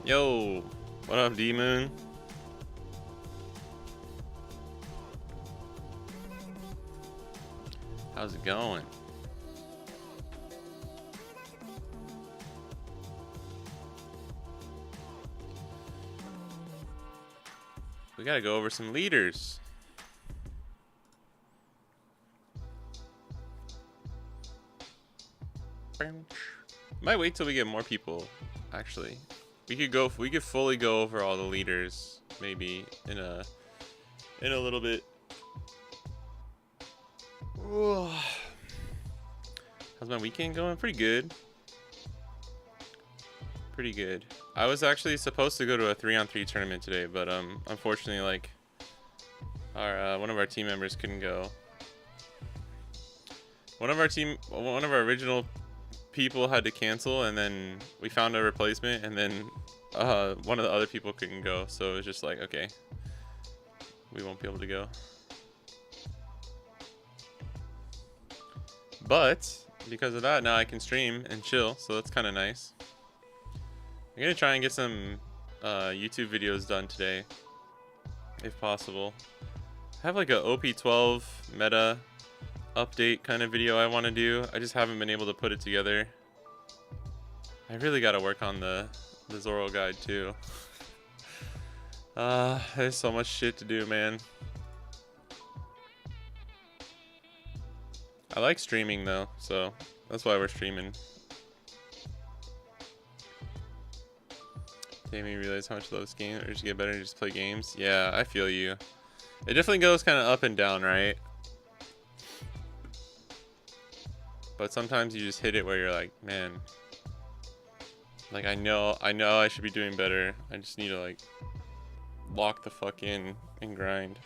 Yo, what up, D-Moon? How's it going? We gotta go over some leaders. Might wait till we get more people, actually. We could fully go over all the leaders maybe in a little bit. How's my weekend going? Pretty good. Pretty good. I was actually supposed to go to a 3-on-3 tournament today, but unfortunately, like, our one of our team members couldn't go. One of our original people had to cancel, and then we found a replacement, and then one of the other people couldn't go, so it was just like, okay, we won't be able to go. But because of that, now I can stream and chill, so that's kind of nice. I'm gonna try and get some YouTube videos done today, if possible. I have like a OP12 meta update kind of video I want to do. I just haven't been able to put it together. I really got to work on the Zoro guide too. There's so much shit to do, man. I like streaming though, so that's why we're streaming. Made me realize how much I love this game, or just get better and just play games. Yeah, I feel you. It definitely goes kind of up and down, right? But sometimes you just hit it where you're like, man, like I know I should be doing better. I just need to like lock the fuck in and grind.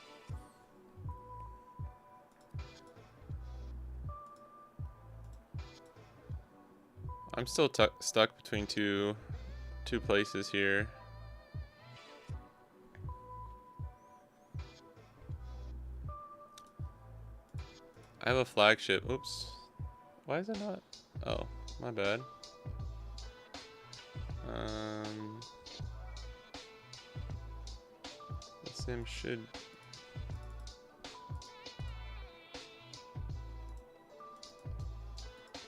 I'm still stuck between two places here. I have a flagship. Oops. Why is it not? Oh, my bad. The sim should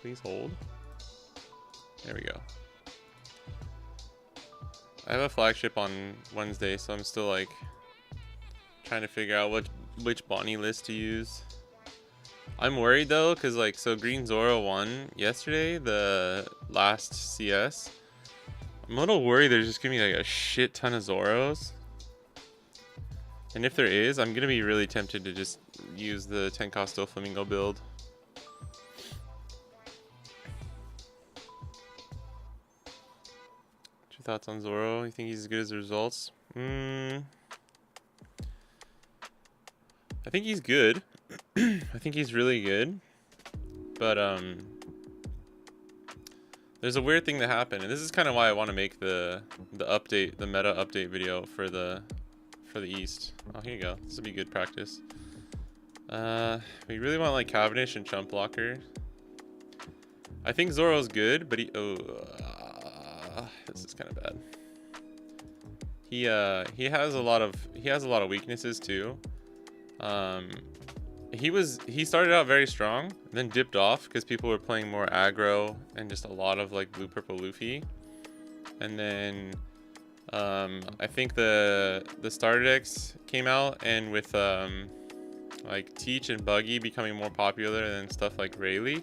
Please hold. There we go. I have a flagship on Wednesday, so I'm still like trying to figure out which Bonnie list to use. I'm worried though, cause like so Green Zoro won yesterday, the last CS. I'm a little worried there's just gonna be like a shit ton of Zoros. And if there is, I'm gonna be really tempted to just use the 10 Costo Flamingo build. What's your thoughts on Zoro? You think he's as good as the results? I think he's good. I think he's really good. But there's a weird thing that happened, and this is kind of why I want to make the update, the meta update video for the East. Oh, here you go. This will be good practice. We really want like Cavendish and Chump Blocker. I think Zoro's good, but this is kind of bad. He has a lot of weaknesses too. He started out very strong, then dipped off because people were playing more aggro and just a lot of like blue purple Luffy. And then I think the starter decks came out, and with like Teach and Buggy becoming more popular than stuff like Rayleigh,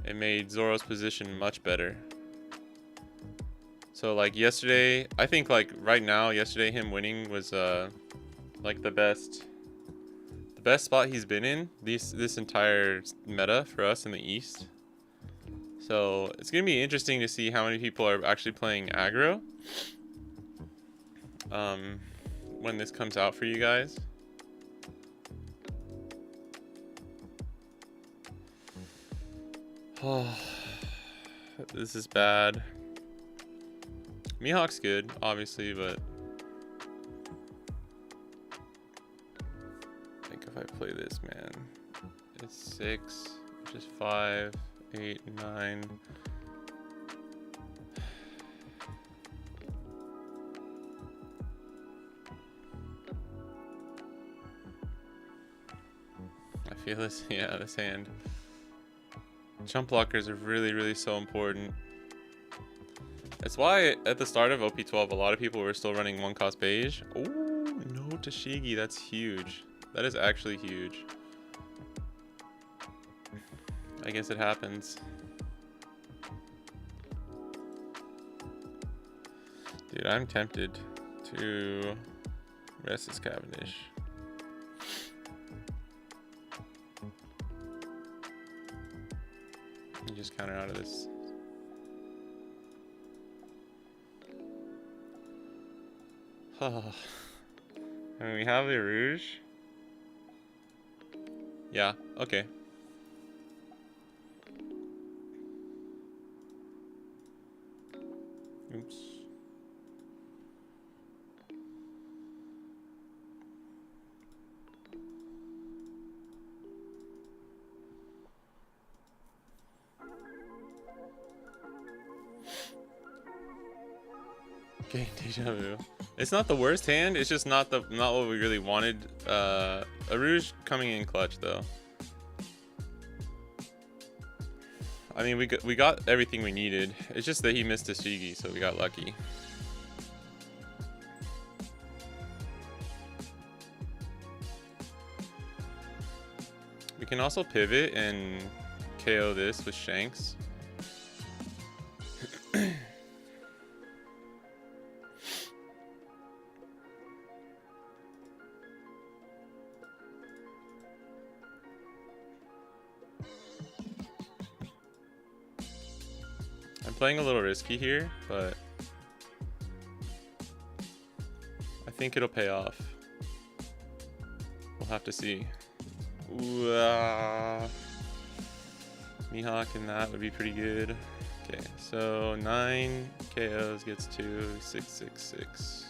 it made Zoro's position much better. So like yesterday, I think like right now, yesterday him winning was like the best spot he's been in this entire meta for us in the East. So it's gonna be interesting to see how many people are actually playing aggro when this comes out for you guys. Oh, this is bad. Mihawk's good, obviously, but I think if I play this, man, it's 6, just 5, 8, 9. I feel this, yeah, this hand. Jump blockers are really so important. That's why at the start of OP12, a lot of people were still running 1-cost beige. Oh, no Tashigi, that's huge. That is actually huge. I guess it happens. Dude, I'm tempted to rest this Cavendish. And just counter out of this. Oh. I mean, we have the Rouge. Yeah, okay. Oops. Okay, deja vu. It's not the worst hand. It's just not what we really wanted. A Rouge coming in clutch though. I mean, we got everything we needed. It's just that he missed a Shigi, so we got lucky. We can also pivot and KO this with Shanks. I'm playing a little risky here, but I think it'll pay off. We'll have to see. Ooh, Mihawk and that would be pretty good. Okay, so 9 KOs gets to 666.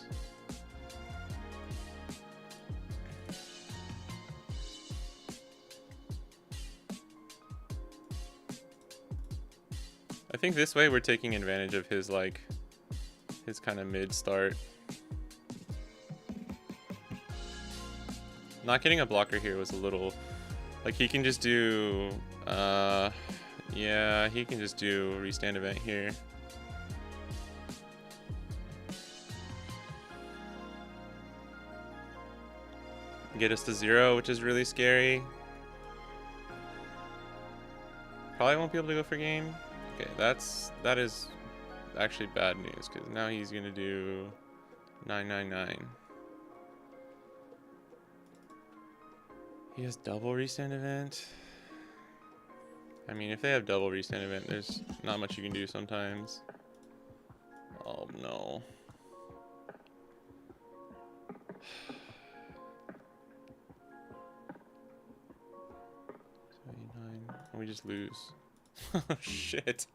I think this way we're taking advantage of his kind of mid start. Not getting a blocker here was a little, like he can just do Yeah, he can just do a restand event here. Get us to 0, which is really scary. Probably won't be able to go for game. Okay, that is actually bad news, because now he's gonna do 999. He has double restand event. I mean, if they have double restand event, there's not much you can do sometimes. Oh no. We just lose. Oh shit.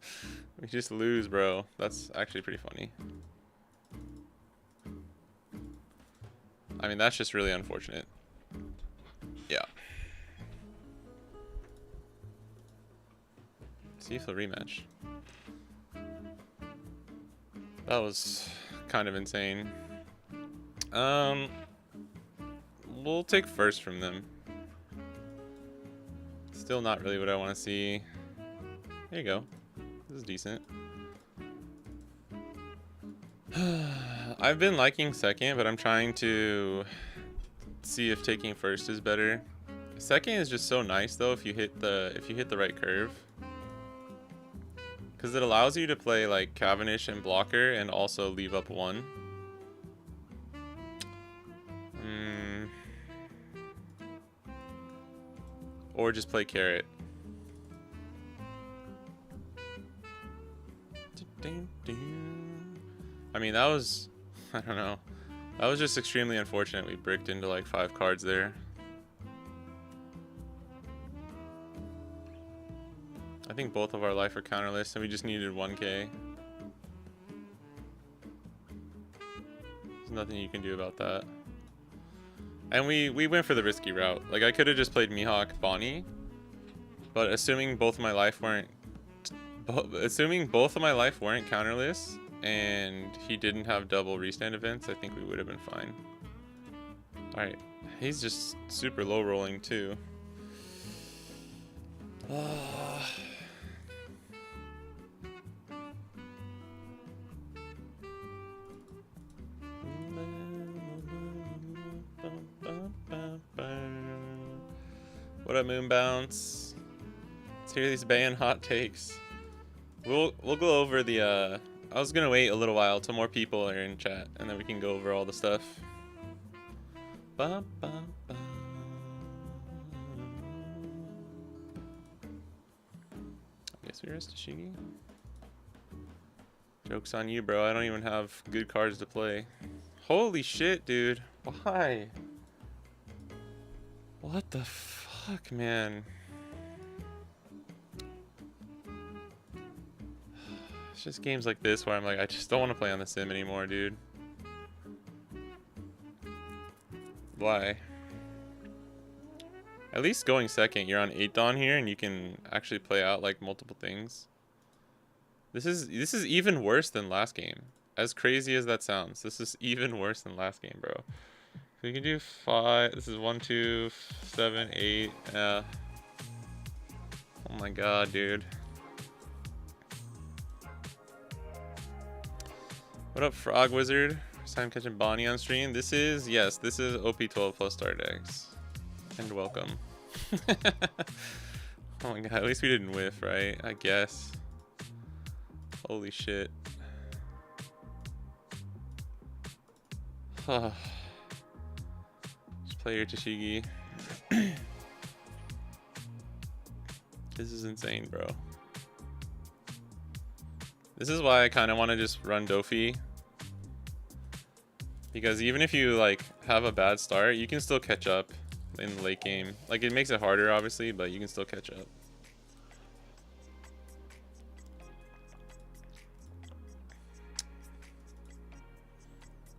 We just lose, bro. That's actually pretty funny. I mean, that's just really unfortunate. Yeah. See if they'll rematch. That was kind of insane. We'll take first from them. Still not really what I want to see. There you go. This is decent. I've been liking second, but I'm trying to see if taking first is better. Second is just so nice though if you hit the right curve. Because it allows you to play like Cavendish and blocker and also leave up 1. Or just play carrot. I mean, that was, I don't know. That was just extremely unfortunate. We bricked into like 5 cards there. I think both of our life are counterless and we just needed 1k. There's nothing you can do about that. And we went for the risky route. Like, I could have just played Mihawk Bonnie, but assuming both of my life weren't counterless and he didn't have double restand events, I think we would have been fine. Alright, he's just super low rolling too. What up, Moon Bounce? Let's hear these BANS hot takes. We'll go over the I was gonna wait a little while till more people are in chat, and then we can go over all the stuff. Guess we rest Shigi. Joke's on you, bro. I don't even have good cards to play. Holy shit, dude. Why? What the fuck, man? It's just games like this where I'm like, I just don't want to play on the sim anymore, dude. Why? At least going second, you're on 8 Dawn here, and you can actually play out like multiple things. This is even worse than last game. As crazy as that sounds, this is even worse than last game, bro. We can do 5. This is 1, 2, 7, 8. Yeah. Oh my god, dude. What up, Frog Wizard? First time catching Bonnie on stream. This is OP12 plus star decks. And welcome. Oh my god, at least we didn't whiff, right? I guess. Holy shit. Just play your Tashigi. This is insane, bro. This is why I kind of want to just run Dofi. Because even if you like have a bad start, you can still catch up in the late game. Like, it makes it harder, obviously, but you can still catch up.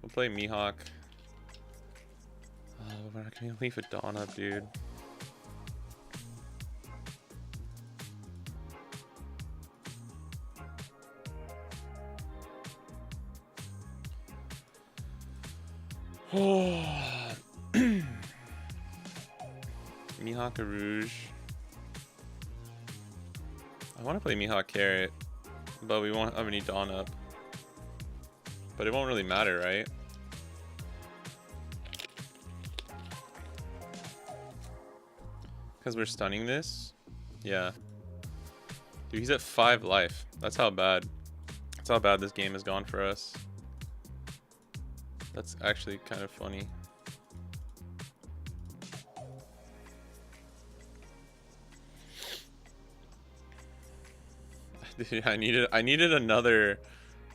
We'll play Mihawk. Oh, we're not gonna leave a Dawn up, dude. Mihawk Rouge. want to play Mihawk Carrot, but we won't have any Dawn up. But it won't really matter, right? Because we're stunning this? Yeah. Dude, he's at 5 life. That's how bad this game has gone for us. That's actually kind of funny. Dude, I needed another.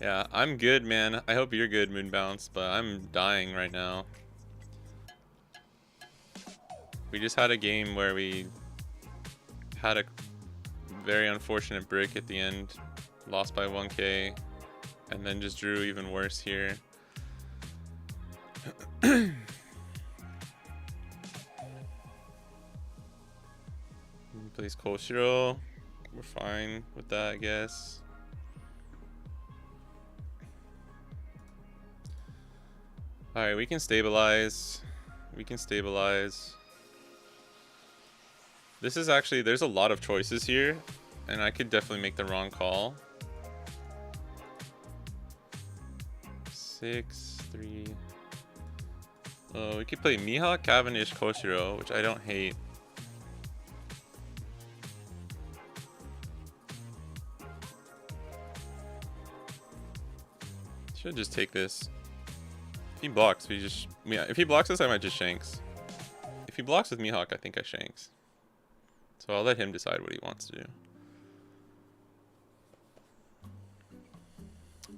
Yeah, I'm good, man. I hope you're good, Moonbounce, but I'm dying right now. We just had a game where we had a very unfortunate brick at the end, lost by 1k, and then just drew even worse here. Plays Koshiro. We're fine with that, I guess. Alright, we can stabilize. We can stabilize. This is actually, there's a lot of choices here, and I could definitely make the wrong call. 6, 3. Oh, we could play Mihawk, Cavendish, Koshiro, which I don't hate. Should just take this. If he blocks, if he blocks us, I might just Shanks. If he blocks with Mihawk, I think I Shanks. So I'll let him decide what he wants to do.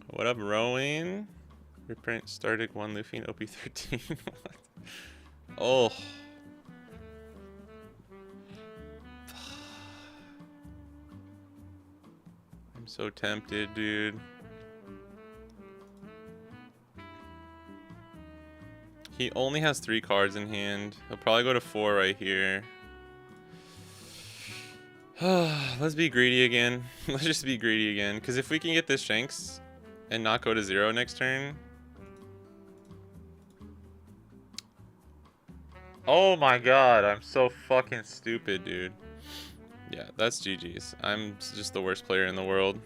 What up, Rowing? Reprint started 1 Luffy in OP13. Oh. I'm so tempted, dude. He only has 3 cards in hand. He'll probably go to 4 right here. Let's be greedy again. Let's just be greedy again. Because if we can get this Shanks and not go to 0 next turn. Oh my god, I'm so fucking stupid, dude. Yeah, that's GG's. I'm just the worst player in the world.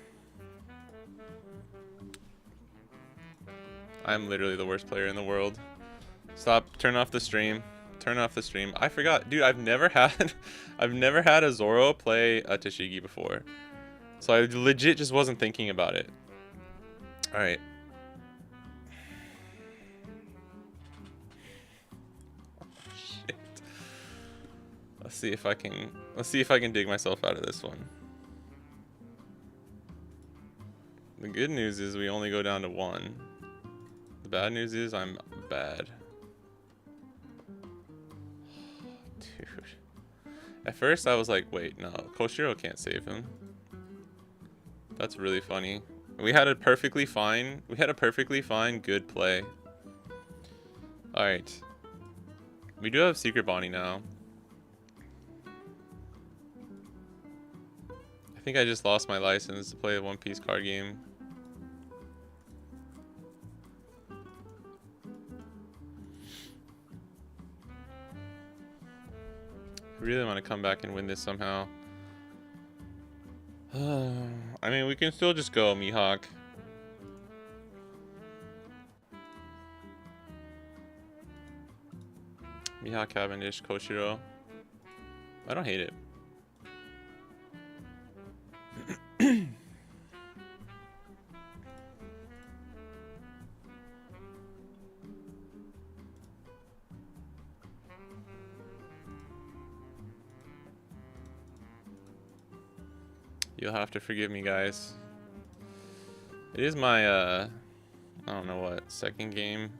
I'm literally the worst player in the world. Stop, turn off the stream. Turn off the stream. I forgot, dude, I've never had a Zoro play a Tashigi before. So I legit just wasn't thinking about it. Alright. Shit. Let's see if I can dig myself out of this one. The good news is we only go down to 1. The bad news is I'm bad. Dude. At first I was like, wait, no, Koshiro can't save him. That's really funny. We had a perfectly fine good play. Alright. We do have Secret Bonnie now. I think I just lost my license to play the One Piece card game. I really want to come back and win this somehow. I mean, we can still just go Mihawk. Mihawk, Cavendish, Koshiro. I don't hate it. You'll have to forgive me, guys. It is my, I don't know what, second game?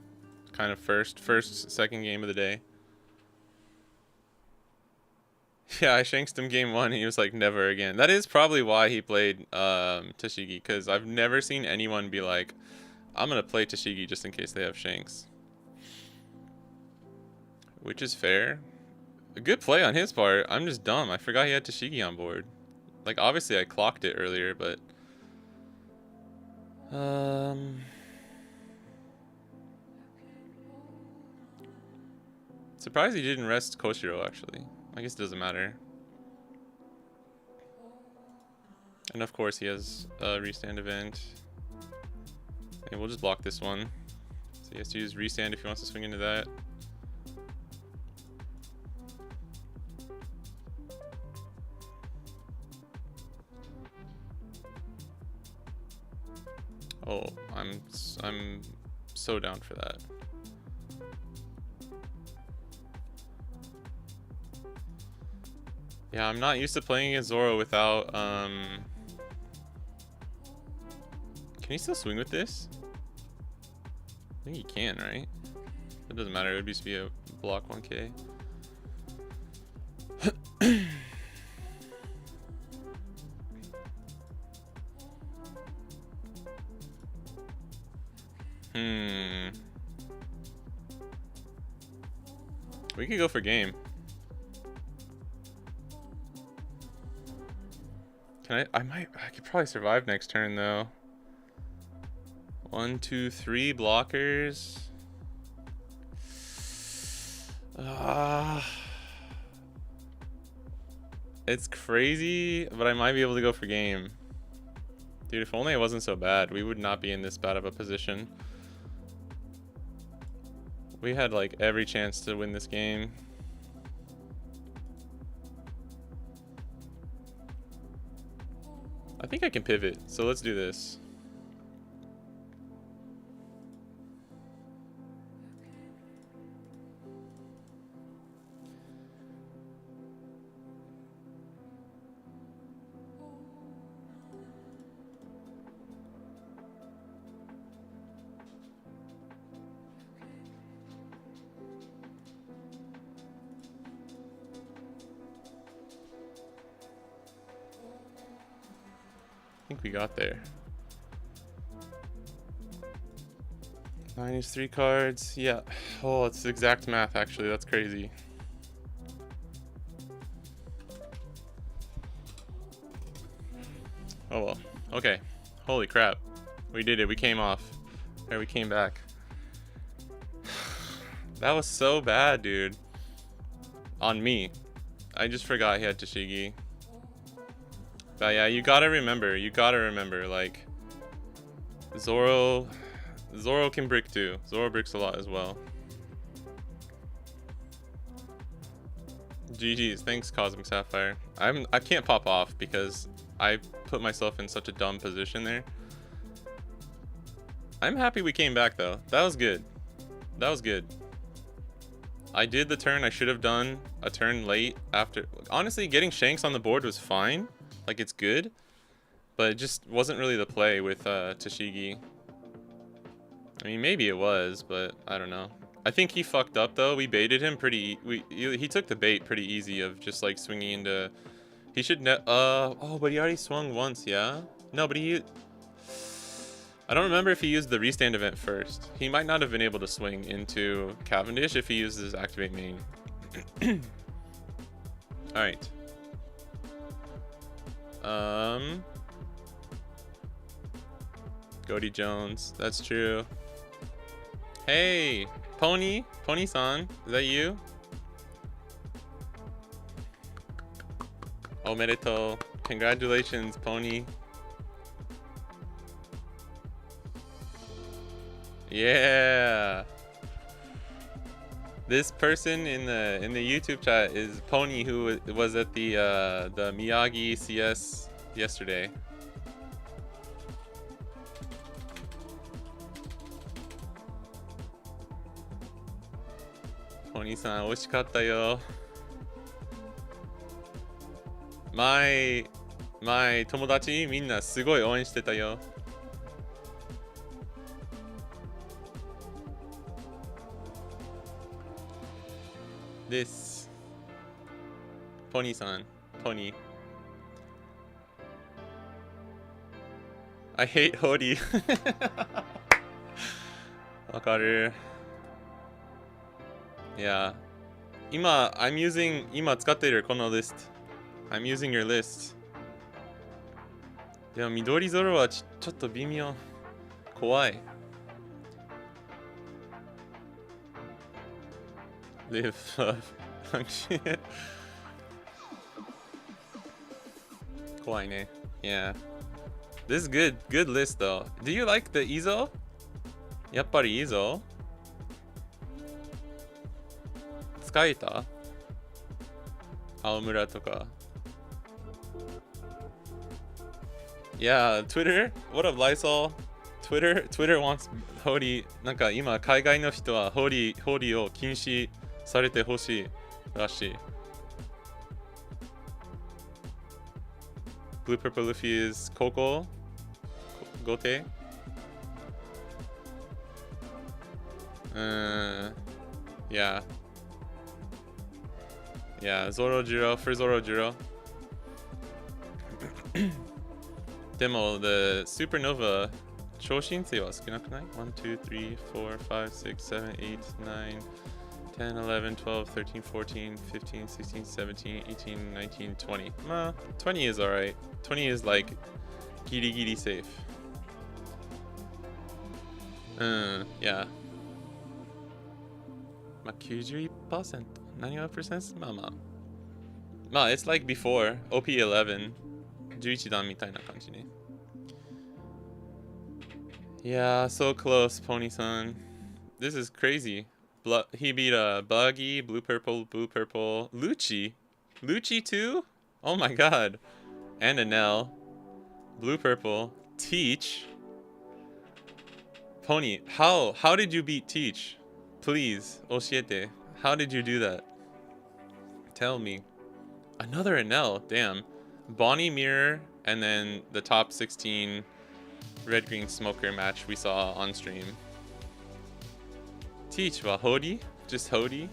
Kind of second game of the day. Yeah, I shanksed him game 1 and he was like, never again. That is probably why he played Tashigi, because I've never seen anyone be like, I'm going to play Tashigi just in case they have shanks. Which is fair. A good play on his part. I'm just dumb. I forgot he had Tashigi on board. Like, obviously I clocked it earlier, but... Surprised he didn't rest Koshiro, actually. I guess it doesn't matter. And of course he has a restand event. And we'll just block this one. So he has to use restand if he wants to swing into that. Oh, I'm so down for that. Yeah, I'm not used to playing against Zoro without Can he still swing with this? I think he can, right? It doesn't matter, it would just be a block 1k. We could go for game. Can I could probably survive next turn though. 1, 2, 3 blockers. It's crazy, but I might be able to go for game. Dude, if only it wasn't so bad, we would not be in this bad of a position. We had like every chance to win this game. I think I can pivot, so let's do this. I think we got there. 9 is 3 cards. Yeah. Oh, it's exact math actually. That's crazy. Oh well. Okay. Holy crap. We did it. We came off. There we came back. That was so bad, dude. On me. I just forgot he had Tashigi. But yeah, you gotta remember, like, Zoro can brick too. Zoro bricks a lot as well. GG's, thanks Cosmic Sapphire. I can't pop off because I put myself in such a dumb position there. I'm happy we came back though. That was good. That was good. I did the turn I should have done a turn late after. Honestly, getting Shanks on the board was fine. Like, it's good, but it just wasn't really the play with Tashigi. I mean, maybe it was, but I don't know. I think he fucked up though. We baited him pretty. He took the bait pretty easy of just like swinging into. He should oh, but he already swung once, yeah. No, but I don't remember if he used the restand event first. He might not have been able to swing into Cavendish if he used his activate main. All right. Goldie Jones, that's true. Hey, Pony-san, is that you? Omedetou. Congratulations, Pony. Yeah. This person in the YouTube chat is Pony, who was at the Miyagi CS yesterday. Pony-san, 惜しかったよ。my 友達みんなすごい応援してたよ。This Pony-san, Pony. I hate Hody. わかる。Yeah. 今使っているこの list. I'm using your list. でも緑ゾロはちょっと微妙。怖い。Live, love, function. 怖いね。Yeah. This is good. Good list though. Do you like the Izo? Yappari Izo? 使えた青村とか。Yeah, Twitter? What up, Lysol? Twitter wants ホーリー。なんか今、海外の人はホーリーを禁止されてほしいらしい。Blue Purple Luffy is Coco? Gote? Yeah. Yeah, Zoro Jiro for Zoro Jiro. でも、the Supernova 超新星は少なくない ?1, 2, 3, 4, 5, 6, 7, 8, 9, 10, 11, 12, 13, 14, 15, 16, 17, 18, 19, 20. まあ、20 is alright. 20 is like ギリギリ safe. Yeah. まあ、91%. 何が%? まあまあ。まあ、it's like before. OP11. 11段みたいな感じね。Yeah, so close, Pony-san. This is crazy. He beat Buggy, Blue Purple, Lucci. Lucci too? Oh my god. And Anel. Blue Purple. Teach. Pony, how did you beat Teach? Please, oshiete. How did you do that? Tell me. Another Anel, damn. Bonnie Mirror, and then the top 16 Red Green Smoker match we saw on stream. Teach wa Hodi? Just Hodi?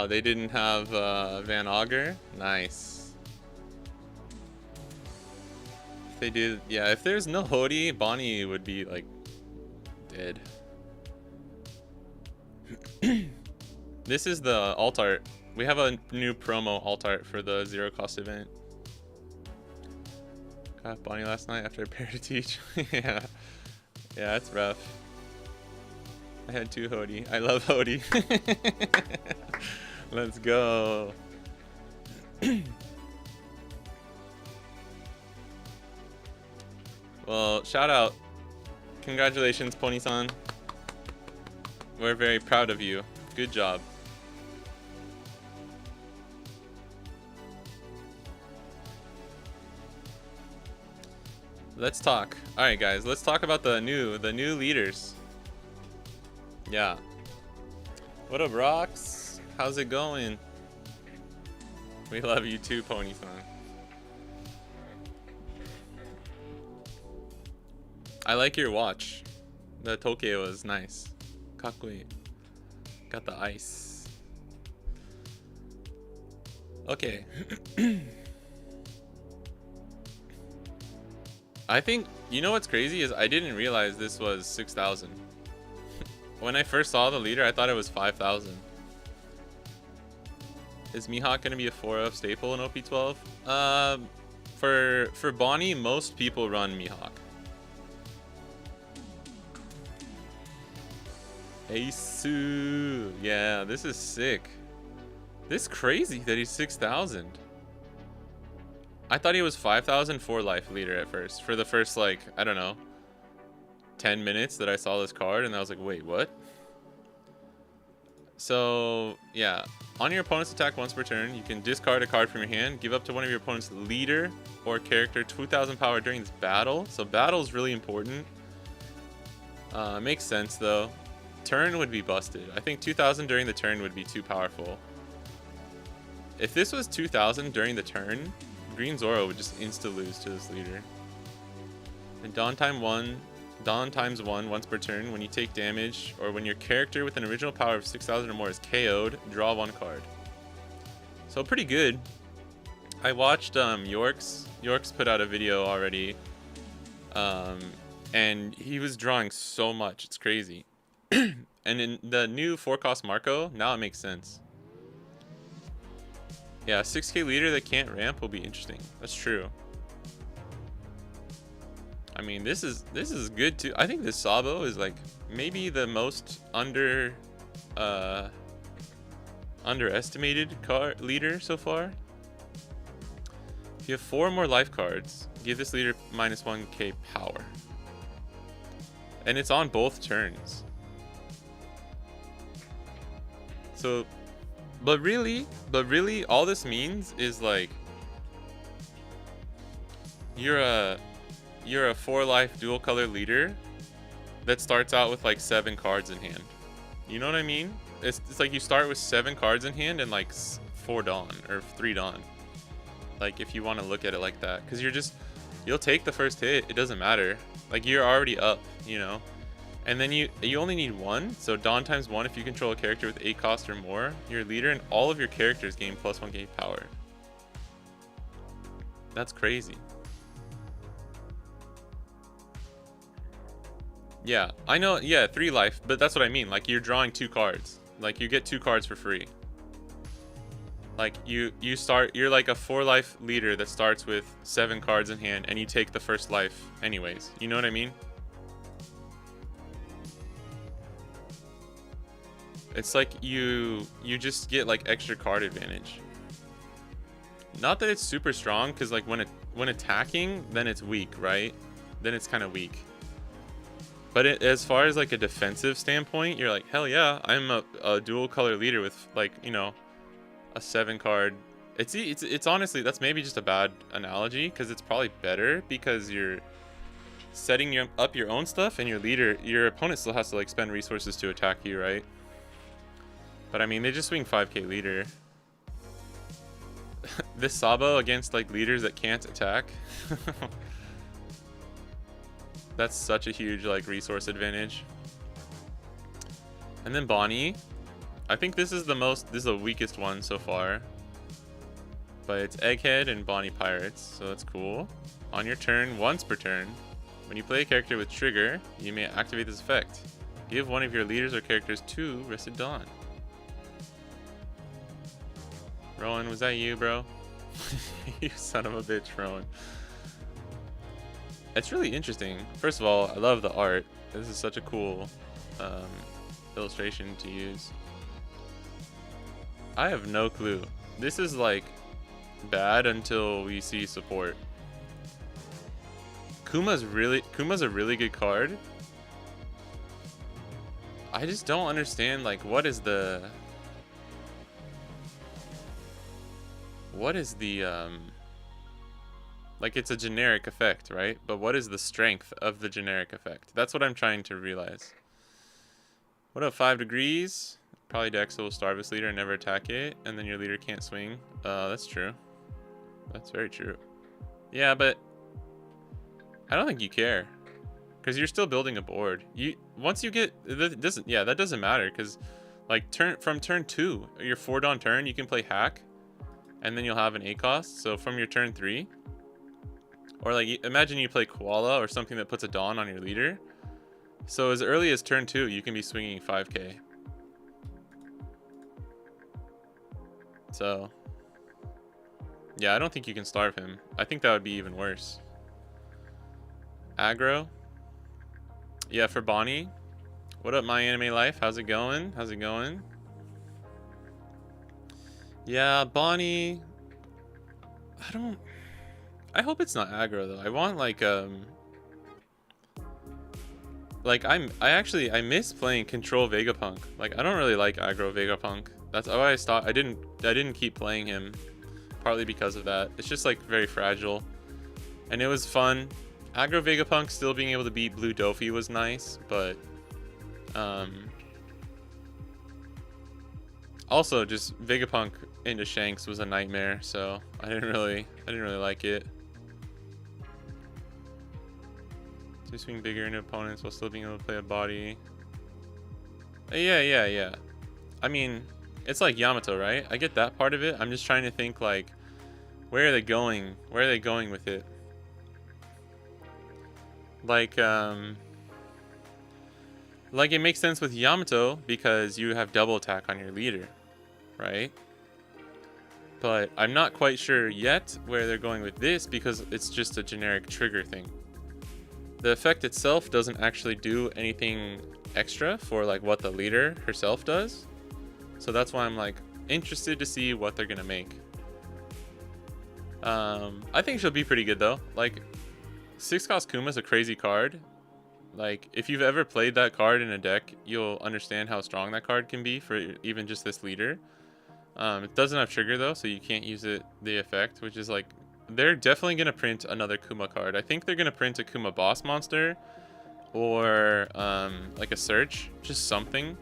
They didn't have Van Auger? Nice. They did, yeah, if there's no Hodi, Bonnie would be like dead. This is the alt art. We have a new promo alt art for the Zero Cost event. Got Bonnie last night after I paired to Teach. Yeah. Yeah, it's rough. I had 2 Hodi. I love Hodi. Let's go. Well, shout out. Congratulations, Pony-san. We're very proud of you. Good job. Let's talk. All right, guys. Let's talk about the new leaders. Yeah. What up, Rocks? How's it going? We love you too, Pony-san. I like your watch. The Tokyo was nice. Kakkoi. Got the ice. Okay. I think, you know what's crazy is I didn't realize this was 6,000. When I first saw the leader, I thought it was 5,000. Is Mihawk gonna be a 4-of staple in OP12? For Bonnie, most people run Mihawk. Aisu. Yeah, this is sick. This is crazy that he's 6,000. I thought he was 5,000 for life leader at first. For the first, like, I don't know, 10 minutes that I saw this card, and I was like, wait, what? So, yeah. On your opponent's attack once per turn, you can discard a card from your hand, give up to one of your opponent's leader or character 2,000 power during this battle. So battle is really important. Makes sense, though. Turn would be busted. I think 2,000 during the turn would be too powerful. If this was 2,000 during the turn, Green Zoro would just insta-lose to this leader. And Dawn times 1 once per turn. When you take damage, or when your character with an original power of 6,000 or more is KO'd, draw 1 card. So pretty good. I watched York's put out a video already. And he was drawing so much. It's crazy. And in the new 4-cost Marco, now it makes sense. Yeah, 6k leader that can't ramp will be interesting. That's true. I mean, this is good too. I think this Sabo is like maybe the most underestimated leader so far. If you have 4 more life cards, give this leader minus 1k power. And it's on both turns. So, but really, all this means is like, you're a 4 life dual color leader that starts out with like 7 cards in hand. You know what I mean? It's like you start with 7 cards in hand and like 4 Dawn or 3 Dawn. Like if you want to look at it like that, because you'll take the first hit. It doesn't matter. Like you're already up, you know. And then you only need 1. So Dawn times 1 if you control a character with 8 cost or more. Your leader and all of your characters gain plus 1k power. That's crazy. Yeah, I know. Yeah, 3 life, but that's what I mean. Like you're drawing 2 cards. Like you get 2 cards for free. Like you're like a 4 life leader that starts with 7 cards in hand, and you take the first life anyways. You know what I mean? It's like you just get like extra card advantage. Not that it's super strong, because like when attacking, then it's weak, right? Then it's kind of weak. But as far as like a defensive standpoint, you're like, hell yeah, I'm a dual color leader with like, you know, a 7 card. It's honestly, that's maybe just a bad analogy, because it's probably better because you're setting up your own stuff, and your opponent still has to like spend resources to attack you, right? But I mean, they just swing 5k leader. This Sabo against like leaders that can't attack. That's such a huge like resource advantage. And then Bonnie. I think this is the weakest one so far. But it's Egghead and Bonnie Pirates, so that's cool. On your turn, once per turn, when you play a character with trigger, you may activate this effect. Give one of your leaders or characters 2 Rested Dawn. Rowan, was that you, bro? You son of a bitch, Rowan. It's really interesting. First of all, I love the art. This is such a cool illustration to use. I have no clue. This is like bad until we see support. Kuma's a really good card. I just don't understand like what is the like it's a generic effect, right? But what is the strength of the generic effect? That's what I'm trying to realize. What up, 5 degrees? Probably Dex will starve this leader and never attack it, and then your leader can't swing. That's true. That's very true. Yeah, but I don't think you care, because you're still building a board. Once you get that doesn't matter, because like from turn 2, your 4 Dawn turn, you can play hack, and then you'll have an 8 cost. So from your turn 3, or like imagine you play Koala or something that puts a Dawn on your leader. So as early as turn 2, you can be swinging 5k. So yeah, I don't think you can starve him. I think that would be even worse. Aggro. Yeah, for Bonnie. What up, My Anime Life? How's it going? How's it going? Yeah, Bonnie. I hope it's not aggro though. I want like I miss playing Control Vegapunk. Like I don't really like aggro Vegapunk. That's why I stopped. I didn't keep playing him, partly because of that. It's just like very fragile, and it was fun. Aggro Vegapunk still being able to beat Blue Dofi was nice, but also just Vegapunk into Shanks was a nightmare. So I didn't really like it. To swing bigger into opponents while still being able to play a body. Yeah. I mean, it's like Yamato, right? I get that part of it. I'm just trying to think like, where are they going? Where are they going with it? Like it makes sense with Yamato because you have double attack on your leader, right? But I'm not quite sure yet where they're going with this because it's just a generic trigger thing. The effect itself doesn't actually do anything extra for like what the leader herself does. So that's why I'm like interested to see what they're gonna make. I think she'll be pretty good though. Like 6-cost Kuma is a crazy card. Like if you've ever played that card in a deck, you'll understand how strong that card can be for even just this leader. It doesn't have trigger though, so you can't use it the effect, which is like they're definitely gonna print another Kuma card. I think they're gonna print a Kuma boss monster or like a search, just something.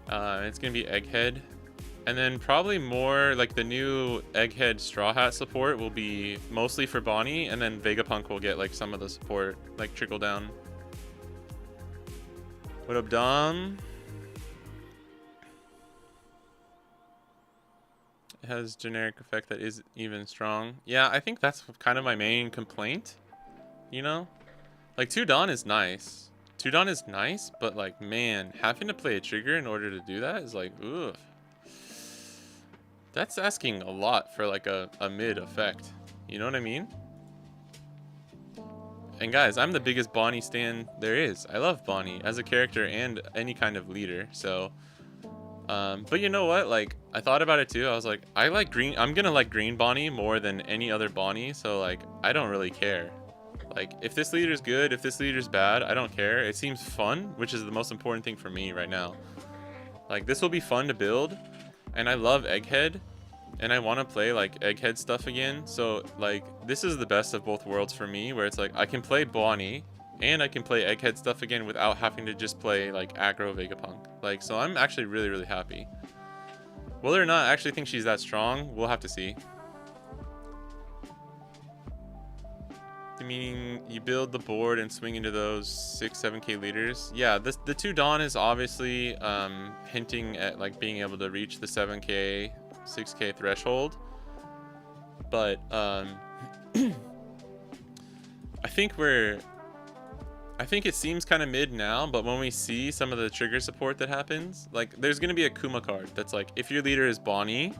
It's gonna be Egghead. And then probably more like the new Egghead Straw Hat support will be mostly for Bonnie, and then Vegapunk will get like some of the support, like trickle down. What up, Dom? It has generic effect that is even strong. Yeah, I think that's kind of my main complaint, you know? Like 2 Dawn is nice. 2 Dawn is nice, but like, man, having to play a trigger in order to do that is like, ugh. That's asking a lot for like a mid effect. You know what I mean? And guys, I'm the biggest Bonnie stan there is. I love Bonnie as a character and any kind of leader. So, but you know what? Like, I thought about it too. I was like, I like green. I'm gonna like green Bonnie more than any other Bonnie. So like, I don't really care. Like, if this leader's good, if this leader's bad, I don't care. It seems fun, which is the most important thing for me right now. Like, this will be fun to build. And I love Egghead, and I want to play like Egghead stuff again. So like this is the best of both worlds for me, where it's like I can play Bonnie and I can play Egghead stuff again without having to just play like aggro Vegapunk. Like, so I'm actually really, really happy. Whether or not I actually think she's that strong, we'll have to see. Meaning you build the board and swing into those 6-7k leaders. Yeah, the 2 Dawn is obviously hinting at like being able to reach the 7k 6k threshold, but I think it seems kind of mid now, but when we see some of the trigger support that happens, like there's gonna be a Kuma card that's like, if your leader is Bonnie,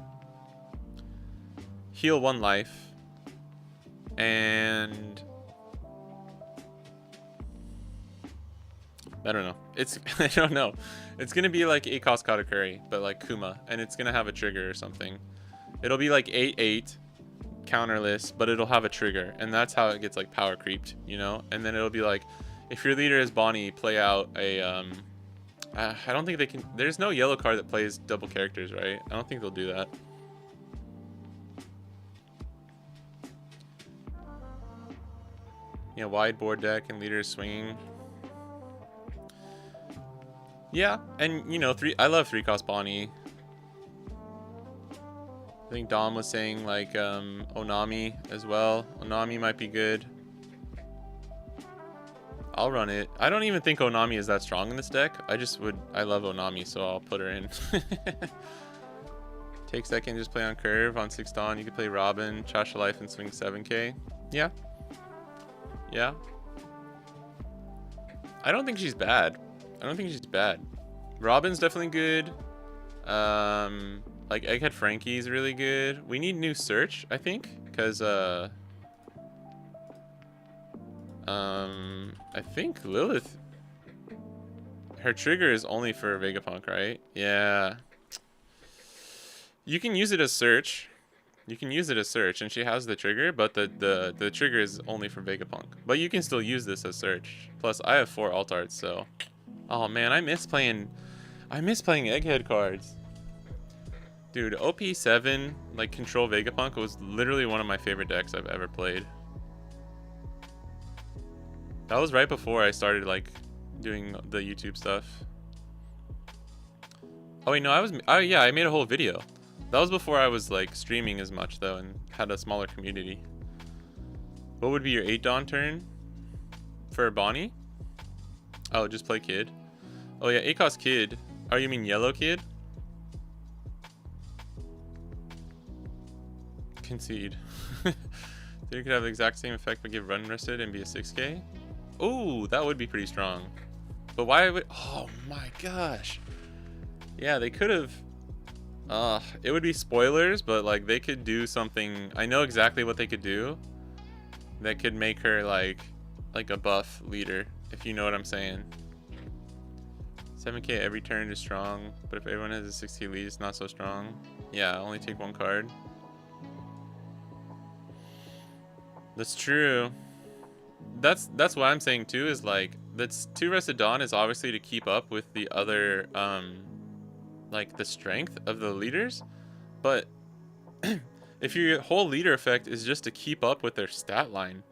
heal 1 life, and I don't know. I don't know. It's gonna be like 8-cost Katakuri, but like Kuma, and it's gonna have a trigger or something. It'll be like 8/8 counterless, but it'll have a trigger, and that's how it gets like power creeped, you know. And then it'll be like, if your leader is Bonnie, play out a I don't think they can. There's no yellow card that plays double characters, right? I don't think they'll do that. Yeah, wide board deck and leaders swinging. Yeah, and you know, I love 3-cost Bonnie. I think Dom was saying like Onami as well. Onami might be good. I'll run it. I don't even think Onami is that strong in this deck. I love Onami, so I'll put her in. Take second, just play on curve. On 6 Dawn, you can play Robin, Trash a Life, and swing 7k. Yeah. Yeah. I don't think she's bad. Robin's definitely good. Like Egghead Frankie's really good. We need new search, I think, because I think Lilith, her trigger is only for Vegapunk, right? Yeah. You can use it as search. And she has the trigger, but the trigger is only for Vegapunk. But you can still use this as search. Plus, I have 4 alt arts, so. Oh man, I miss playing Egghead cards. Dude, OP7, like Control Vegapunk, was literally one of my favorite decks I've ever played. That was right before I started like doing the YouTube stuff. Oh wait, no, I made a whole video. That was before I was like streaming as much though and had a smaller community. What would be your 8 Dawn turn for Bonnie? Oh, just play Kid. Oh yeah, 8-cost Kid. Oh, you mean Yellow Kid? Concede. So you could have the exact same effect but give run rested and be a 6k? Ooh, that would be pretty strong. But why would... Oh my gosh. Yeah, they could have... it would be spoilers, but like they could do something. I know exactly what they could do that could make her like a buff leader, if you know what I'm saying. 7k every turn is strong, but if everyone has a 60 lead, it's not so strong. Yeah, only take one card. That's true. That's what I'm saying too, is like that's 2 Rested Dawn is obviously to keep up with the other like the strength of the leaders, but if your whole leader effect is just to keep up with their stat line,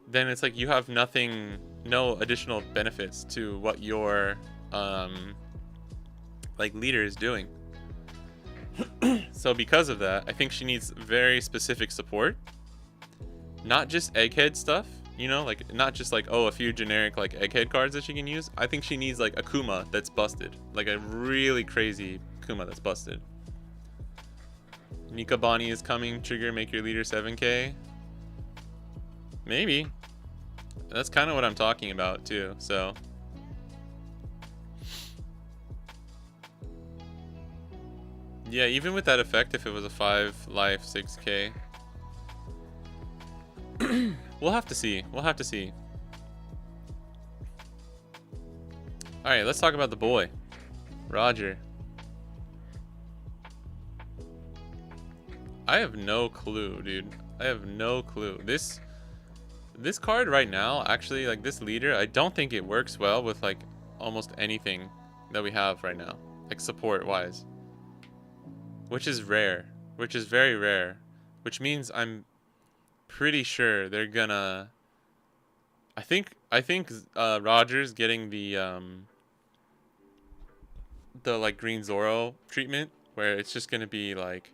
then it's like you have nothing, no additional benefits to what your like leader is doing. So because of that, I think she needs very specific support, not just egghead stuff, you know, like not just like, oh, a few generic like egghead cards that she can use. I think she needs like a Kuma that's busted, like a really crazy Kuma that's busted. Nika Bonnie is coming. Trigger, make your leader 7k. Maybe. That's kind of what I'm talking about too, so. Yeah, even with that effect, if it was a 5 life 6k. We'll have to see. We'll have to see. Alright, let's talk about the boy. Roger. I have no clue, dude. I have no clue. This card right now, actually, like this leader, I don't think it works well with like almost anything that we have right now, like support wise, which is rare, which is very rare, which means I'm pretty sure they're gonna, I think Roger's getting the like green Zoro treatment, where it's just gonna be like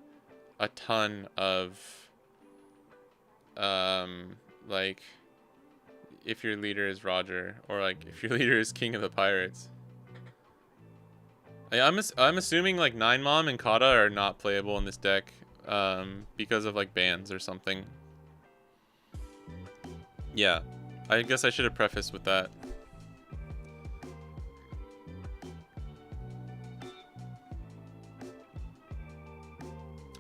a ton of like if your leader is Roger, or like if your leader is King of the Pirates. I'm assuming like 9 Mom and Kata are not playable in this deck because of like bans or something. Yeah, I guess I should have prefaced with that.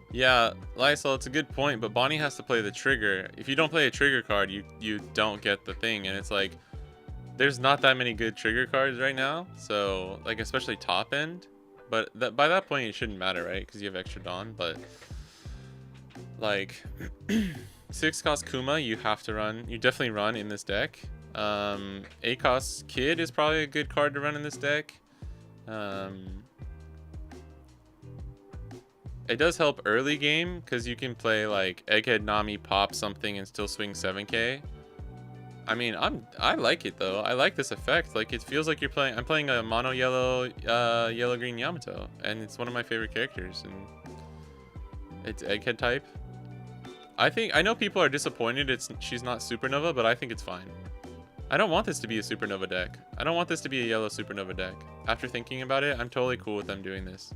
Yeah, Lysol, it's a good point, but Bonnie has to play the trigger. If you don't play a trigger card, you don't get the thing, and it's like there's not that many good trigger cards right now, so like especially top end. But by that point it shouldn't matter, right? Because you have extra Dawn. But like 6 cost Kuma, you have to run. You definitely run in this deck. 8 cost Kid is probably a good card to run in this deck. It does help early game because you can play like Egghead Nami, pop something, and still swing 7k. I mean, I like it though. I like this effect. Like it feels like I'm playing a mono yellow, yellow green Yamato, and it's one of my favorite characters. And it's Egghead type. I know people are disappointed she's not Supernova, but I think it's fine. I don't want this to be a Supernova deck. I don't want this to be a yellow Supernova deck. After thinking about it, I'm totally cool with them doing this.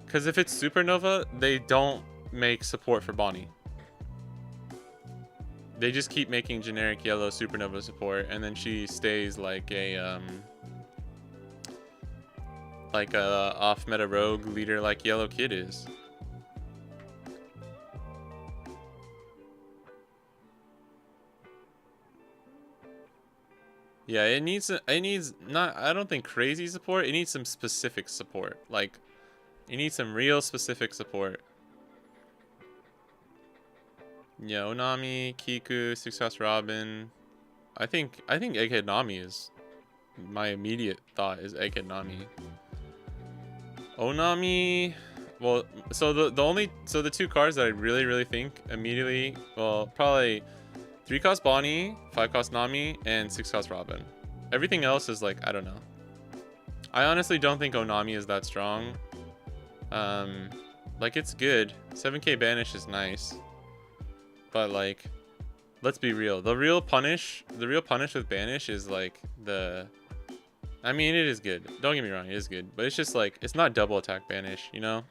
Because if it's Supernova, they don't make support for Bonnie. They just keep making generic yellow Supernova support, and then she stays like a off-meta rogue leader like Yellow Kid is. Yeah, it needs not, I don't think crazy support. It needs some specific support. Like, you need some real specific support. Yeah, Onami, Kiku, 6 House Robin. I think Egghead Nami is my immediate thought is Egghead Nami. Onami, well, so the 2 cards that I really think immediately, well, probably 3 cost Bonnie, 5 cost Nami, and 6 cost Robin. Everything else is like, I don't know. I honestly don't think Onami is that strong. Like it's good. 7k banish is nice. But like, let's be real. The real punish with banish is like I mean, it is good. Don't get me wrong, it is good. But it's just like, it's not double attack banish, you know?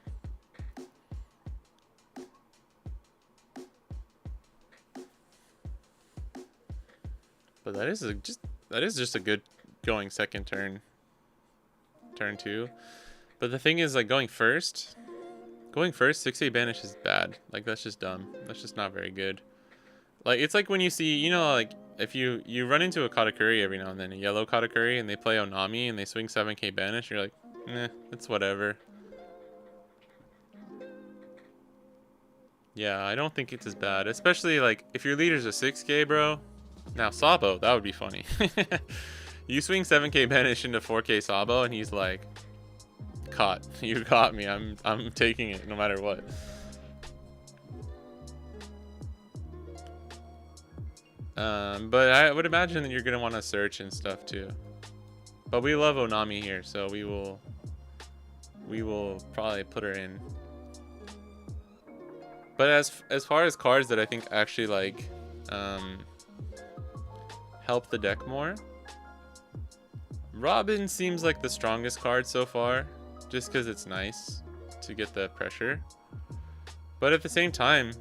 But that is just a good going second turn 2. But the thing is, like, going first 6A banish is bad. Like, that's just dumb. That's just not very good. Like, it's like when you see, you know, like if you run into a Katakuri every now and then, a yellow Katakuri, and they play Onami and they swing 7k banish, you're like, eh, it's whatever. Yeah, I don't think it's as bad, especially like if your leader's a 6k, bro. Now Sabo, that would be funny. You swing 7k banish into 4k Sabo, and he's like, caught. You caught me. I'm taking it no matter what. But I would imagine that you're gonna want to search and stuff too. But we love Onami here, so we will probably put her in. But as far as cards that I think actually like help the deck more, Robin seems like the strongest card so far, just because it's nice to get the pressure. But at the same time,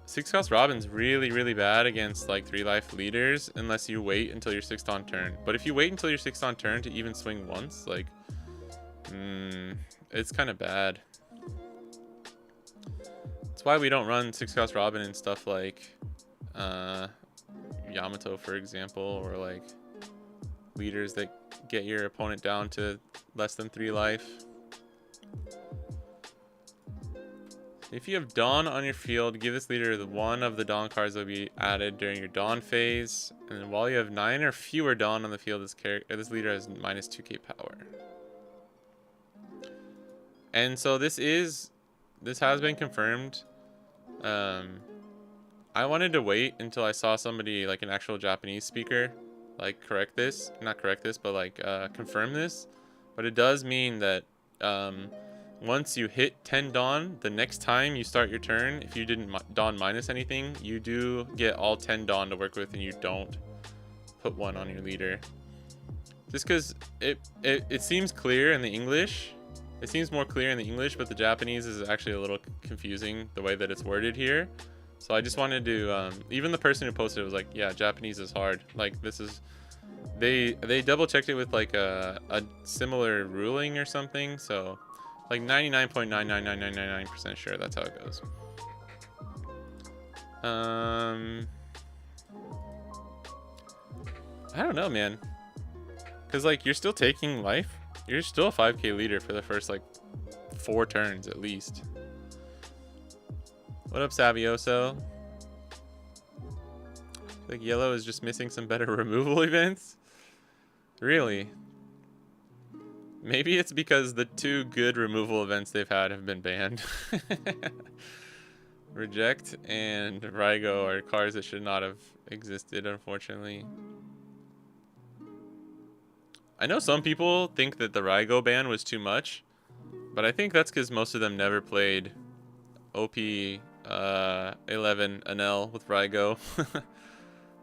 6-cost Robin's really bad against like 3-life leaders unless you wait until your 6th on turn. But if you wait until your 6th on turn to even swing once, like, it's kind of bad. That's why we don't run 6-cost Robin and stuff like Yamato, for example, or like leaders that get your opponent down to less than 3 life. If you have Dawn on your field, give this leader one of the Dawn cards that will be added during your Dawn phase. And then while you have 9 or fewer Dawn on the field, this leader has minus 2k power. And so this has been confirmed. I wanted to wait until I saw somebody, like an actual Japanese speaker, like not correct this, but like confirm this. But it does mean that once you hit 10 Dawn, the next time you start your turn, if you didn't Dawn minus anything, you do get all 10 Dawn to work with, and you don't put 1 on your leader. Just because it seems clear in the English. It seems more clear in the English, but the Japanese is actually a little confusing the way that it's worded here. So I just wanted to, even the person who posted it was like, yeah, Japanese is hard. Like, this is, they double checked it with like a similar ruling or something. So like 99.99999% sure that's how it goes. I don't know, man. Cause like you're still taking life. You're still a 5k leader for the first like 4 turns at least. What up, Savioso? Like yellow is just missing some better removal events? Really? Maybe it's because the 2 good removal events they've had have been banned. Reject and Raigo are cards that should not have existed, unfortunately. I know some people think that the Raigo ban was too much, but I think that's because most of them never played OP 11 Anel with Raigo.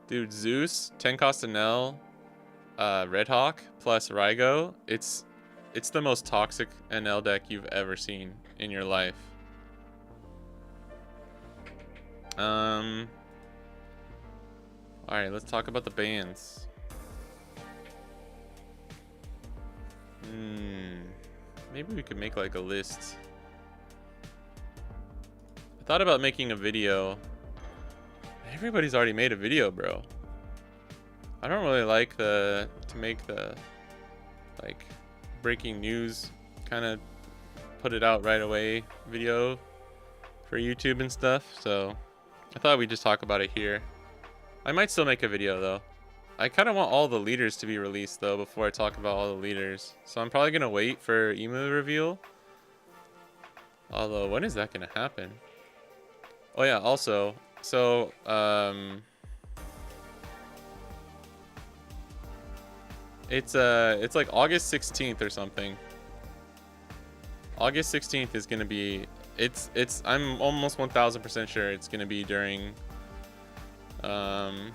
Dude, Zeus, 10 cost Anel, Red Hawk plus Raigo. It's the most toxic Anel deck you've ever seen in your life. Alright, let's talk about the bans. Maybe we could make like a list. I thought about making a video. Everybody's already made a video, bro. I don't really like to make the like breaking news kind of put it out right away video for YouTube and stuff. So I thought we'd just talk about it here. I might still make a video though. I kind of want all the leaders to be released though before I talk about all the leaders. So I'm probably gonna wait for emu reveal. Although when is that gonna happen? Oh yeah, also, so it's like August 16th or something. August 16th is gonna be I'm almost 1000% sure it's gonna be during was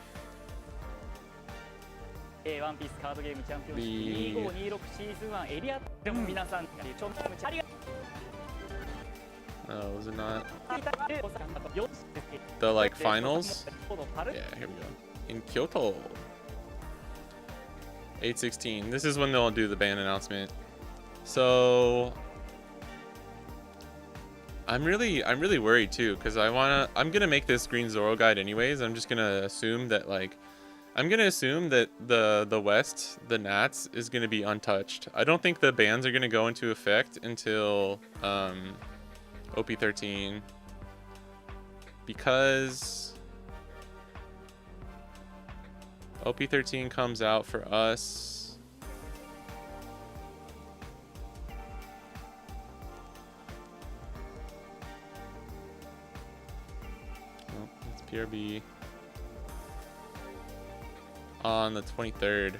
it not the like finals? Yeah, here we go. In Kyoto. 8/16. This is when they'll do the ban announcement. So I'm really worried too, because I'm gonna make this green Zoro guide anyways. I'm just gonna assume that like I'm gonna assume that the West, the Nats, is gonna be untouched. I don't think the bans are gonna go into effect until OP13, because OP13 comes out for us. Oh, it's PRB. On the 23rd.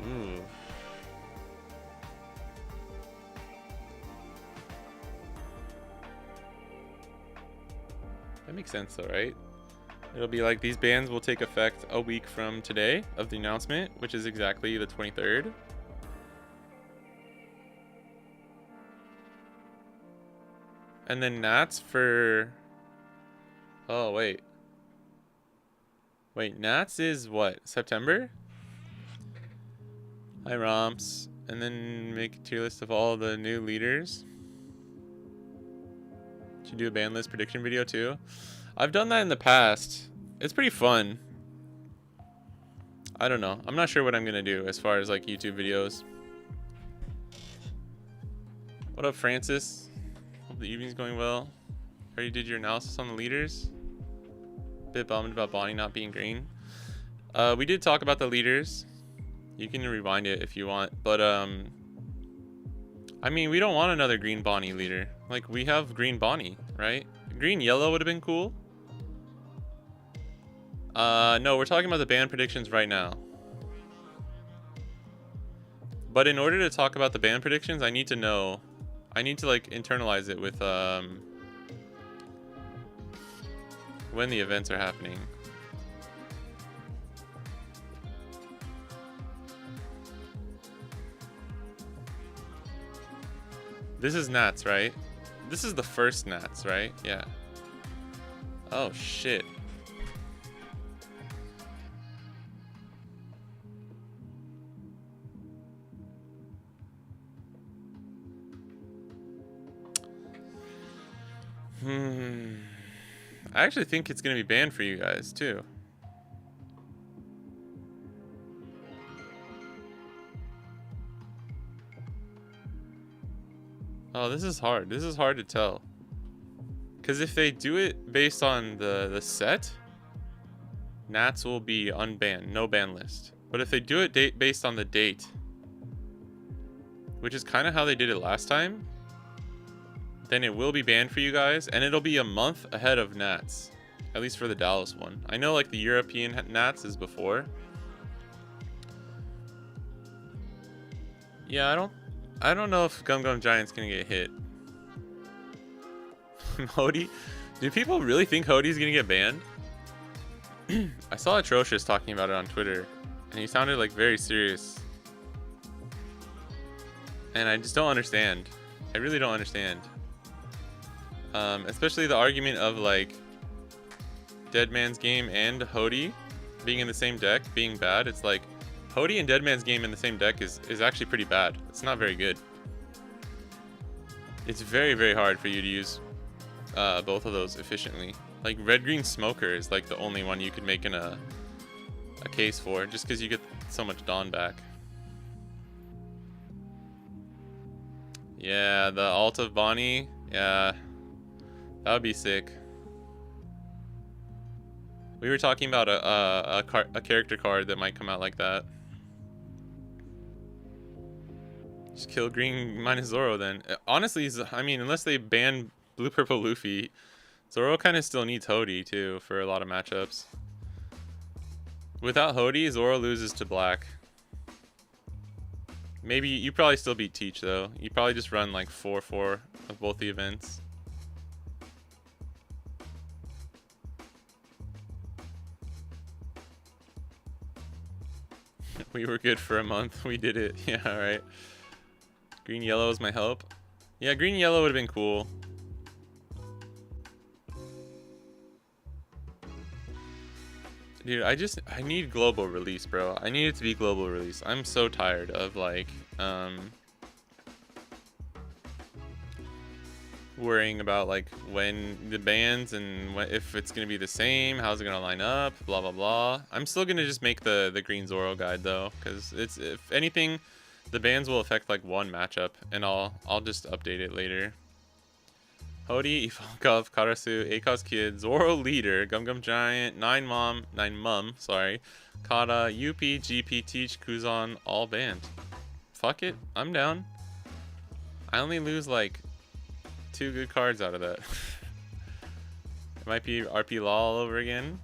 Ooh. That makes sense though, right? It'll be like these bans will take effect a week from today of the announcement, which is exactly the 23rd. And then Nats for... Oh, wait. Wait, Nats is what? September? Hi, Romps. And then make a tier list of all the new leaders. Should do a ban list prediction video too. I've done that in the past. It's pretty fun. I don't know. I'm not sure what I'm gonna do as far as like YouTube videos. What up, Francis? Hope the evening's going well. Already did your analysis on the leaders. Bit bummed about Bonnie not being green. We did talk about the leaders. You can rewind it if you want, but I mean, we don't want another green Bonnie leader. Like, we have green Bonnie, right? Green yellow would have been cool. No, we're talking about the ban predictions right now. But in order to talk about the ban predictions, I need to know. I need to like internalize it with when the events are happening. This is Nats, right? This is the first Nats, right? Yeah. Oh, shit. I actually think it's going to be banned for you guys, too. Oh, this is hard. This is hard to tell. Because if they do it based on the set, Nats will be unbanned. No ban list. But if they do it based on the date, which is kind of how they did it last time, then it will be banned for you guys, and it'll be a month ahead of Nats, at least for the Dallas one. I know like the European Nats is before. Yeah, I don't know if Gum Gum Giant's gonna get hit. Hody? Do people really think Hody's gonna get banned? I saw Atrocious talking about it on Twitter, and he sounded like very serious. And I just don't understand. I really don't understand. Especially the argument of like Dead Man's Game and Hody being in the same deck being bad. It's like Hody and Dead Man's Game in the same deck is actually pretty bad. It's not very good. It's very, very hard for you to use both of those efficiently. Like Red Green Smoker is like the only one you could make in a case for, just because you get so much Dawn back. Yeah, the alt of Bonnie. Yeah, that would be sick. We were talking about a character card that might come out like that. Just kill green minus Zoro then. Honestly, I mean, unless they ban blue purple Luffy, Zoro kind of still needs Hody too for a lot of matchups. Without Hody, Zoro loses to black. Maybe you probably still beat Teach though. You probably just run like 4-4 of both the events. We were good for a month. We did it. Yeah, alright. Green yellow is my help. Yeah, green yellow would have been cool. Dude, I need global release, bro. I need it to be global release. I'm so tired of like worrying about like when the bans and if it's gonna be the same, how's it gonna line up, blah blah blah. I'm still gonna just make the green Zoro guide though, because it's, if anything, the bans will affect like one matchup, and I'll just update it later. Hody, Ivankov, Karasu, Akos Kid, Zoro Leader, Gum Gum Giant, 9 Mum, sorry, Kata, UP, GP, Teach, Kuzan, all banned. Fuck it, I'm down. I only lose like 2 good cards out of that. It might be RP Law all over again.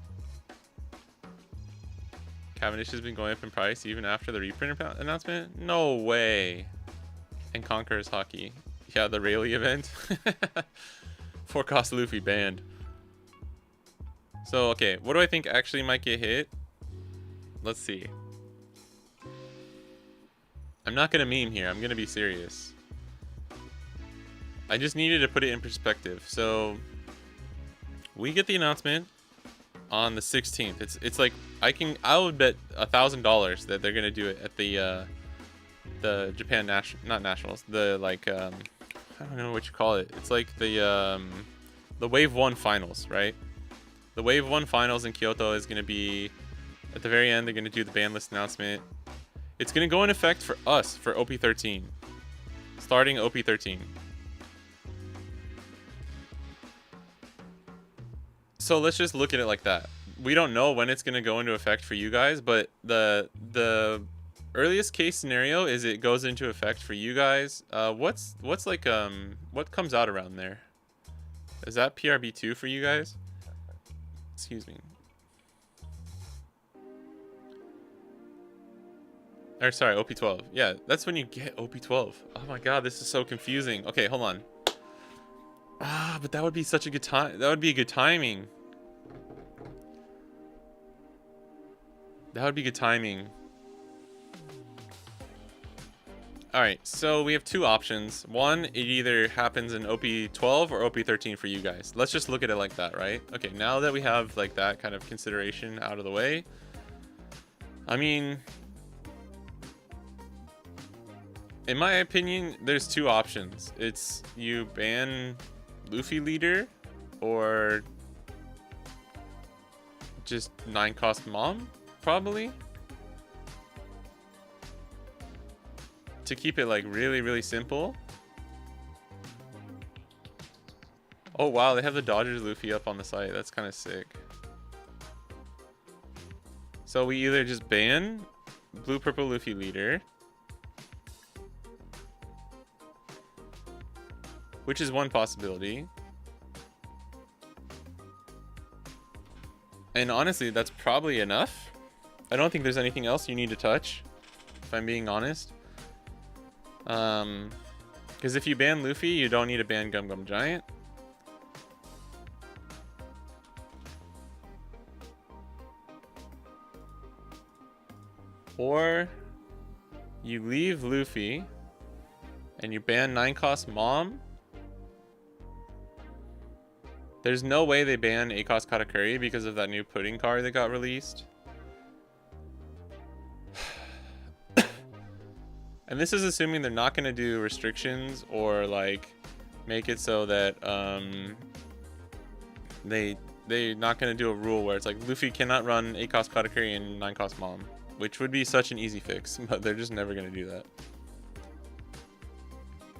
Cavendish has been going up in price even after the reprint announcement? No way. And Conqueror's Hockey. Yeah, the Rayleigh event. 4 cost Luffy banned. So, okay, what do I think actually might get hit? Let's see. I'm not gonna meme here, I'm gonna be serious. I just needed to put it in perspective. So, we get the announcement on the 16th. It's like I would bet $1,000 that they're gonna do it at the Japan not nationals, the like I don't know what you call it. It's like the Wave 1 finals, right? The Wave 1 finals in Kyoto is gonna be at the very end. They're gonna do the ban list announcement. It's gonna go in effect for us for OP13, starting OP13. So let's just look at it like that. We don't know when it's gonna go into effect for you guys, but the earliest case scenario is it goes into effect for you guys. What's like what comes out around there? Is that PRB2 for you guys? Excuse me. Or sorry, OP12. Yeah, that's when you get OP12. Oh my god, this is so confusing. Okay, hold on. Ah, but that would be such a good time. That would be good timing. That would be good timing. Alright, so we have 2 options. One, it either happens in OP12 or OP13 for you guys. Let's just look at it like that, right? Okay, now that we have like that kind of consideration out of the way, I mean, in my opinion, there's 2 options. It's you ban Luffy Leader or just 9 cost Mom, probably. To keep it like really simple. Oh wow, they have the Dodgers Luffy up on the site. That's kind of sick. So we either just ban Blue Purple Luffy Leader, which is one possibility. And honestly, that's probably enough. I don't think there's anything else you need to touch, if I'm being honest. Because if you ban Luffy, you don't need to ban Gum Gum Giant. Or you leave Luffy and you ban 9 cost Mom. There's no way they ban Akos Katakuri because of that new pudding card that got released. And this is assuming they're not going to do restrictions or like make it so that they're not going to do a rule where it's like Luffy cannot run 8 cost Katakuri and 9 cost Mom, which would be such an easy fix, but they're just never going to do that.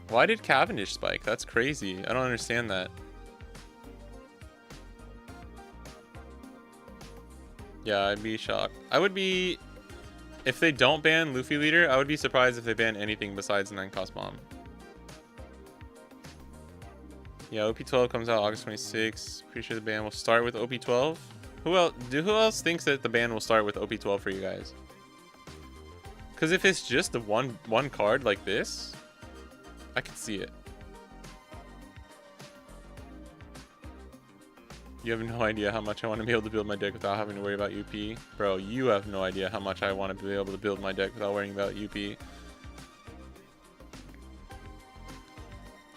Why did Cavendish spike? That's crazy. I don't understand that. Yeah, I'd be shocked. I would be... If they don't ban Luffy Leader, I would be surprised if they ban anything besides 9 cost Mom. Yeah, OP12 comes out August 26th. Pretty sure the ban will start with OP12. Who else thinks that the ban will start with OP12 for you guys? Because if it's just the one card like this, I could see it. You have no idea how much I want to be able to build my deck without having to worry about UP. Bro, you have no idea how much I want to be able to build my deck without worrying about UP.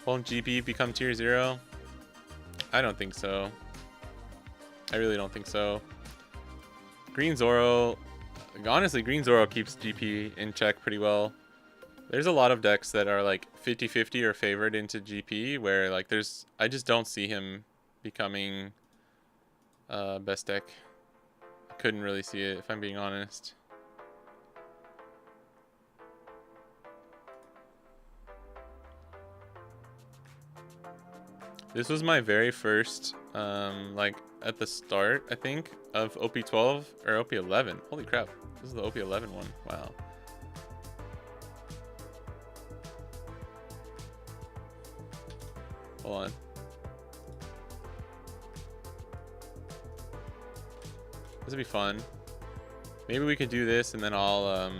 Won't GP become tier 0? I don't think so. I really don't think so. Green Zoro... Honestly, Green Zoro keeps GP in check pretty well. There's a lot of decks that are like 50-50 or favored into GP where like I just don't see him becoming best deck. I couldn't really see it if I'm being honest. This was my very first like at the start, I think, of OP12 or OP11. Holy crap. This is the OP11 one. Wow. Hold on. This would be fun. Maybe we could do this and then I'll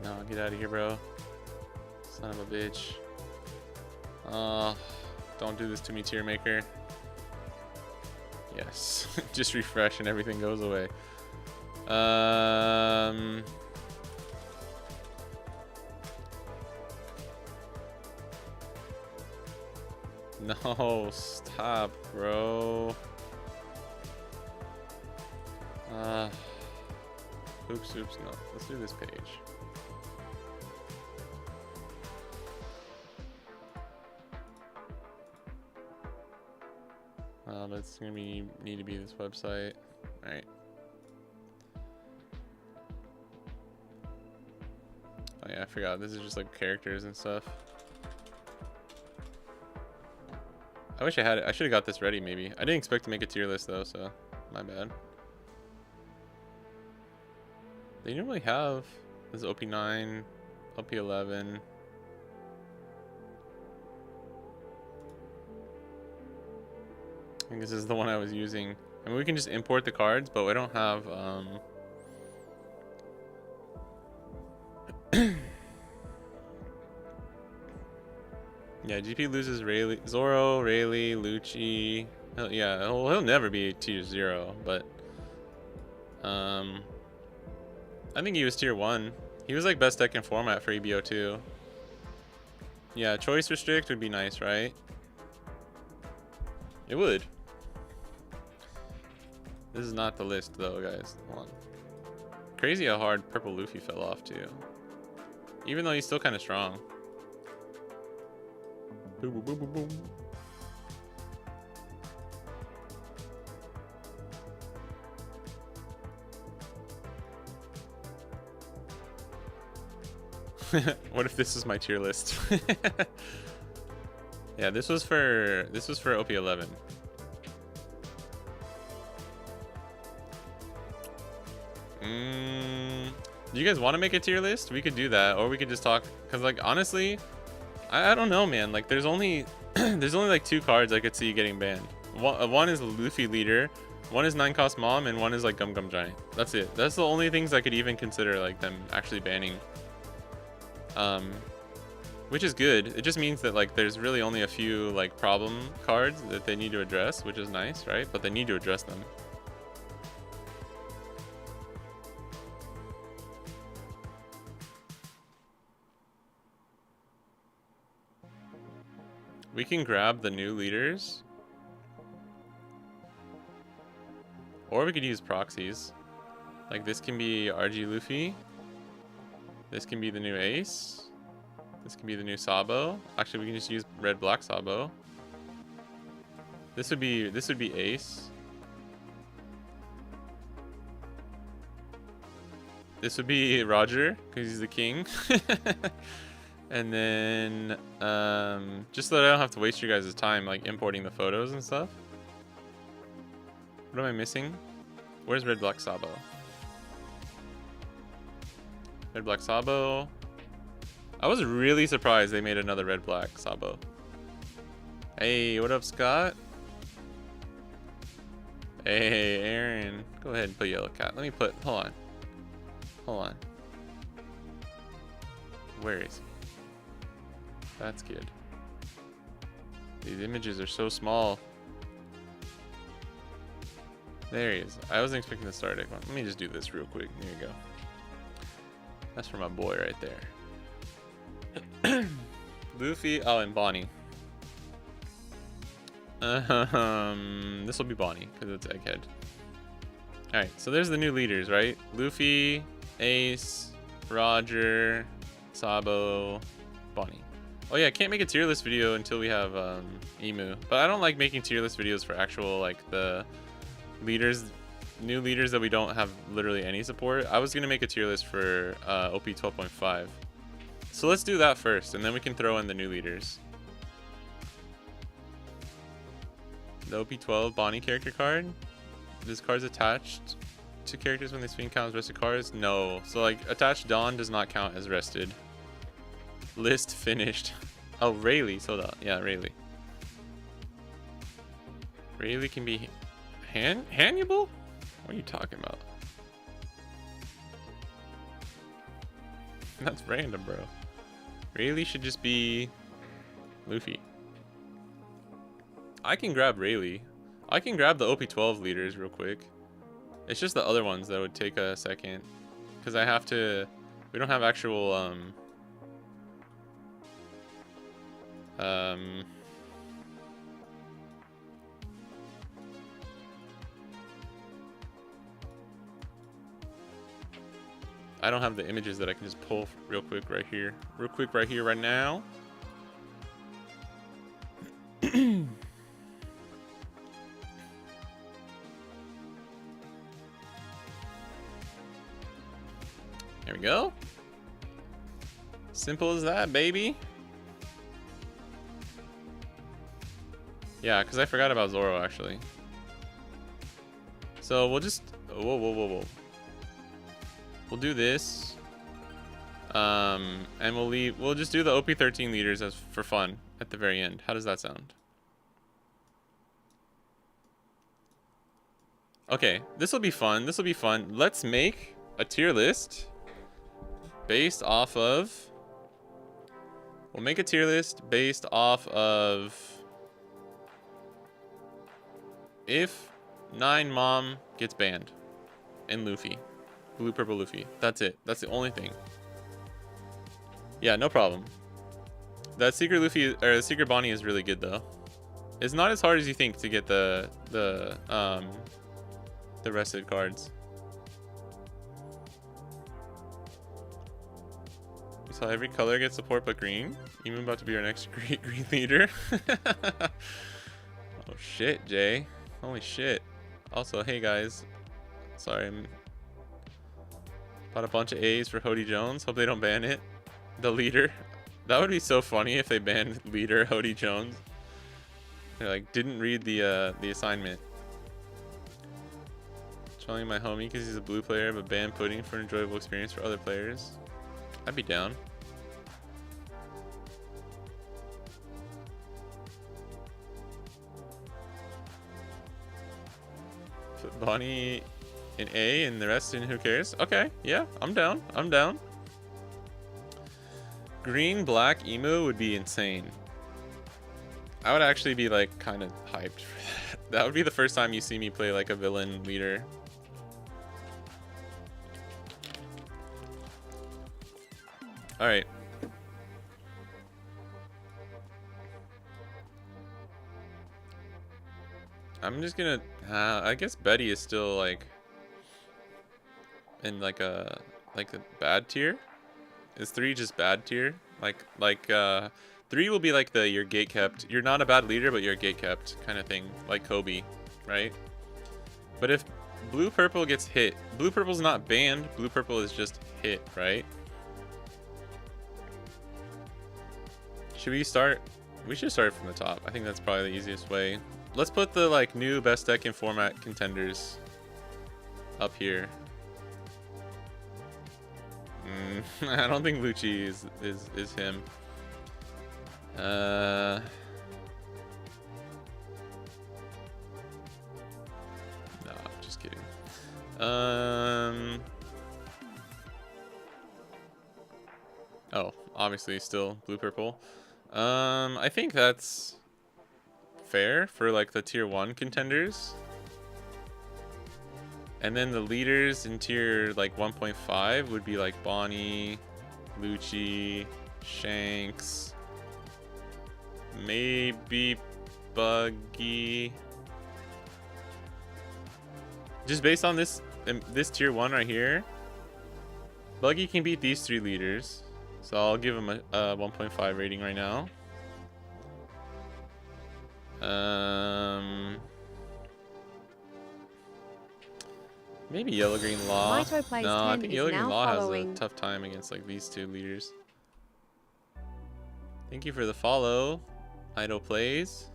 no, get out of here, bro. Son of a bitch. Don't do this to me, tier maker. Yes. Just refresh and everything goes away. No, stop, bro. Oops, no. Let's do this page. That's gonna need to be this website. All right. Oh yeah, I forgot. This is just like characters and stuff. I wish I had it. I should have got this ready maybe. I didn't expect to make a tier list though, so my bad. They normally have this OP9, OP11. I think this is the one I was using. I mean, we can just import the cards, but we don't have yeah, GP loses Zoro, Rayleigh, Lucci. Yeah, he'll never be tier 0, but I think he was tier 1. He was like best deck in format for EBO2. Yeah, choice restrict would be nice, right? It would. This is not the list though, guys. Hold on. Crazy how hard Purple Luffy fell off too. Even though he's still kind of strong. Boom, boom, boom, boom, boom. What if this is my tier list? Yeah, this was for OP11. Do you guys want to make a tier list? We could do that, or we could just talk. Cause like honestly, I don't know, man. Like there's only there's only like 2 cards I could see getting banned. One is Luffy Leader, one is 9-cost Mom, and one is like Gum Gum Giant. That's it. That's the only things I could even consider like them actually banning. Which is good. It just means that like there's really only a few like problem cards that they need to address, which is nice, right? But they need to address them. We can grab the new leaders. Or we could use proxies. Like this can be RG Luffy. This can be the new Ace. This can be the new Sabo. Actually, we can just use red black Sabo. This would be Ace. This would be Roger because he's the king. And then just so that I don't have to waste you guys' time like importing the photos and stuff. What am I missing? Where's red black Sabo? Red black Sabo. I was really surprised they made another red black Sabo. Hey, what up, Scott? Hey, Aaron. Go ahead and put Yellow Cat. Let me put, hold on. Where is he? That's good. These images are so small. There he is. I wasn't expecting the star deck one. Let me just do this real quick. There you go. That's for my boy right there. Luffy. Oh, and Bonnie. This will be Bonnie because it's Egghead. Alright, so there's the new leaders, right? Luffy, Ace, Roger, Sabo, Bonnie. Oh yeah, I can't make a tier list video until we have Emu. But I don't like making tier list videos for actual, like, the leaders, new leaders that we don't have literally any support. I was gonna make a tier list for OP12.5. So let's do that first, and then we can throw in the new leaders. The OP12 Bonnie character card. This card's attached to characters when they swing count as rested cards? No. So like attached Dawn does not count as rested. List finished. Oh, Rayleigh. So that, yeah, Rayleigh. Rayleigh can be Hannibal? What are you talking about? That's random, bro. Rayleigh should just be Luffy. I can grab Rayleigh. I can grab the OP12 leaders real quick. It's just the other ones that would take a second. Because I have to... We don't have actual... I don't have the images that I can just pull real quick right here. Real quick right here, right now. There we go. Simple as that, baby. Yeah, because I forgot about Zoro, actually. So we'll just... Whoa. We'll do this. And we'll just do the OP13 leaders as for fun at the very end. How does that sound? Okay, this will be fun. This will be fun. Let's make a tier list based off of... We'll make a tier list based off of... If 9 Mom gets banned and Luffy. Blue, purple Luffy. That's it. That's the only thing. Yeah, no problem. That secret Luffy, or the secret Bonnie is really good though. It's not as hard as you think to get the rested cards. We saw every color get support but green. Even about to be our next green leader. Oh shit, Jay. Holy shit. Also, hey guys. Sorry, I'm bought a bunch of A's for Hody Jones. Hope they don't ban it. The leader. That would be so funny if they banned leader Hody Jones. They're like, didn't read the assignment. Trolling my homie because he's a blue player, but ban pudding for an enjoyable experience for other players. I'd be down. Put Bonnie in A and the rest in who cares? Okay, yeah, I'm down. I'm down. Green, black, emo would be insane. I would actually be like kind of hyped for that. That would be the first time you see me play like a villain leader. All right. I'm just gonna, I guess Betty is still like in like a bad tier. Is 3 just bad tier? Like 3 will be like the you're gate kept. You're not a bad leader, but you're gate kept kind of thing, like Kobe, right? But if blue purple gets hit, blue purple's not banned. Blue purple is just hit, right? Should we start? We should start from the top. I think that's probably the easiest way. Let's put the like new best deck in format contenders up here. I don't think Lucci is him. No, just kidding. Oh, obviously still blue purple. I think that's fair for like the tier 1 contenders. And then the leaders in tier like 1.5 would be like Bonnie, Lucci, Shanks, maybe Buggy. Just based on this tier 1 right here, Buggy can beat these 3 leaders. So I'll give him a 1.5 rating right now. Maybe Yellow Green Law. No, I think Yellow Green Law has a tough time against like these 2 leaders. Thank you for the follow. Idle Plays.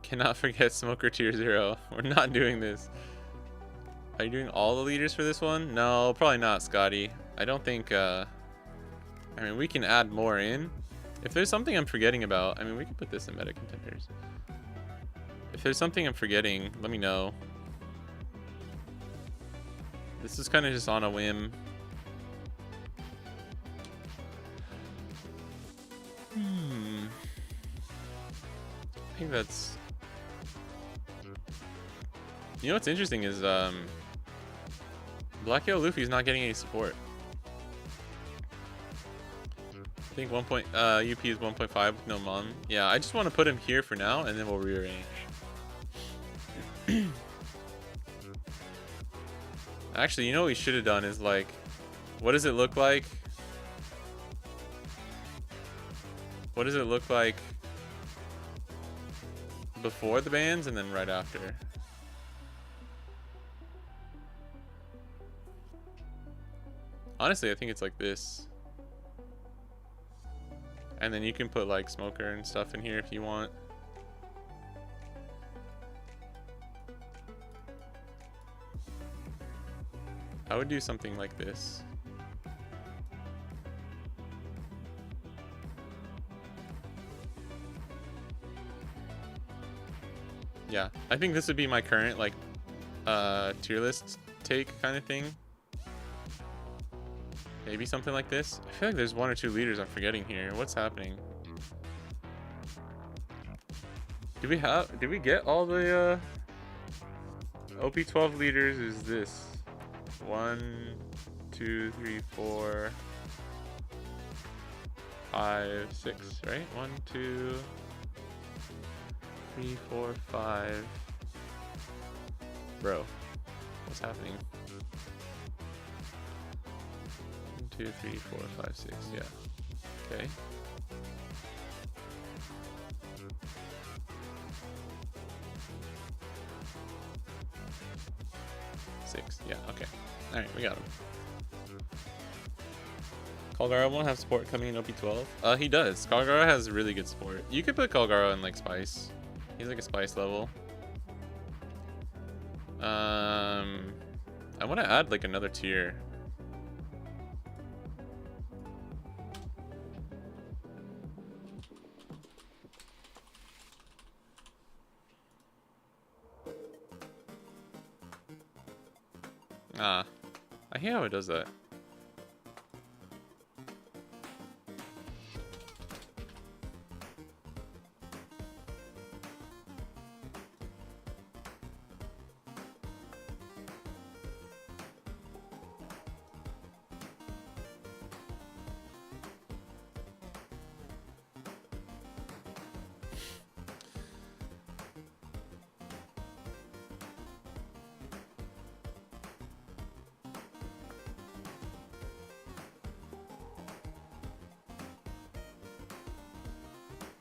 Cannot forget Smoker tier 0. We're not doing this. Are you doing all the leaders for this one? No, probably not, Scotty. I don't think, I mean, we can add more in. If there's something I'm forgetting about, I mean, we can put this in meta contenders. If there's something I'm forgetting, let me know. This is kind of just on a whim. I think that's... You know what's interesting is Black Yellow Luffy's not getting any support. I think UP is 1.5 with no Mon. Yeah, I just want to put him here for now, and then we'll rearrange. Actually, you know what we should have done is like, what does it look like? What does it look like before the bans and then right after? Honestly, I think it's like this. And then you can put like Smoker and stuff in here if you want. I would do something like this. Yeah, I think this would be my current like tier list take kind of thing. Maybe something like this. I feel like there's 1 or 2 leaders I'm forgetting here. What's happening? Did we get all the OP12 leaders? Is this 1, 2, 3, 4, 5, 6, right? 1, 2, 3, 4, 5. Bro, what's happening? 1, 2, 3, 4, 5, 6. Yeah. Okay. Yeah, okay. Alright, we got him. Kalgara won't have support coming in OP12. He does. Kalgara has really good support. You could put Kalgara in like Spice. He's like a Spice level. I want to add like another tier. I hate how it does that.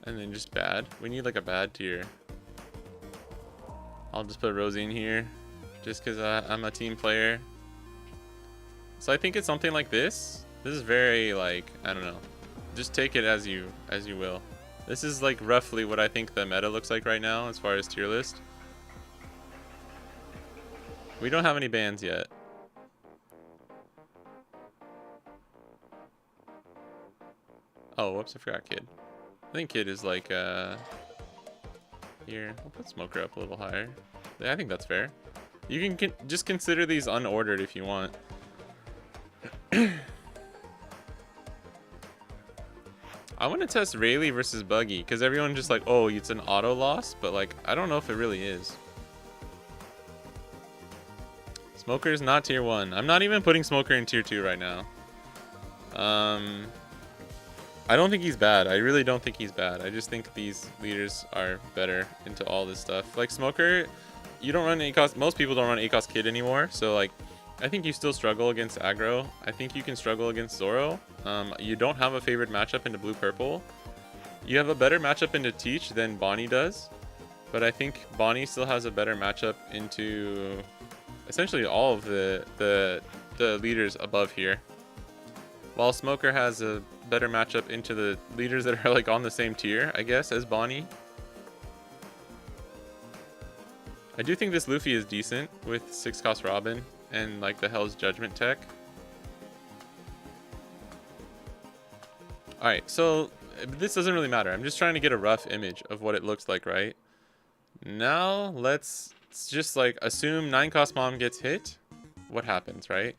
And then just bad. We need like a bad tier. I'll just put Rosie in here just because I'm a team player. So I think it's something like this. This is very like, I don't know. Just take it as you will. This is like roughly what I think the meta looks like right now as far as tier list. We don't have any bans yet. Oh, whoops, I forgot Kid. I think Kid is like, here. We'll put Smoker up a little higher. Yeah, I think that's fair. You can just consider these unordered if you want. I want to test Rayleigh versus Buggy, because everyone just like, oh, it's an auto loss, but like, I don't know if it really is. Smoker's not tier 1. I'm not even putting Smoker in tier 2 right now. I don't think he's bad. I really don't think he's bad. I just think these leaders are better into all this stuff. Like Smoker, you don't run ACOS. Most people don't run ACOS Kid anymore, so like I think you still struggle against aggro. I think you can struggle against Zoro. You don't have a favorite matchup into blue purple. You have a better matchup into Teach than Bonnie does, but I think Bonnie still has a better matchup into essentially all of the leaders above here. While Smoker has a better matchup into the leaders that are like on the same tier, I guess, as Bonnie. I do think this Luffy is decent with 6 cost Robin and like the Hell's Judgment tech. Alright, so this doesn't really matter. I'm just trying to get a rough image of what it looks like, right? Now let's just like assume 9 cost mom gets hit. What happens, right?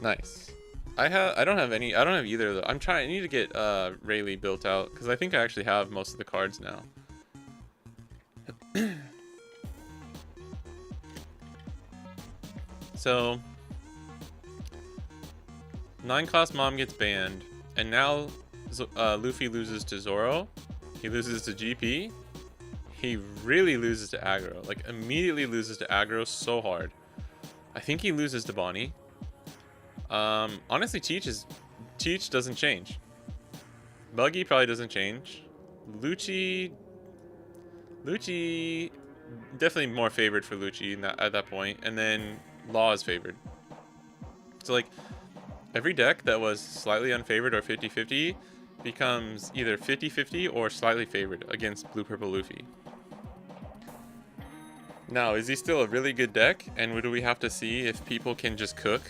Nice. I don't have either of those. I need to get Rayleigh built out because I think I actually have most of the cards now. So 9 cost mom gets banned, and now Luffy loses to Zoro. He loses to GP. He really loses to aggro, like immediately loses to aggro so hard. I think he loses to Bonnie. Honestly, Teach doesn't change. Buggy probably doesn't change. Lucci definitely more favored for Lucci at that point, and then Law is favored. So like every deck that was slightly unfavored or 50-50 becomes either 50-50 or slightly favored against blue purple Luffy. Now, is he still a really good deck, and would we have to see if people can just cook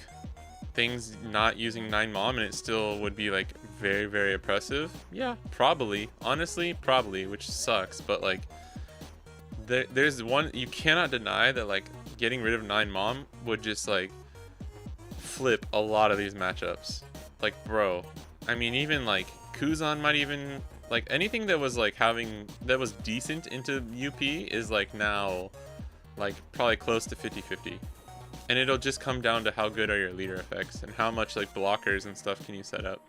things not using 9 mom and it still would be like very, very oppressive? Yeah, probably. Honestly, probably, which sucks, but like there's one, you cannot deny that like getting rid of 9 mom would just like flip a lot of these matchups. Like, bro, I mean, even like Kuzan might even, like anything that was like that was decent into UP is like now like probably close to 50-50. And it'll just come down to how good are your leader effects and how much like blockers and stuff can you set up.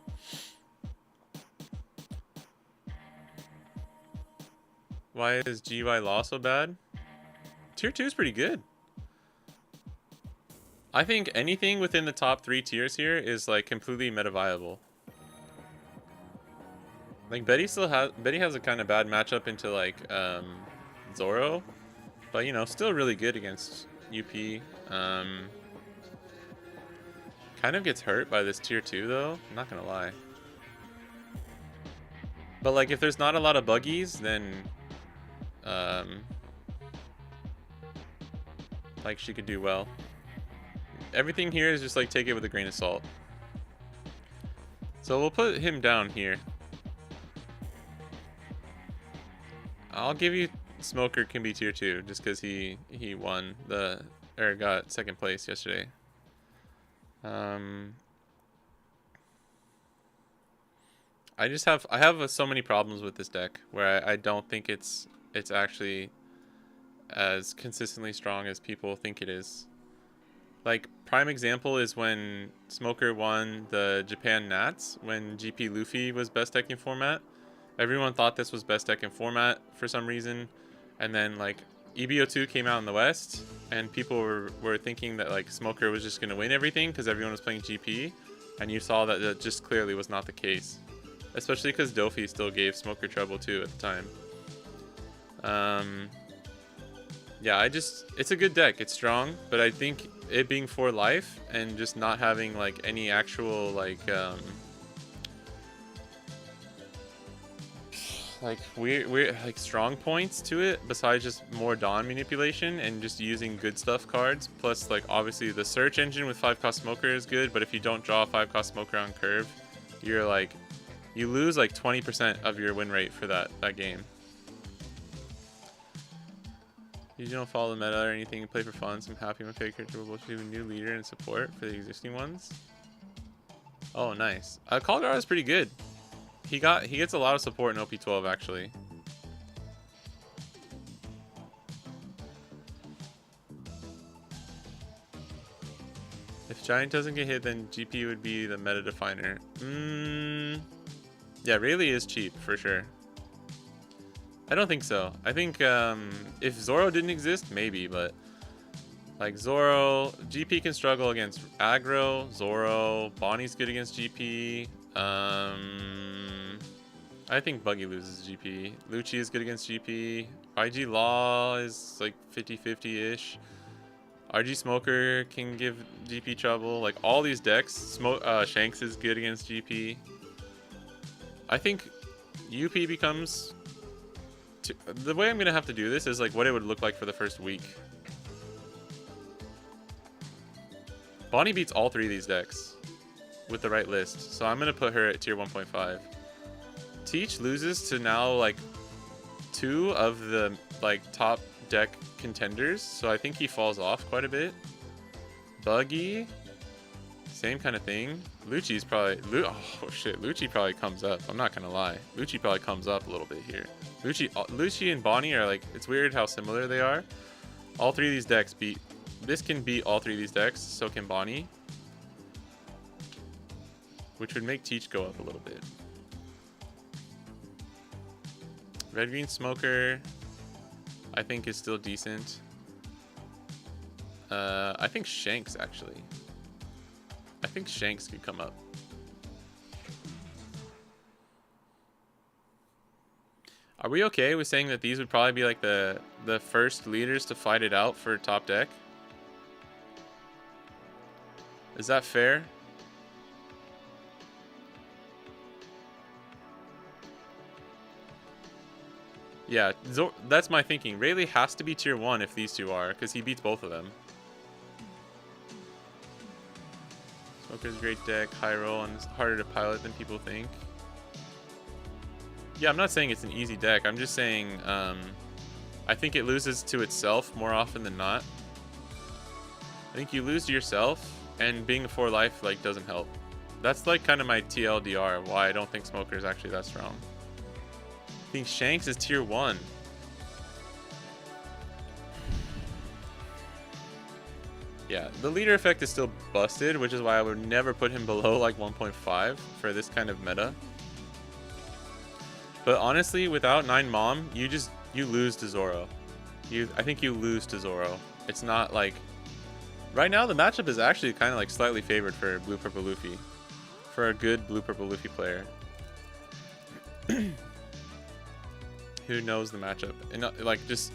Why is GY Law so bad? Tier 2 is pretty good. I think anything within the top 3 tiers here is like completely meta viable. Like Betty has a kind of bad matchup into like Zoro, but you know, still really good against UP. Kind of gets hurt by this tier 2 though, I'm not gonna lie. But like if there's not a lot of buggies, then like she could do well. Everything here is just like take it with a grain of salt. So we'll put him down here. I'll give you Smoker can be tier 2 just because he won or got 2nd place yesterday. I have so many problems with this deck where I don't think it's actually as consistently strong as people think it is. Like prime example is when Smoker won the Japan Nats when GP Luffy was best deck in format. Everyone thought this was best deck in format for some reason, and then like EBO2 came out in the West, and people were thinking that like Smoker was just gonna win everything because everyone was playing GP, and you saw that that just clearly was not the case. Especially because Dofi still gave Smoker trouble too at the time. Yeah, it's a good deck. It's strong, but I think it being 4 life and just not having like any actual like weird like strong points to it besides just more Dawn manipulation and just using good stuff cards, plus like obviously the search engine with 5 cost Smoker is good, but if you don't draw a 5 cost Smoker on curve, you're like you lose like 20% of your win rate for that game. You don't follow the meta or anything, you play for fun, so I'm happy my favorite character will both be a new leader and support for the existing ones. Oh, nice. Kalgar is pretty good. He gets a lot of support in OP12 actually. If Giant doesn't get hit, then GP would be the meta definer. Yeah, Rayleigh is cheap for sure. I don't think so. I think if Zoro didn't exist, maybe, but like Zoro, GP can struggle against aggro. Zoro, Bonnie's good against GP. I think Buggy loses GP. Lucci is good against GP. IG Law is like 50-50-ish. RG Smoker can give GP trouble. Like all these decks, Shanks is good against GP. I think UP becomes... the way I'm going to have to do this is like what it would look like for the first week. Bonnie beats all 3 of these decks with the right list. So I'm going to put her at tier 1.5. Teach loses to now like 2 of the like top deck contenders. So I think he falls off quite a bit. Buggy, same kind of thing. Lucci's probably... oh shit, Lucci probably comes up. I'm not going to lie. Lucci probably comes up a little bit here. Lucci and Bonnie are like... it's weird how similar they are. All 3 of these decks beat... this can beat all 3 of these decks. So can Bonnie. Which would make Teach go up a little bit. Red Green Smoker, I think is still decent. I think Shanks actually. I think Shanks could come up. Are we okay with saying that these would probably be like the first leaders to fight it out for top deck? Is that fair? Yeah, that's my thinking. Rayleigh has to be tier 1 if these 2 are, because he beats both of them. Smoker's a great deck, high roll, and it's harder to pilot than people think. Yeah, I'm not saying it's an easy deck. I'm just saying I think it loses to itself more often than not. I think you lose to yourself, and being a 4 life like doesn't help. That's like kind of my TLDR, why I don't think Smoker is actually that strong. I think Shanks is tier 1. Yeah, the leader effect is still busted, which is why I would never put him below like 1.5 for this kind of meta. But honestly, without 9 Mom, you lose to Zoro. I think you lose to Zoro. It's not like... right now, the matchup is actually kind of like slightly favored for Blue Purple Luffy. For a good Blue Purple Luffy player. Who knows the matchup. And like just...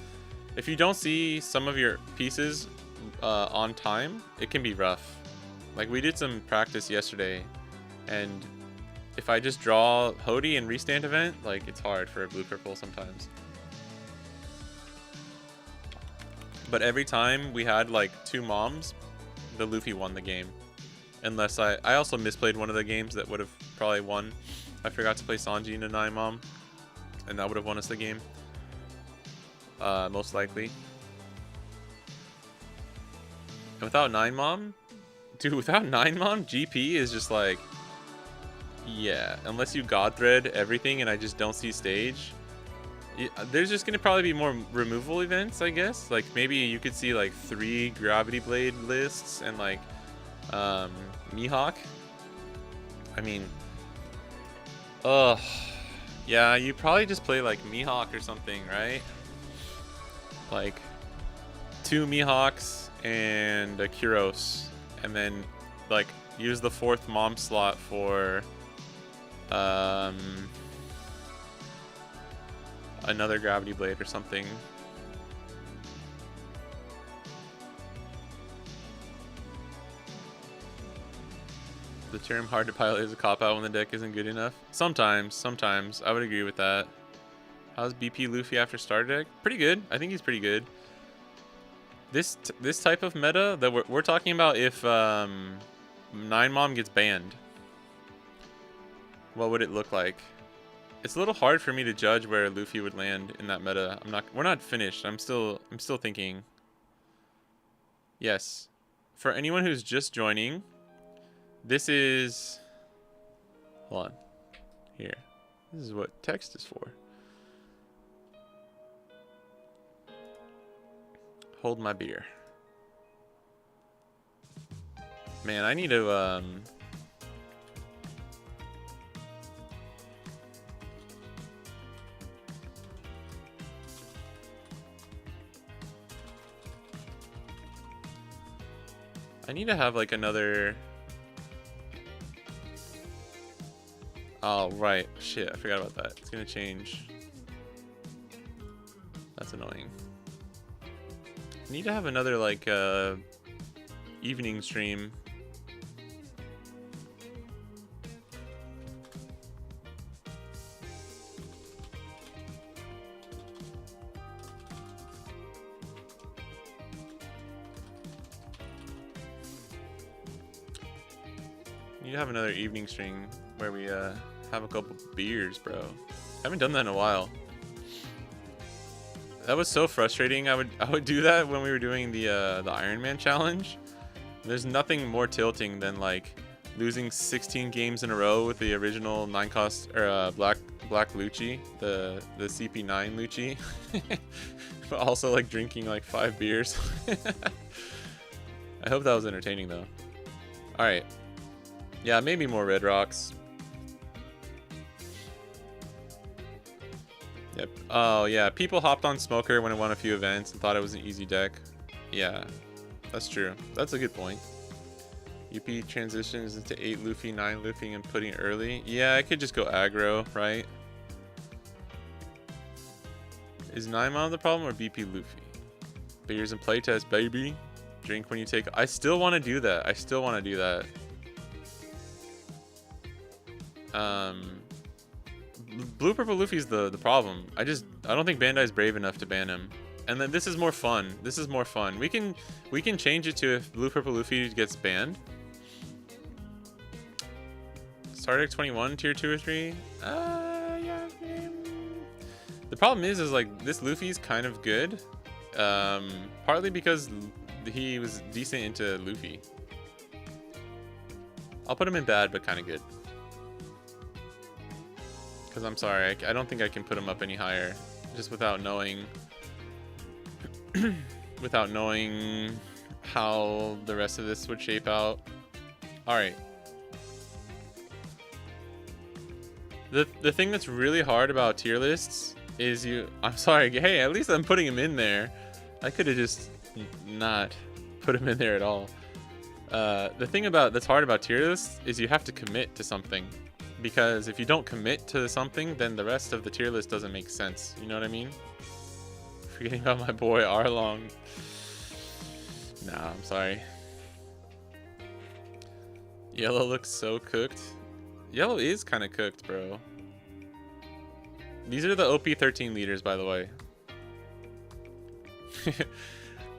if you don't see some of your pieces on time, it can be rough. Like we did some practice yesterday, and if I just draw Hody and restand event, like it's hard for a Blue Purple sometimes. But every time we had like 2 moms, the Luffy won the game. Unless I also misplayed one of the games that would have probably won. I forgot to play Sanji in a 9 mom, and that would have won us the game. Most likely. And without 9 mom, dude, without 9 mom, GP is just like, yeah, unless you God thread everything and I just don't see stage. There's just gonna probably be more removal events, I guess. Like maybe you could see like 3 Gravity Blade lists and like Mihawk. I mean, yeah, you probably just play like Mihawk or something, right? Like 2 Mihawks and a Kuros, and then like use the 4th mom slot for another Gravity Blade or something. The term hard to pilot is a cop-out when the deck isn't good enough. Sometimes. I would agree with that. How's BP Luffy after starter deck? Pretty good. I think he's pretty good. This type of meta that we're talking about, if 9 Mom gets banned, what would it look like? It's a little hard for me to judge where Luffy would land in that meta. We're not finished. I'm still thinking. Yes. For anyone who's just joining, this is... hold on. Here. This is what text is for. Hold my beer. Man, I need to I need to have like another... Oh, right. Shit, I forgot about that. It's gonna change. That's annoying. I need to have another like evening stream. Need to have another evening stream where we have a couple beers, bro. Haven't done that in a while. That was so frustrating. I would do that when we were doing the Iron Man challenge. There's nothing more tilting than like losing 16 games in a row with the original 9-cost or black Lucci, the CP9 Lucci, but also like drinking like 5 beers. I hope that was entertaining though. All right. Yeah, maybe more Red Rocks. Yep. Oh, yeah. People hopped on Smoker when it won a few events and thought it was an easy deck. Yeah, that's true. That's a good point. UP transitions into 8 Luffy, 9 Luffy, and putting it early. Yeah, I could just go aggro, right? Is 9 Mom the problem or BP Luffy? Beers and playtest, baby. Drink when you take... I still want to do that. I still want to do that. Blue Purple Luffy's the problem. I don't think Bandai's brave enough to ban him. And then this is more fun. This is more fun. We can change it to if Blue Purple Luffy gets banned. Stardeck 21 tier 2 or 3. Yeah. The problem is like this Luffy's kind of good. Partly because he was decent into Luffy. I'll put him in bad, but kind of good. Because I'm sorry, I don't think I can put him up any higher, just without knowing, without knowing how the rest of this would shape out. All right. The thing that's really hard about tier lists is I'm sorry. Hey, at least I'm putting him in there. I could have just not put him in there at all. The thing that's hard about tier lists is you have to commit to something. Because if you don't commit to something, then the rest of the tier list doesn't make sense. You know what I mean? Forgetting about my boy Arlong. Nah, I'm sorry. Yellow looks so cooked. Yellow is kind of cooked, bro. These are the OP13 leaders, by the way.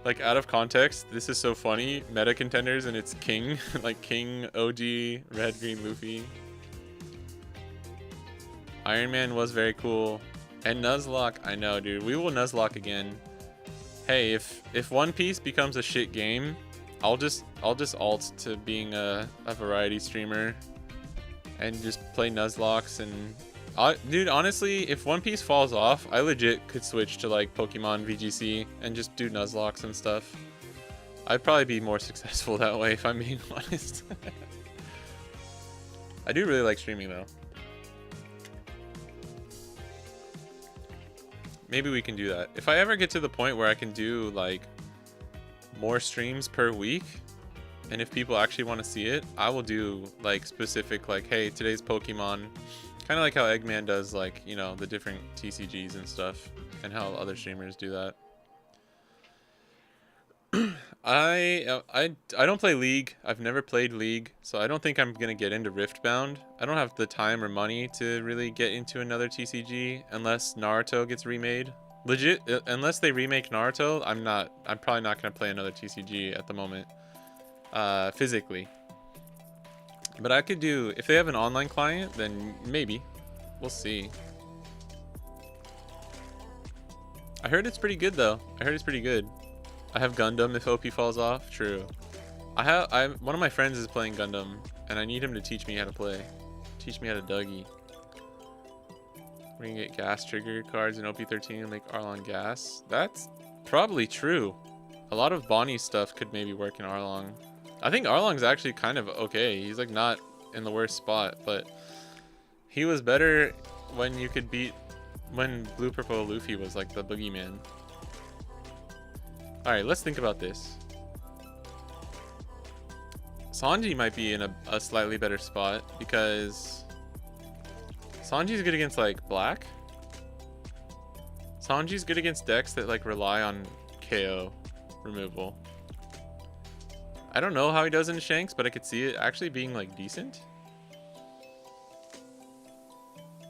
Like, out of context, this is so funny. Meta contenders, and it's King. Like, King, OG, Red, Green, Luffy. Iron Man was very cool. And Nuzlocke, I know, dude. We will Nuzlocke again. Hey, if One Piece becomes a shit game, I'll just alt to being a variety streamer and just play Nuzlocks. And dude, honestly, if One Piece falls off, I legit could switch to like Pokemon VGC and just do Nuzlocks and stuff. I'd probably be more successful that way, if I'm being honest. I do really like streaming though. Maybe we can do that. If I ever get to the point where I can do like more streams per week, and if people actually want to see it, I will do like specific, like, hey, today's Pokemon, kind of like how Eggman does, like, you know, the different TCGs and stuff, and how other streamers do that. I don't play League. I've never played League, so I don't think I'm gonna get into Riftbound. I don't have the time or money to really get into another TCG unless Naruto gets remade. Legit, unless they remake Naruto, I'm probably not gonna play another TCG at the moment. Physically. But I could do, if they have an online client, then maybe. We'll see. I heard it's pretty good though. I heard it's pretty good. I have Gundam if OP falls off. True. One of my friends is playing Gundam, and I need him to teach me how to play. Teach me how to Dougie. We can get gas trigger cards in OP13 and make Arlong gas. That's probably true. A lot of Bonnie stuff could maybe work in Arlong. I think Arlong's actually kind of okay. He's like not in the worst spot, but he was better when you could beat, when Blue Purple Luffy was like the boogeyman. Alright, let's think about this. Sanji might be in a slightly better spot because Sanji's good against like black. Sanji's good against decks that like rely on KO removal. I don't know how he does in Shanks, but I could see it actually being like decent.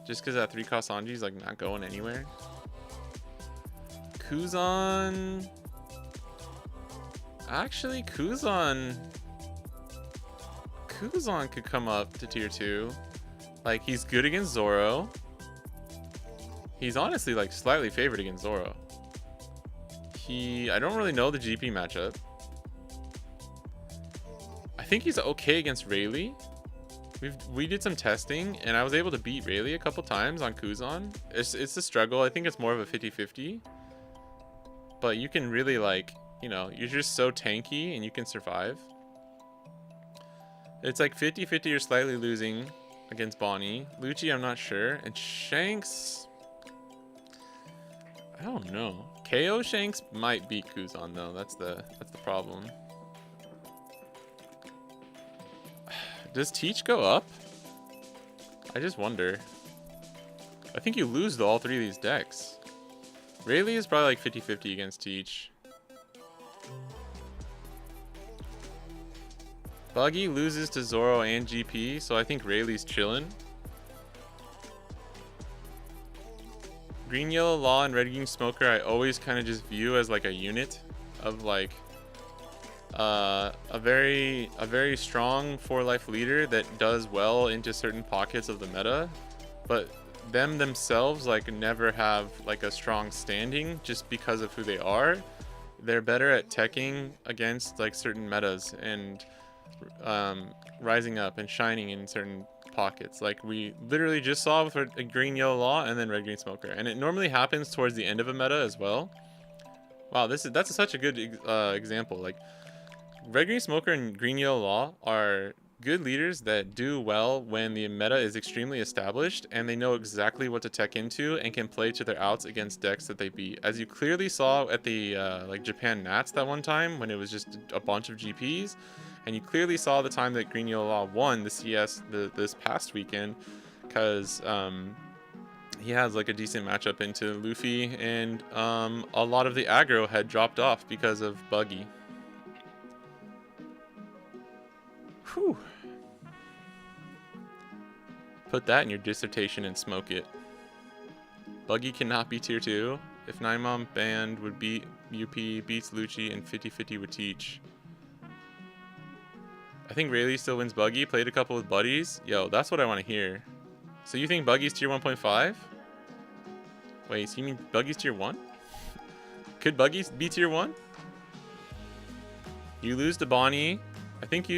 Just because that 3-cost Sanji's like not going anywhere. Kuzan. Actually, Kuzan could come up to tier 2. Like, he's good against Zoro. He's honestly like slightly favored against Zoro. I don't really know the GP matchup. I think he's okay against Rayleigh. We did some testing and I was able to beat Rayleigh a couple times on Kuzan. It's a struggle. I think it's more of a 50-50. But you can really like, you know, you're just so tanky and you can survive. It's like 50-50 or slightly losing against Bonnie. Lucci, I'm not sure. And Shanks, I don't know. KO Shanks might beat Kuzan though. That's the problem. Does Teach go up? I just wonder. I think you lose to all 3 of these decks. Rayleigh is probably like 50-50 against Teach. Buggy loses to Zoro and GP, so I think Rayleigh's chillin'. Green Yellow Law and Red Green Smoker I always kind of just view as like a unit of like a very strong 4-life leader that does well into certain pockets of the meta, but them themselves like never have like a strong standing just because of who they are. They're better at teching against like certain metas and rising up and shining in certain pockets, like we literally just saw with a Green Yellow Law and then Red Green Smoker, and it normally happens towards the end of a meta as well. Wow, that's such a good example. Like Red Green Smoker and Green Yellow Law are good leaders that do well when the meta is extremely established and they know exactly what to tech into and can play to their outs against decks that they beat, as you clearly saw at the like Japan Nats that one time when it was just a bunch of GPs. And you clearly saw the time that Green Yellow Law won the CS this past weekend, because he has like a decent matchup into Luffy, and a lot of the aggro had dropped off because of Buggy. Whew. Put that in your dissertation and smoke it. Buggy cannot be tier 2. If 9mom banned would beat UP, beats Lucci, and 50-50 would Teach. I think Rayleigh still wins Buggy. Played a couple with buddies. Yo, that's what I want to hear. So you think Buggy's tier 1.5? Wait, so you mean Buggy's tier 1? Could Buggy be tier 1? You lose to Bonnie. I think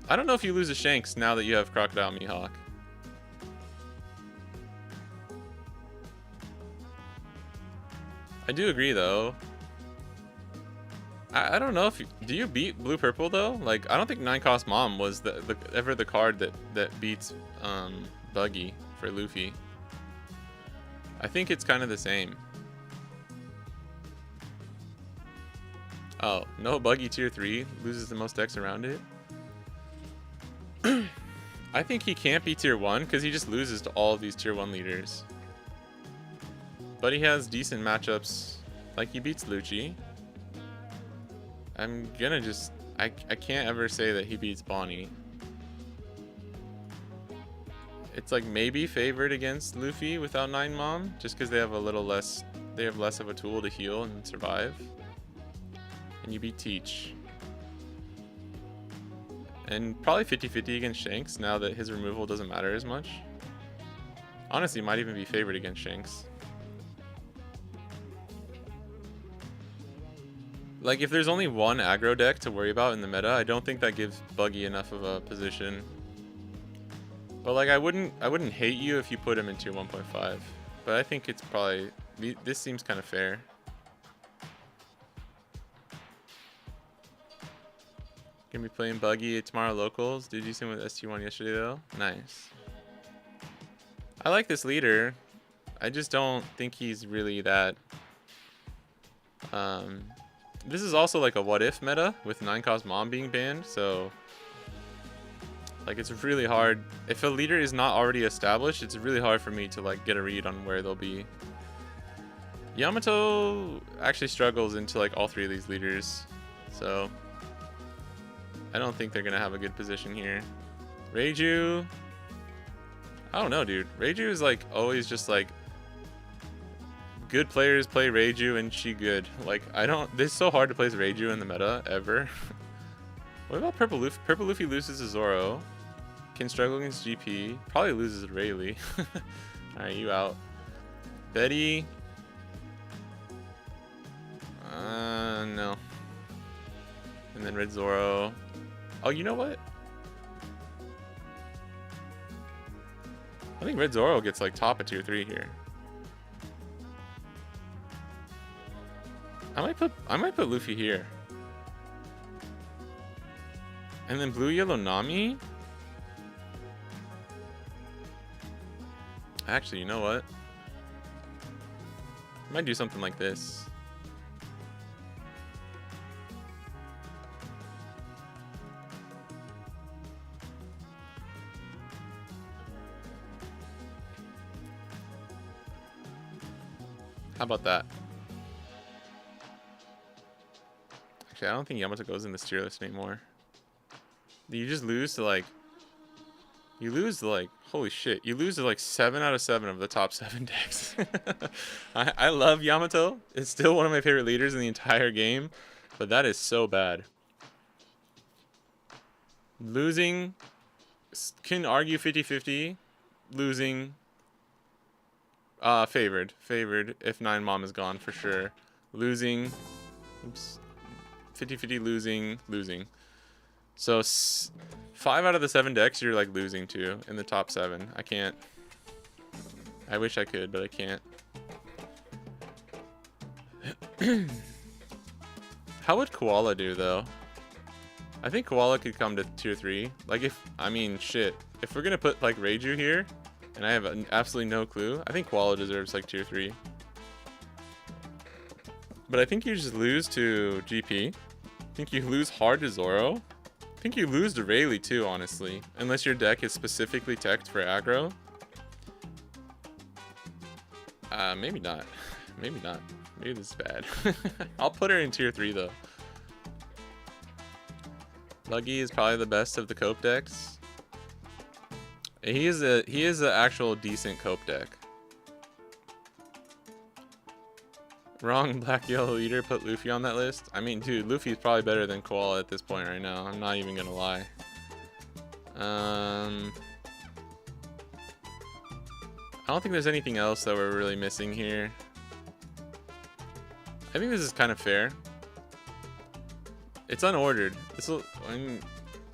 I don't know if you lose to Shanks now that you have Crocodile Mihawk. I do agree though. I don't know if do you beat Blue Purple though? Like I don't think 9-cost Mom was ever the card that beats Buggy for Luffy. I think it's kind of the same. Oh, no, Buggy tier 3 loses the most decks around it. I think he can't be tier 1 because he just loses to all of these tier 1 leaders. But he has decent matchups, like he beats Lucci. I'm gonna just... I can't ever say that he beats Bonnie. It's like maybe favored against Luffy without 9mom, just because they have a little less... They have less of a tool to heal and survive. And you beat Teach. And probably 50-50 against Shanks now that his removal doesn't matter as much. Honestly, might even be favored against Shanks. Like, if there's only one aggro deck to worry about in the meta, I don't think that gives Buggy enough of a position. But like, I wouldn't hate you if you put him in tier 1.5. But I think it's probably... This seems kind of fair. Gonna be playing Buggy at tomorrow locals. Did you see him with ST1 yesterday though? Nice. I like this leader. I just don't think he's really that... This is also like a what if meta with 9-cost Mom being banned, so Like, it's really hard. If a leader is not already established, it's really hard for me to, like, get a read on where they'll be. Yamato actually struggles into, like, all three of these leaders. So, I don't think they're going to have a good position here. Reiju. I don't know, dude. Reiju is, like, always just, like, good players play Reiju and she good. Like, I don't... It's so hard to place Reiju in the meta, ever. What about Purple Luffy? Purple Luffy loses to Zoro. Can struggle against GP. Probably loses to Rayleigh. Alright, you out. Betty. No. And then Red Zoro. Oh, you know what? I think Red Zoro gets like top of tier 3 here. I might put Luffy here. And then Blue Yellow Nami? Actually, you know what? I might do something like this. How about that? Actually, I don't think Yamato goes in this tier list anymore. You just lose to like... You lose to like... Holy shit. You lose to like 7 out of 7 of the top 7 decks. I love Yamato. It's still one of my favorite leaders in the entire game. But that is so bad. Losing... Can argue 50-50. Losing... Favored. Favored if 9 Mom is gone for sure. Losing. Oops. 50-50 losing. Losing. So 5 out of the 7 decks you're like losing to in the top 7. I can't. I wish I could, but I can't. How would Koala do though? I think Koala could come to tier 3. Like if, I mean shit. If we're gonna put like Reiju here, and I have absolutely no clue, I think Koala deserves like tier 3. But I think you just lose to GP. I think you lose hard to Zoro. I think you lose to Rayleigh too, honestly. Unless your deck is specifically teched for aggro. Maybe not. Maybe not. Maybe this is bad. I'll put her in tier 3 though. Luggy is probably the best of the cope decks. He is an actual decent cope deck. Wrong black yellow leader, put Luffy on that list. I mean, dude, Luffy's probably better than Koala at this point right now. I'm not even gonna lie. I don't think there's anything else that we're really missing here. I think this is kind of fair. It's unordered. This will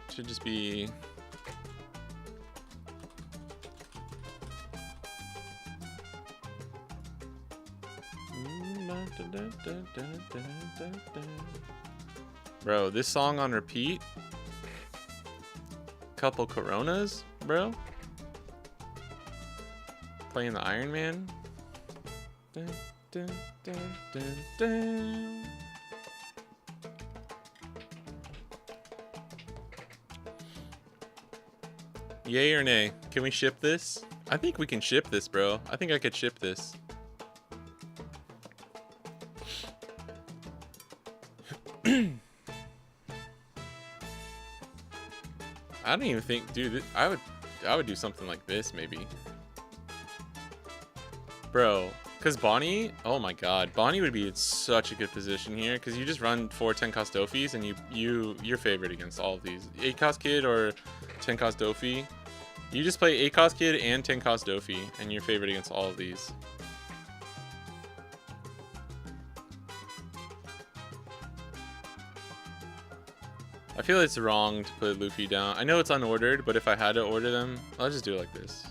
should just be. Bro, this song on repeat. Couple Coronas, bro. Playing the Iron Man. Dun, dun, dun, dun, dun. Yay or nay? Can we ship this? I think we can ship this, bro. I think I could ship this. I don't even think, dude. I would do something like this maybe, bro. Cause Bonnie, oh my God, Bonnie would be in such a good position here. Cause you just run 4 10 cost Dofis and you're favored against all of these. 8 cost Kid or 10 cost Dofi. You just play 8 cost Kid and 10 cost Dofi, and you're favored against all of these. I feel it's wrong to put Luffy down. I know it's unordered, but if I had to order them, I'll just do it like this.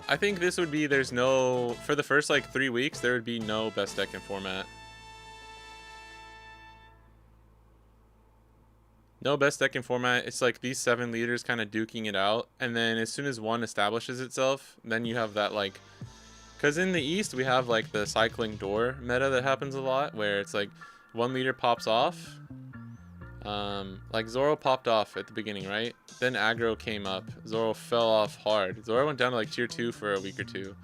I think this would be, there's no, for the first like 3 weeks, there would be no best deck in format. No best deck in format. It's like these 7 leaders kind of duking it out. And then as soon as one establishes itself, then you have that like, because in the East, we have like the cycling door meta that happens a lot, where it's like one leader pops off. Like Zoro popped off at the beginning, right? Then aggro came up. Zoro fell off hard. Zoro went down to like tier 2 for a week or two.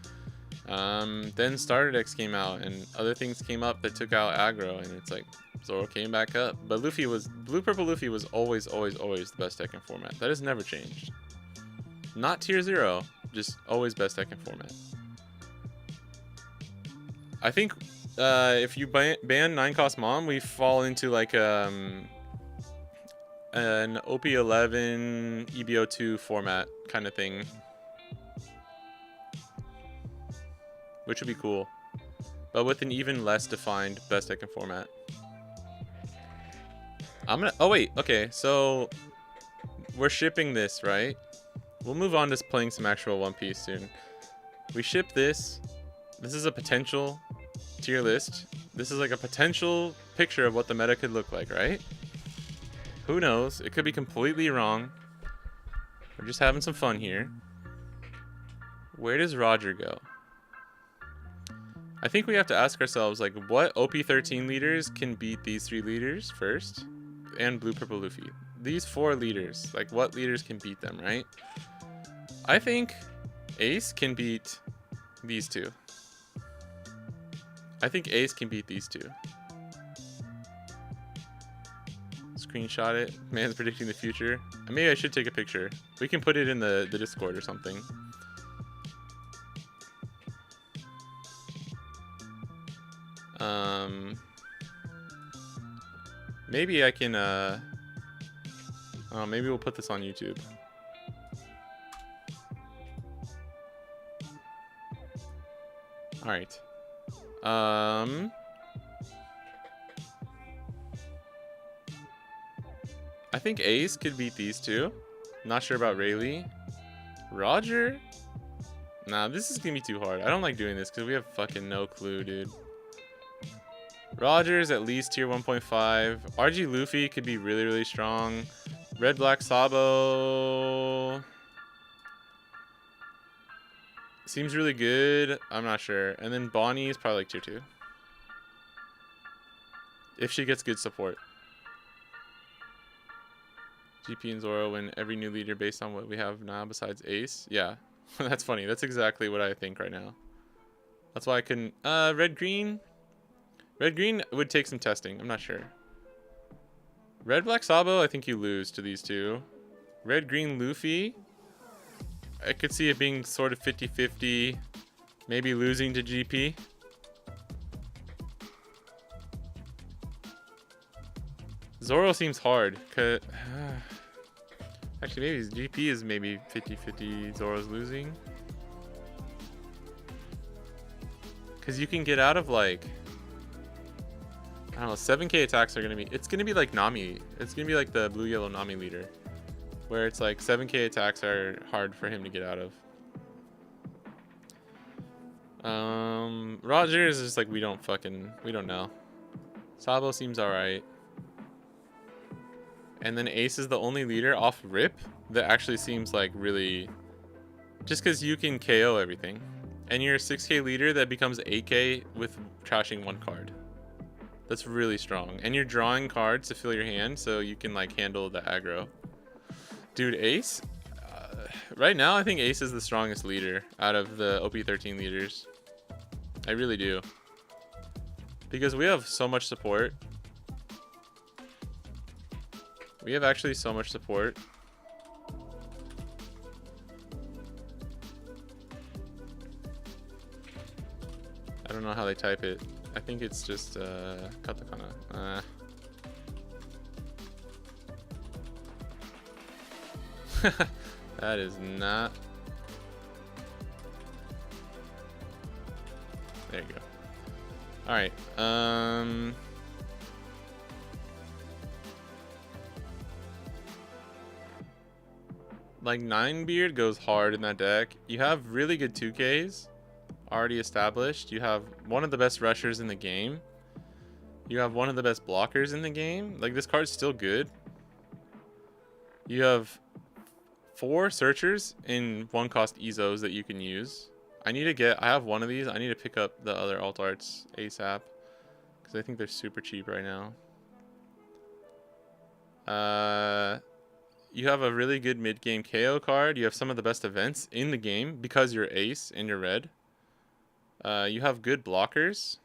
Then starter decks came out and other things came up that took out aggro, and it's like Zoro came back up. But Luffy was blue purple Luffy was always the best deck in format. That has never changed. Not tier 0, just always best deck in format. I think if you ban 9-cost Mom, we fall into like an OP11 EBO2 format kind of thing, which would be cool, but with an even less defined best deck in format. Oh wait, okay, so we're shipping this, right? We'll move on to playing some actual One Piece soon. We ship this. This is a potential tier list. This is like a potential picture of what the meta could look like, right? Who knows? It could be completely wrong. We're just having some fun here. Where does Roger go? I think we have to ask ourselves, like, what OP13 leaders can beat these 3 leaders first? And blue purple Luffy. These 4 leaders, like, what leaders can beat them, right? I think Ace can beat these 2. I think Ace can beat these 2. Screenshot it. Man's predicting the future. Maybe I should take a picture. We can put it in the Discord or something. Maybe I can, oh, maybe we'll put this on YouTube. Alright. I think Ace could beat these 2. Not sure about Rayleigh. Roger? Nah, this is gonna be too hard. I don't like doing this because we have fucking no clue, dude. Roger is at least tier 1.5. RG Luffy could be really, really strong. Red Black Sabo seems really good. I'm not sure. And then Bonnie is probably like tier 2. If she gets good support. GP and Zoro win every new leader based on what we have now besides Ace. Yeah, that's funny. That's exactly what I think right now. That's why I couldn't. Red Green. Red Green would take some testing. I'm not sure. Red Black Sabo, I think you lose to these 2. Red Green Luffy, I could see it being sort of 50-50. Maybe losing to GP. Zoro seems hard. Actually, maybe his GP is maybe 50-50. Zoro's losing. Because you can get out of like, I don't know, 7k attacks are going to be, it's going to be like Nami. It's going to be like the blue yellow Nami leader, where it's like 7k attacks are hard for him to get out of. Roger is just like, we don't know. Sabo seems alright. And then Ace is the only leader off rip that actually seems like really, just because you can KO everything. And you're a 6k leader that becomes 8k with trashing 1 card. That's really strong. And you're drawing cards to fill your hand so you can like handle the aggro. Dude, Ace, right now I think Ace is the strongest leader out of the OP13 leaders. I really do. Because we have so much support. We have actually so much support. I don't know how they type it. I think it's just katakana. That is not. There you go. All right. Like 9beard goes hard in that deck. You have really good 2Ks already established. You have one of the best rushers in the game. You have one of the best blockers in the game. Like, this card's still good. You have 4 searchers in 1-cost Ezos that you can use. I have one of these. I need to pick up the other alt arts ASAP because I think they're super cheap right now. You have a really good mid-game KO card. You have some of the best events in the game because you're ace and you're red. You have good blockers.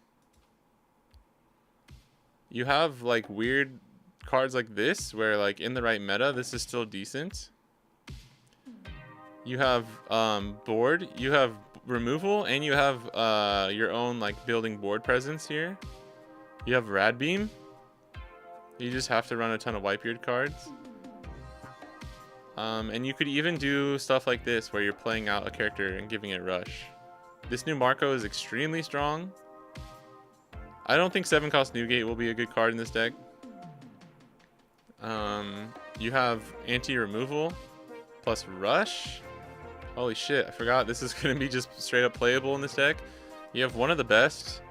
You have like weird cards like this where like in the right meta this is still decent. You have board, you have removal, and you have your own like building board presence here. You have Rad Beam. You just have to run a ton of Whitebeard cards. And you could even do stuff like this where you're playing out a character and giving it rush. This new Marco is extremely strong. I don't think 7-cost Newgate will be a good card in this deck. You have anti-removal plus rush. Holy shit, I forgot this is going to be just straight up playable in this deck. You have one of the best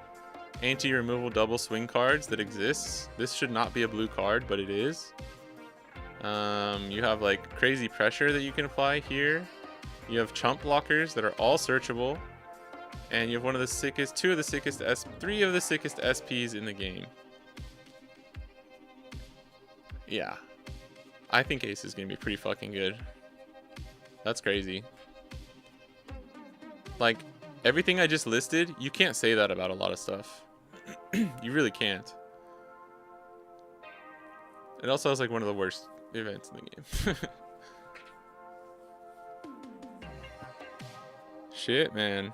anti-removal double swing cards that exists. This should not be a blue card, but it is. You have like crazy pressure that you can apply here. You have chump blockers that are all searchable. And you have one of the sickest, three of the sickest SPs in the game. Yeah. I think Ace is going to be pretty fucking good. That's crazy. Like, everything I just listed, you can't say that about a lot of stuff. You really can't. It also has like one of the worst events in the game. Shit, man.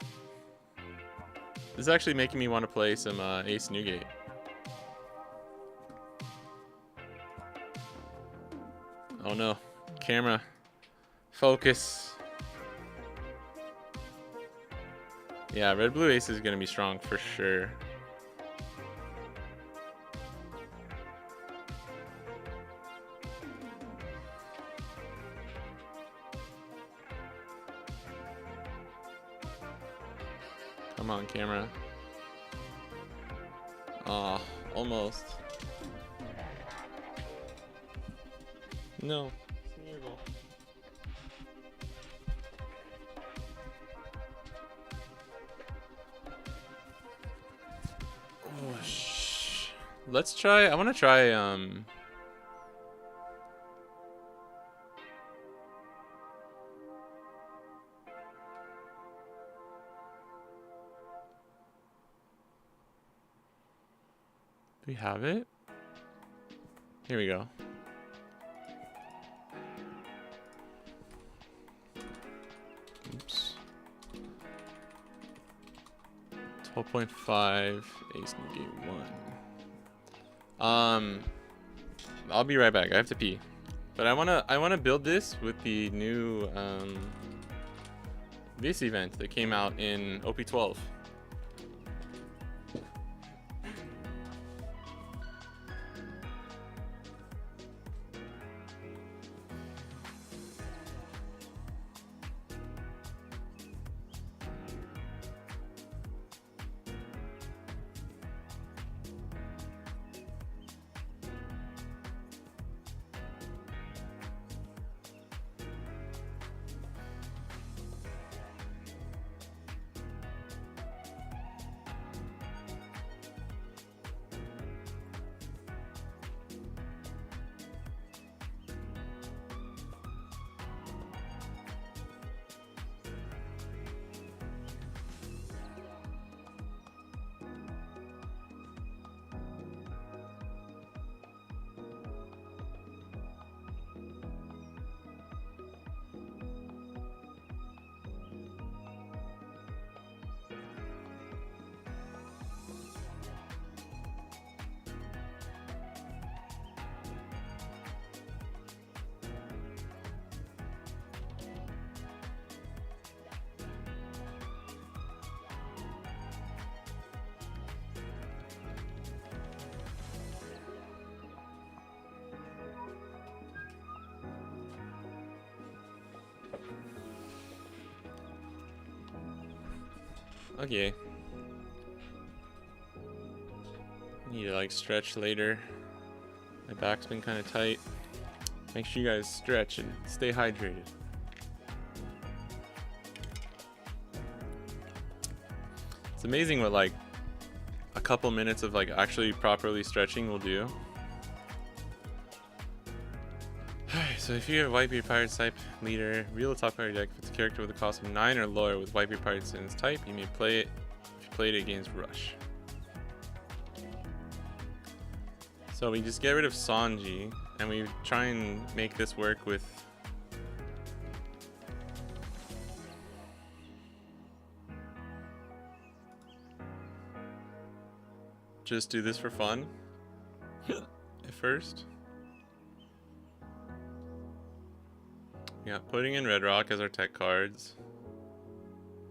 This is actually making me want to play some Ace Newgate. Oh no. Camera. Focus. Yeah, red blue ace is going to be strong for sure. Come on, camera. Aw, almost. No. Oh, let's try. I want to try. Do we have it? Here we go. Oops. 12.5 Ace Newgate 1. I'll be right back. I have to pee. But I wanna build this with the new this event that came out in OP12. Okay. Need to like stretch later. My back's been kind of tight. Make sure you guys stretch and stay hydrated. It's amazing what like a couple minutes of like actually properly stretching will do. So if you have White Beard Pirates type leader, reveal the top card of your deck. If it's a character with a cost of 9 or lower with White Beard Pirates in its type, you may play it if you played it against Rush. So we just get rid of Sanji, and we try and make this work with just do this for fun at first. Yeah, putting in Red Rock as our tech cards.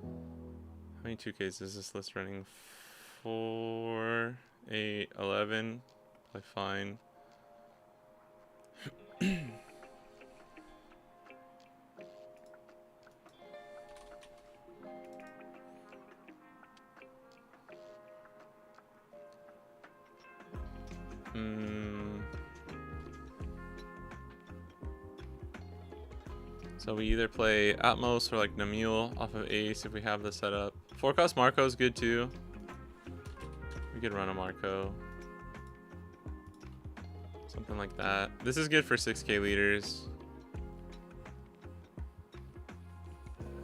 How many 2Ks is this list running? 4, 8, 11. Probably fine. So we either play Atmos or like Namule off of Ace if we have the setup. 4-cost Marco is good too. We could run a Marco. Something like that. This is good for 6K leaders.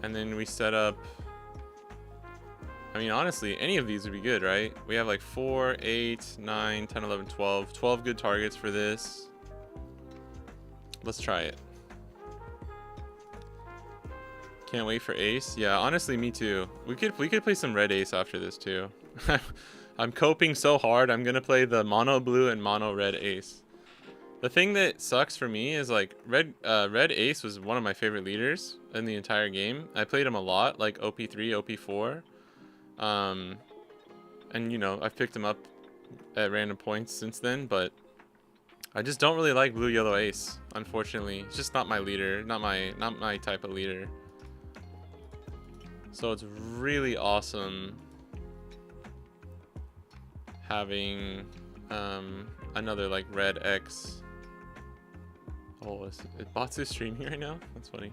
And then we set up... I mean, honestly, any of these would be good, right? We have like 4, 8, 9, 10, 11, 12. 12 good targets for this. Let's try it. Can't wait for Ace. Yeah, honestly, me too. We could play some Red Ace after this too. I'm coping so hard. I'm gonna play the Mono Blue and Mono Red Ace. The thing that sucks for me is like Red Ace was one of my favorite leaders in the entire game. I played him a lot, like OP3, OP4. And you know, I've picked him up at random points since then, but I just don't really like Blue Yellow Ace, unfortunately. It's just not my leader, not my type of leader. So it's really awesome having another like Red X. Oh, is Batsu streaming right now? That's funny.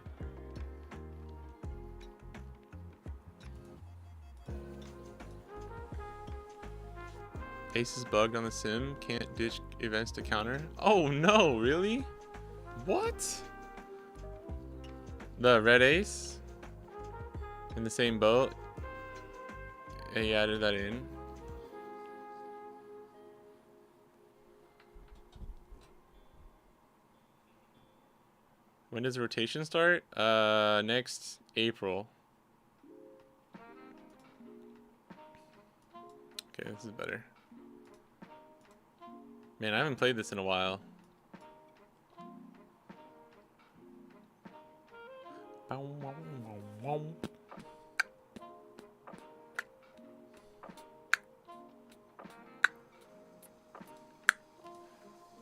Ace is bugged on the sim. Can't ditch events to counter. Oh no, really? What? The Red Ace? In the same boat? Yeah, he added that in. When does the rotation start? Next April. Okay, this is better. Man, I haven't played this in a while.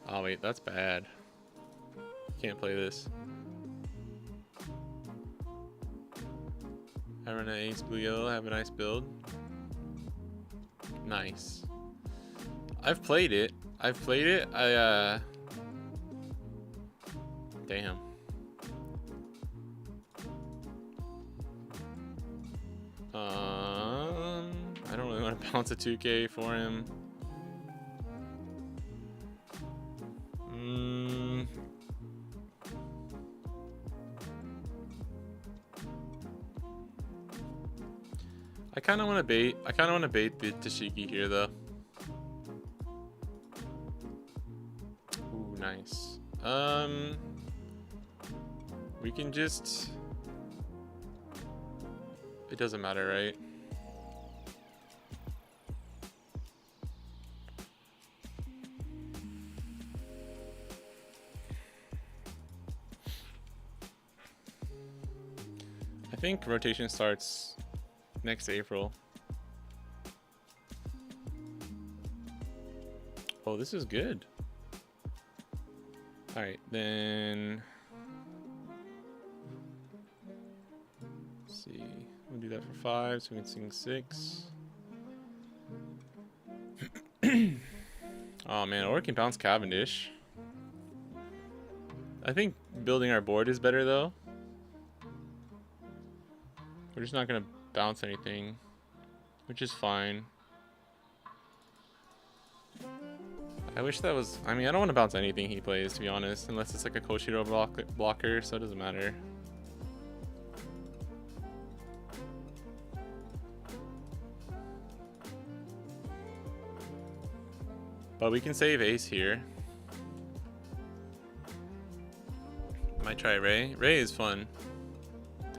Oh wait, that's bad. Can't play this. I run an Ace Blue Yellow, I have a nice build. Nice. I've played it. Damn. I don't really want to bounce a 2K for him. I kind of want to bait. The Tashiki here, though. Ooh, nice. We can just... It doesn't matter, right? I think rotation starts next April. Oh, this is good. All right, then. Let's see. We'll do that for 5, so we can sing 6. Oh man, or we can bounce Cavendish. I think building our board is better though. We're just not gonna bounce anything, which is fine. I wish that was... I mean, I don't want to bounce anything he plays, to be honest. Unless it's like a Koshiro blocker, so it doesn't matter. But we can save ace here. Might try Ray. Ray is fun.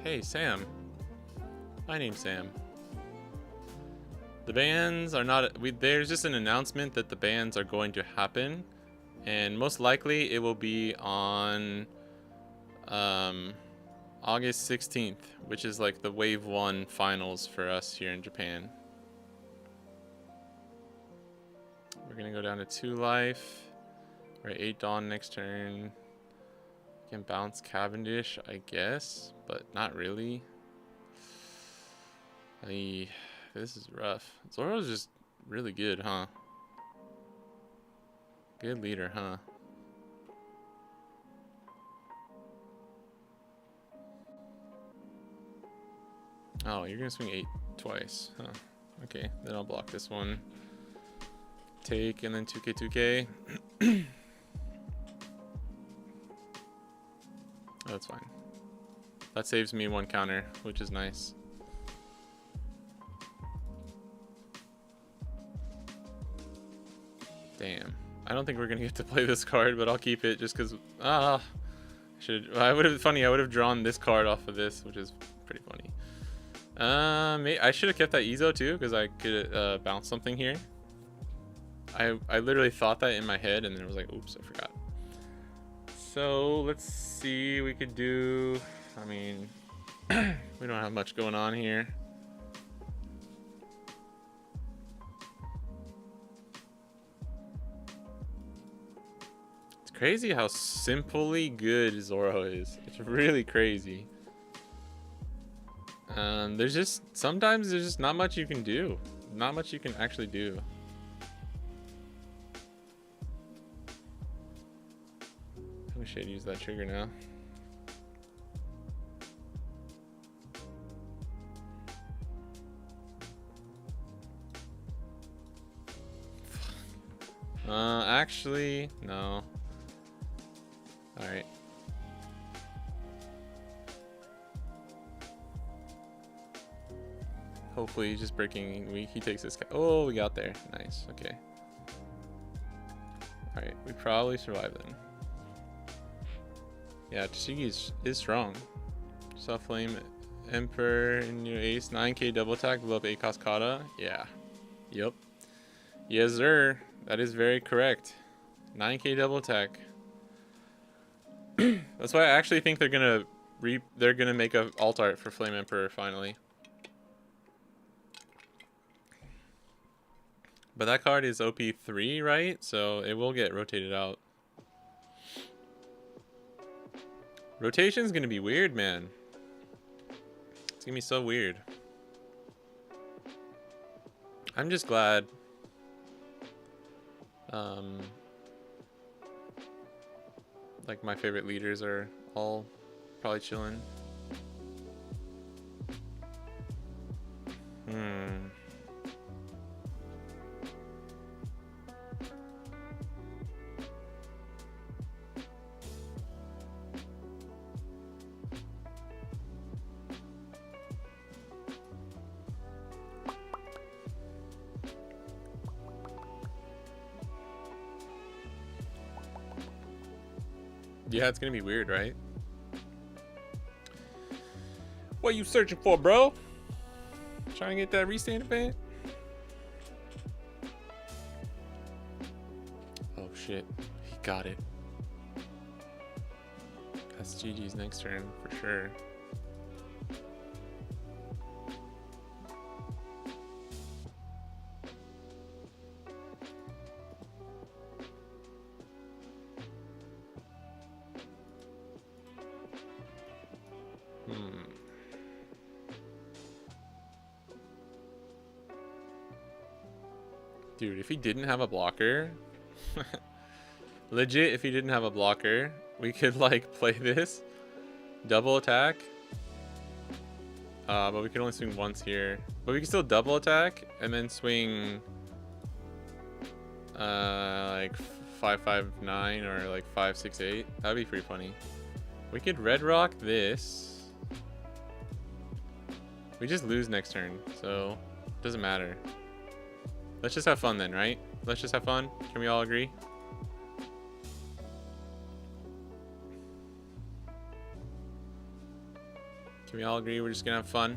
Hey, Sam. My name's Sam. The bans are not... there's just an announcement that the bans are going to happen. And most likely it will be on August 16th, which is like the Wave 1 finals for us here in Japan. We're going to go down to 2 life. We're at 8 Dawn next turn. Can bounce Cavendish, I guess, but not really. This is rough. Zoro's just really good, huh? Good leader, huh? Oh, you're gonna swing 8 twice, huh? Okay, then I'll block this one. Take, and then 2k, 2k. Oh, that's fine. That saves me 1 counter, which is nice. Damn. I don't think we're gonna get to play this card, but I'll keep it just because. I would have drawn this card off of this, which is pretty funny. I should have kept that Ezo too, because I could bounce something here. I literally thought that in my head, and then it was like, oops, I forgot. So let's see. We could do. I mean, we don't have much going on here. Crazy how simply good Zoro is. It's really crazy. Sometimes there's just not much you can do. Not much you can actually do. I wish I'd use that trigger now. Actually, no. Alright. Hopefully he's just breaking weak. He takes this. Oh, we got there. Nice. Okay. Alright, we probably survive then. Yeah, Tashigi is strong. Soft Flame Emperor in your ace. 9k double attack. Blow up 8 Cascada. Yeah. Yup. Yes, sir. That is very correct. 9k double attack. That's why I actually think they're gonna make a alt art for Flame Emperor finally. But that card is OP3, right? So it will get rotated out. Rotation's gonna be weird, man. It's gonna be so weird. I'm just glad. Like my favorite leaders are all probably chilling. Yeah, it's gonna be weird, right? What are you searching for, bro? Trying to get that restand event? Oh shit, he got it. That's GG's next turn for sure. Dude, if he didn't have a blocker, legit, if he didn't have a blocker, we could like play this double attack. But we can only swing once here. But we can still double attack and then swing Like 559 or like 568. That'd be pretty funny. We could red rock this. We just lose next turn, so it doesn't matter. Let's just have fun then, right? Let's just have fun. Can we all agree? Can we all agree we're just gonna have fun?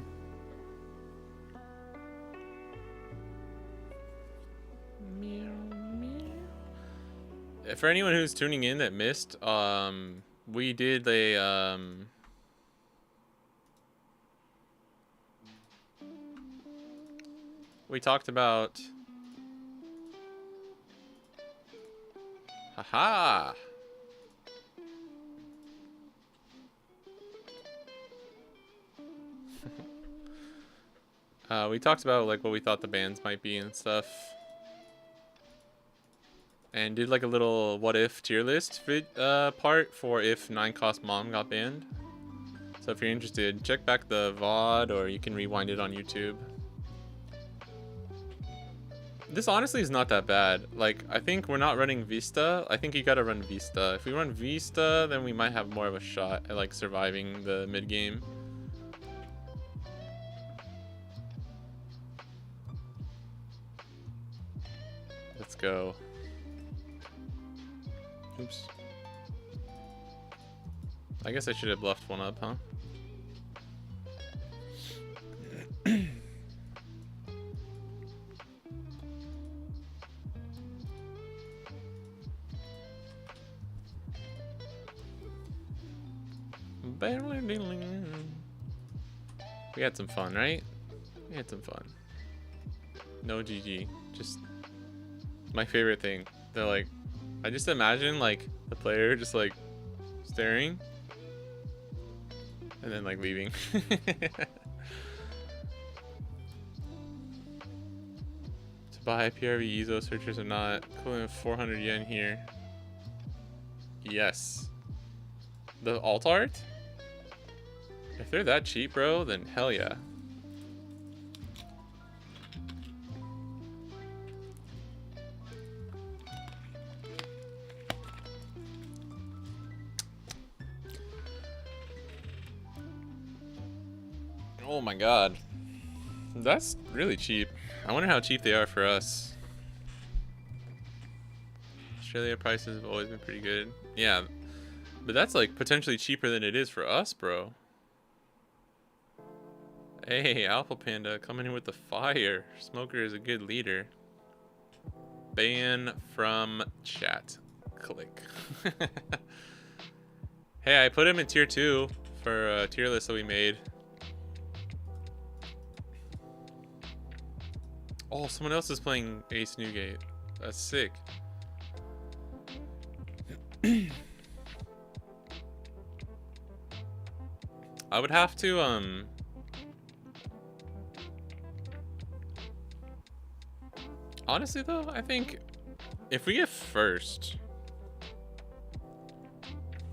For anyone who's tuning in that missed, we did a we talked about haha. We talked about like what we thought the bans might be and stuff. And did like a little what if tier list part for if 9-cost mom got banned. So if you're interested, check back the VOD or you can rewind it on YouTube. This honestly is not that bad. Like, I think we're not running Vista. I think you gotta run Vista. If we run Vista, then we might have more of a shot at like surviving the mid game. Let's go. Oops. I guess I should have bluffed one up, huh? We had some fun, right? We had some fun. No GG. Just my favorite thing. They're like, I just imagine like the player just like staring and then like leaving. To buy PRV Ezo searchers or not, equivalent of 400 yen here. Yes. The alt art? If they're that cheap, bro, then hell yeah. Oh my god. That's really cheap. I wonder how cheap they are for us. Australia prices have always been pretty good. Yeah, but that's like potentially cheaper than it is for us, bro. Hey, Alpha Panda coming in with the fire. Smoker is a good leader. Ban from chat. Click. Hey, I put him in tier 2 for a tier list that we made. Oh, someone else is playing Ace Newgate. That's sick. I would have to honestly though, I think if we get first,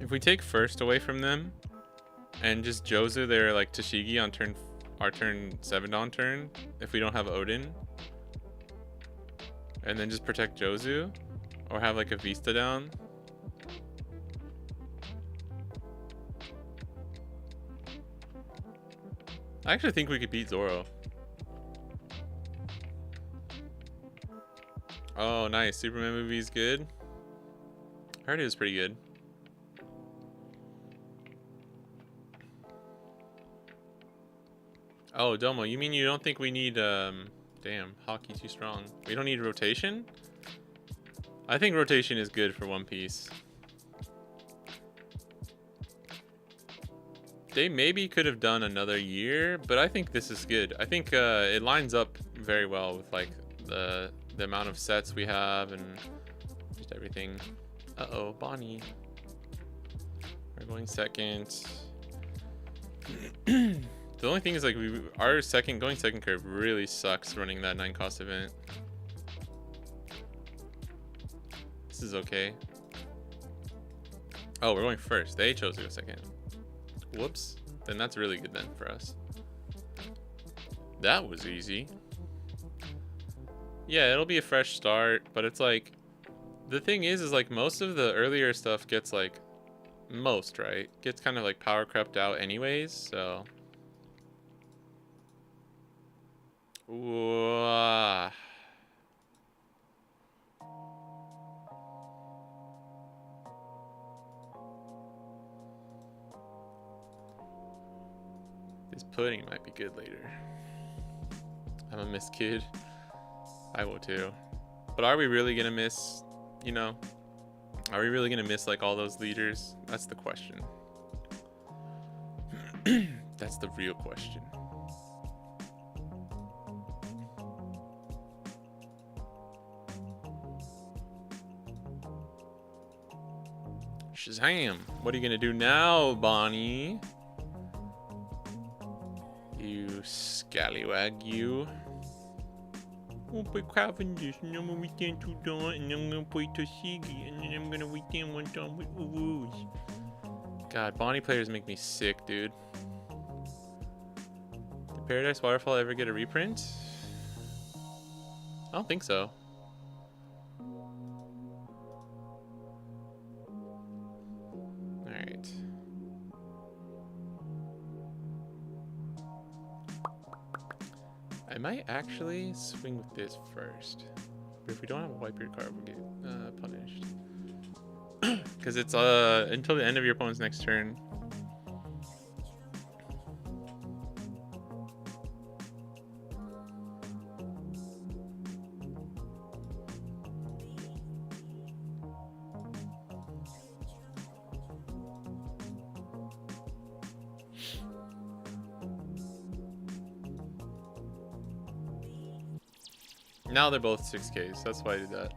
if we take first away from them and just Jozu their like Tashigi on our turn 7 dawn turn, if we don't have Odin, and then just protect Jozu or have like a Vista down. I actually think we could beat Zoro. Oh, nice. Superman movie is good. I heard it was pretty good. Oh, Domo, you mean you don't think we need, damn, hockey too strong. We don't need rotation? I think rotation is good for One Piece. They maybe could have done another year, but I think this is good. I think it lines up very well with like the amount of sets we have and just everything. Uh-oh, Bonnie. We're going second. The only thing is like our going second curve really sucks running that 9-cost event. This is okay. Oh, we're going first. They chose to go second. Whoops. Then that's really good then for us. That was easy. Yeah, it'll be a fresh start, but it's like, the thing is like most of the earlier stuff gets like, right? Gets kind of like power crept out anyways, so. Ooh. This pudding might be good later. I'm a miss kid. I will too. But are we really gonna miss, you know, are we really gonna miss like all those leaders? That's the question. That's the real question. Shazam! What are you gonna do now, Bonnie? You scallywag, you. We'll play Cavendish, and then when we stand to dawn, and then I'm gonna play Toshigi, and then I'm gonna weekend one time with Uwoo's. God, Bonnie players make me sick, dude. Did Paradise Waterfall ever get a reprint? I don't think so. Alright. I might actually swing with this first. But if we don't have a Whitebeard card, we'll get punished. Because it's until the end of your opponent's next turn. Now they're both 6Ks, that's why I did that.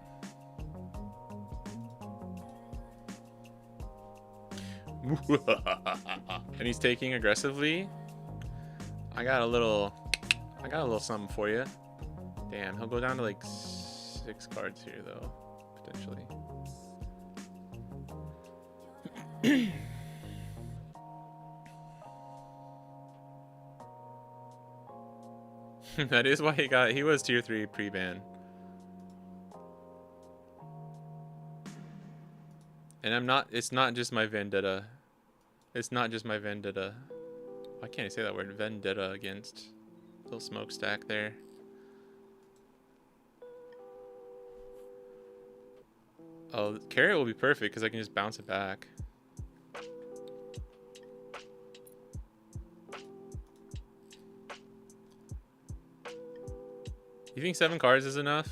And he's taking aggressively. I got a little something for you. Damn, he'll go down to like 6 cards here though, potentially. That is why he was tier 3 pre-ban. And it's not just my vendetta. It's not just my vendetta. Why can't I say that word? Vendetta against little smokestack there. Oh, carrot will be perfect because I can just bounce it back. You think 7 cards is enough?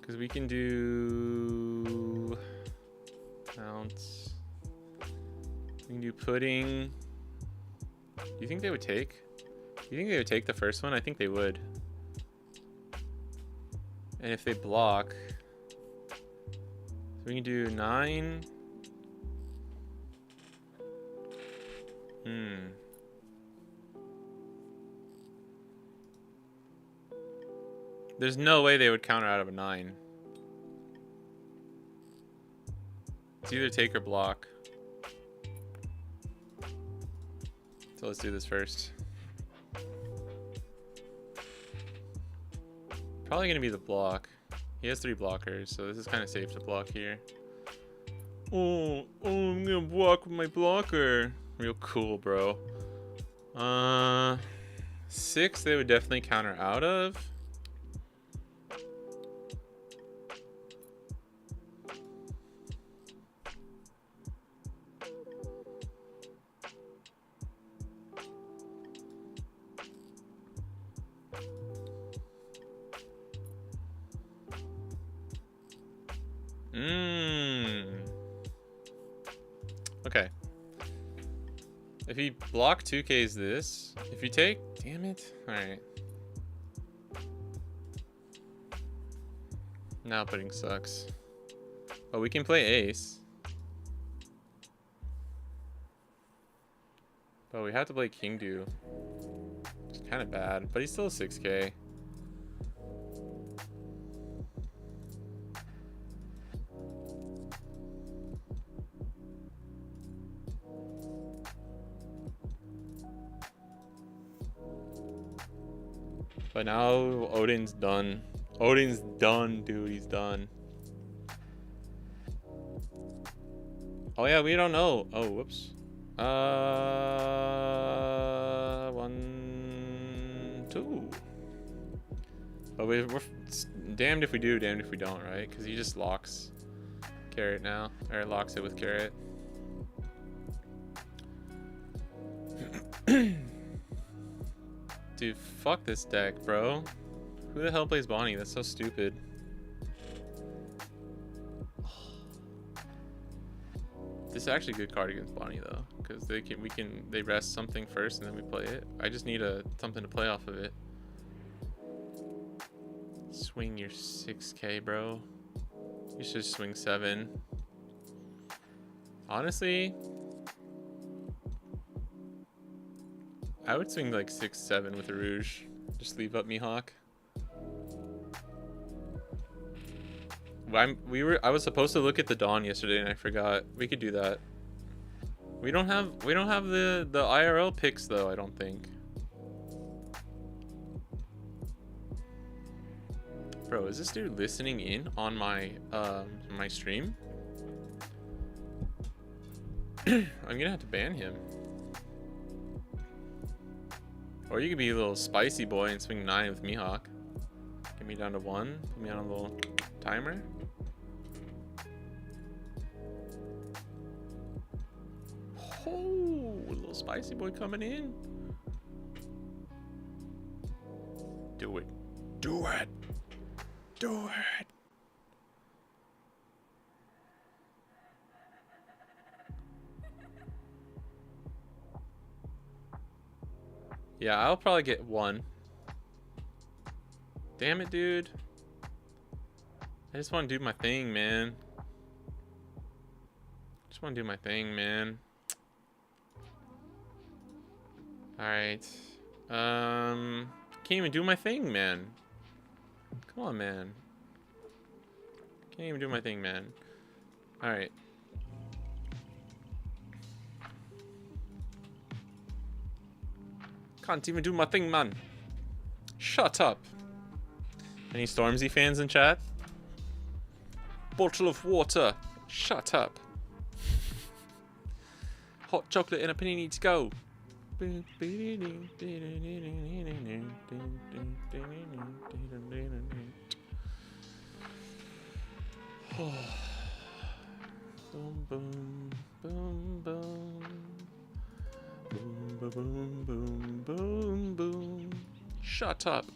Because we can do mounts. We can do pudding. Do you think they would take? Do you think they would take the first one? I think they would. And if they block, so we can do 9. There's no way they would counter out of a 9. It's either take or block. So let's do this first. Probably gonna be the block. He has 3 blockers, so this is kind of safe to block here. Oh, I'm gonna block with my blocker. Real cool, bro. 6 they would definitely counter out of. Okay. If he block 2Ks this, if you take, damn it. Alright. Now pudding sucks. Oh, we can play ace. But we have to play king do. It's kind of bad, but he's still a 6K. But now Odin's done. Odin's done, dude. He's done. Oh yeah, we don't know. Oh, whoops. 1, 2. But we're damned if we do, damned if we don't, right? Because he just locks carrot now, or locks it with carrot. Dude, fuck this deck, bro. Who the hell plays Bonnie? That's so stupid. This is actually a good card against Bonnie though, because they rest something first and then we play it. I just need something to play off of it. Swing your 6K, bro. You should swing 7. Honestly, I would swing like 6, 7 with a Rouge. Just leave up Mihawk. I was supposed to look at the Dawn yesterday and I forgot. We could do that. We don't have the IRL picks though, I don't think. Bro, is this dude listening in on my my stream? I'm gonna have to ban him. Or you could be a little spicy boy and swing 9 with Mihawk. Get me down to 1. Put me on a little timer. Oh, a little spicy boy coming in. Do it. Do it. Do it. Yeah, I'll probably get 1. Damn it, dude. I just want to do my thing, man. Just want to do my thing, man. Alright. Can't even do my thing, man. Come on, man. Can't even do my thing, man. Alright. Can't even do my thing, man. Shut up. Any Stormzy fans in chat? Bottle of water. Shut up. Hot chocolate and a panini to go. Boom, boom, boom, boom. Boom, boom, boom, boom, boom, boom. Shut up.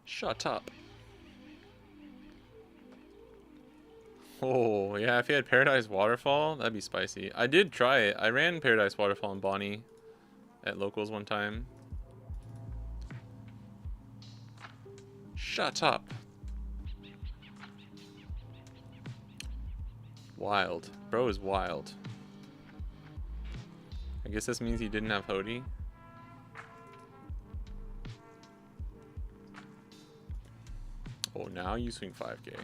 Shut up. Oh, yeah, if you had Paradise Waterfall, that'd be spicy. I did try it. I ran Paradise Waterfall and Bonnie at locals one time. Shut up. Wild. Bro is wild. I guess this means he didn't have Hody. Oh, now you swing 5K.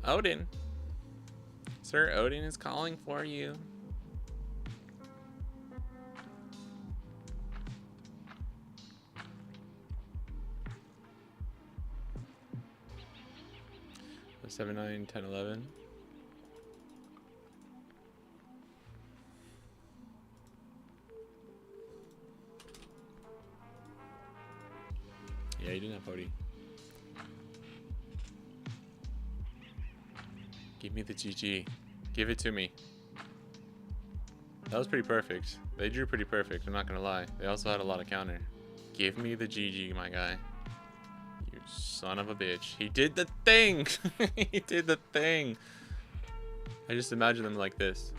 Odin. Sir Odin is calling for you. Oh, 7, 9, 10, 11. Yeah, you didn't have Hody. Give me the GG. Give it to me. That was pretty perfect. They drew pretty perfect, I'm not gonna lie. They also had a lot of counter. Give me the GG, my guy. You son of a bitch. He did the thing! He did the thing! I just imagine them like this.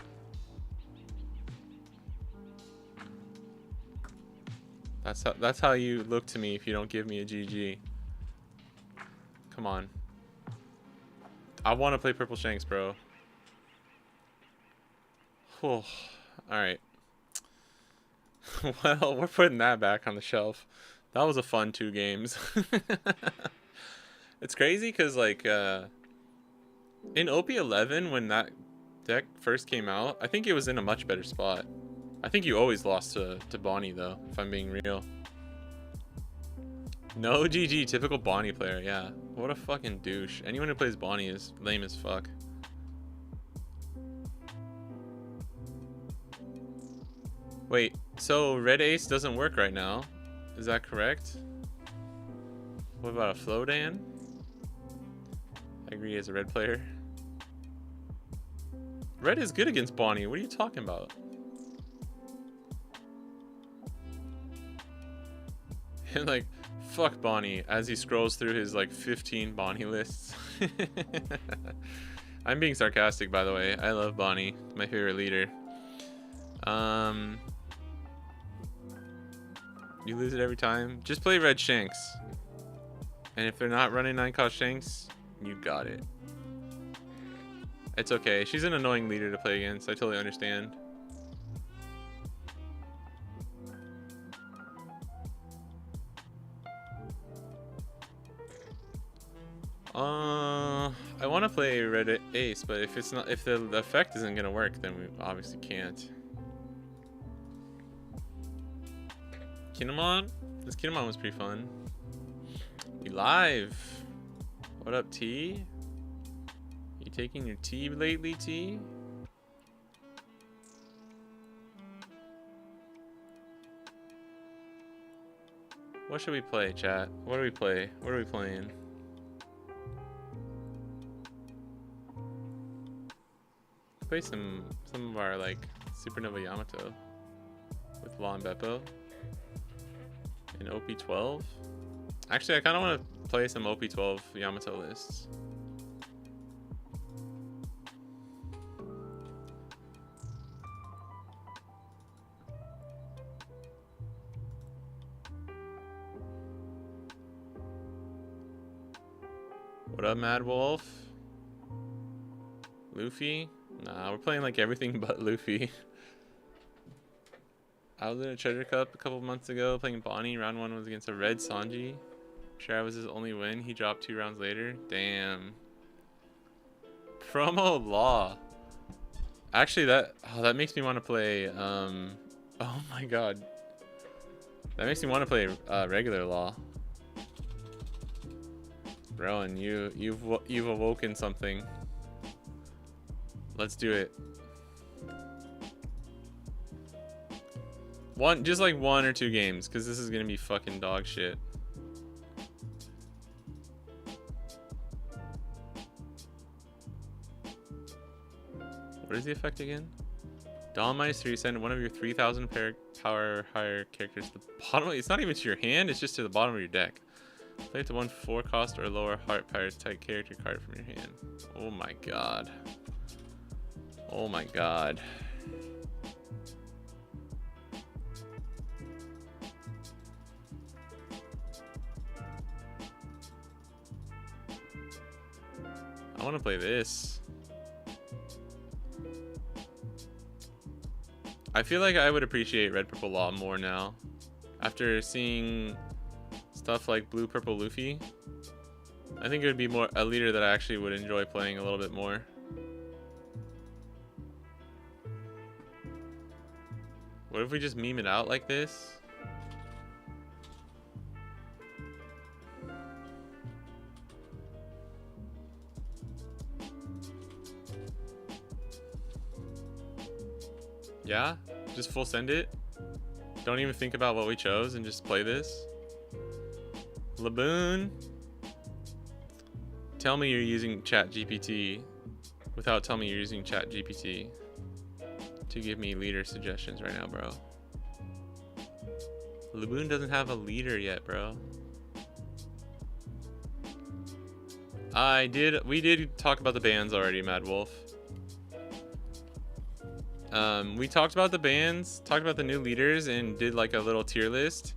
That's how you look to me if you don't give me a GG. Come on. I want to play Purple Shanks, bro. Whew. Alright. Well, we're putting that back on the shelf. That was a fun 2 games. It's crazy because, like, in OP11, when that deck first came out, I think it was in a much better spot. I think you always lost to Bonnie, though, if I'm being real. No GG, typical Bonnie player, yeah. What a fucking douche. Anyone who plays Bonnie is lame as fuck. Wait, so red ace doesn't work right now. Is that correct? What about a Flodan? I agree as a red player. Red is good against Bonnie. What are you talking about? And like, fuck Bonnie as he scrolls through his like 15 Bonnie lists. I'm being sarcastic, by the way. I love Bonnie. My favorite leader. You lose it every time. Just play red Shanks. And if they're not running 9-cost Shanks, you got it. It's okay. She's an annoying leader to play against. I totally understand. I want to play red ace, but if it's not, if the effect isn't gonna work, then we obviously can't. Kinemon? This Kinemon was pretty fun. We live. What up, T? You taking your tea lately, T? What should we play, chat? What do we play? What are we playing? Play some of our like Supernova Yamato with Law and Beppo in OP12. Actually, I kind of want to play some OP12 Yamato lists. What up, Mad Wolf? Luffy? Nah, we're playing like everything but Luffy. I was in a Treasure Cup a couple months ago playing Bonnie. Round 1 was against a red Sanji. Sure, I was his only win. He dropped 2 rounds later. Damn. Promo Law. Actually, that makes me want to play. Oh my god. That makes me want to play regular Law. Rowan, you've awoken something. Let's do it. Just like 1 or 2 games, because this is gonna be fucking dog shit. What is the effect again? Dawn minus 3, send one of your 3,000 power higher characters to the bottom. It's not even to your hand, it's just to the bottom of your deck. Play it to 1 4-cost or lower heart pirates type character card from your hand. Oh my god. Oh my god. I want to play this. I feel like I would appreciate Red Purple Law more now. After seeing stuff like Blue Purple Luffy, I think it would be more a leader that I actually would enjoy playing a little bit more. What if we just meme it out like this? Yeah? Just full send it? Don't even think about what we chose and just play this? Laboon? Tell me you're using ChatGPT without telling me you're using ChatGPT to give me leader suggestions right now, bro. Laboon doesn't have a leader yet, bro. We did talk about the bans already, Mad Wolf. We talked about the bans, talked about the new leaders, and did like a little tier list.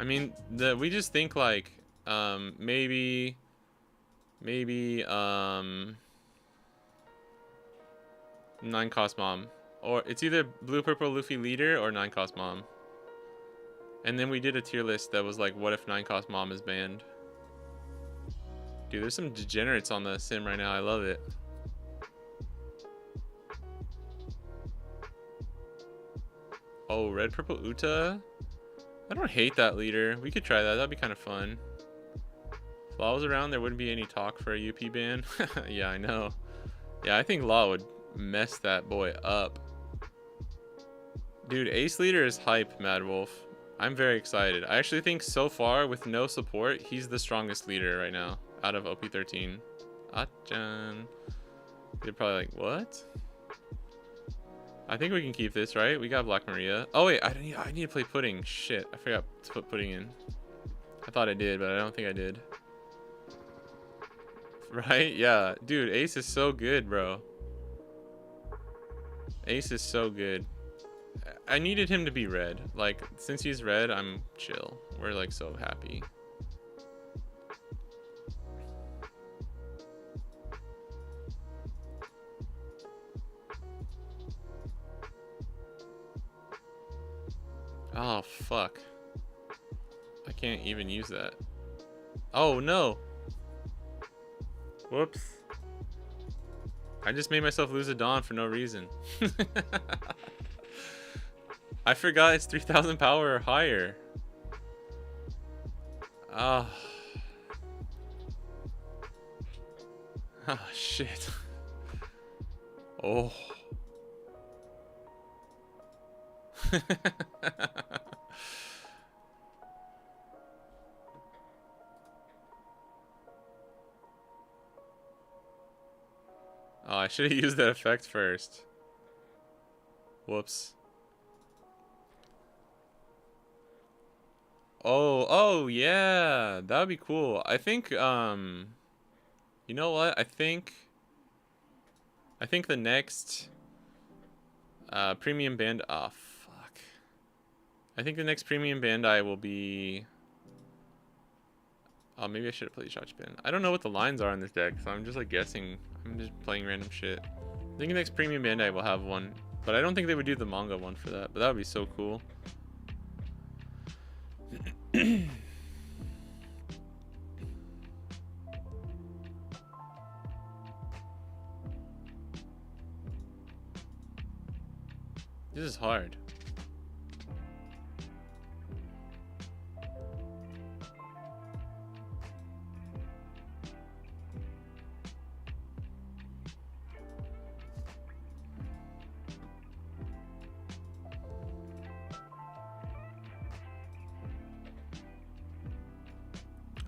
I mean, we just think like maybe 9-cost mom Or it's either blue, purple, Luffy leader or 9 cost mom. And then we did a tier list that was like, what if 9 cost mom is banned? Dude, there's some degenerates on the sim right now. I love it. Oh, red, purple, Uta. I don't hate that leader. We could try that. That'd be kind of fun. If Law was around, there wouldn't be any talk for a UP ban. Yeah, I know. Yeah, I think Law would mess that boy up. Dude, Ace leader is hype, Mad Wolf. I'm very excited. I actually think so far, with no support, he's the strongest leader right now out of OP13. Achan. They're probably like, what? I think we can keep this, right? We got Black Maria. Oh wait, I need to play Pudding. Shit, I forgot to put Pudding in. I thought I did, but I don't think I did. Right? Yeah. Dude, Ace is so good, bro. Ace is so good. I needed him to be red. Like, since he's red, I'm chill. We're like so happy. Oh, fuck. I can't even use that. Oh, no. Whoops. I just made myself lose a Dawn for no reason. I forgot it's 3,000 power or higher. Ah. Oh, shit. Oh. Oh, I should have used that effect first. Whoops. Oh, yeah. That would be cool. I think, you know what? I think the next, premium band, oh, fuck. I think the next premium Bandai will be, oh, maybe I should have played Shotspin. I don't know what the lines are in this deck, so I'm just like guessing. I'm just playing random shit. I think the next premium Bandai will have one, but I don't think they would do the manga one for that, but that would be so cool. This is hard.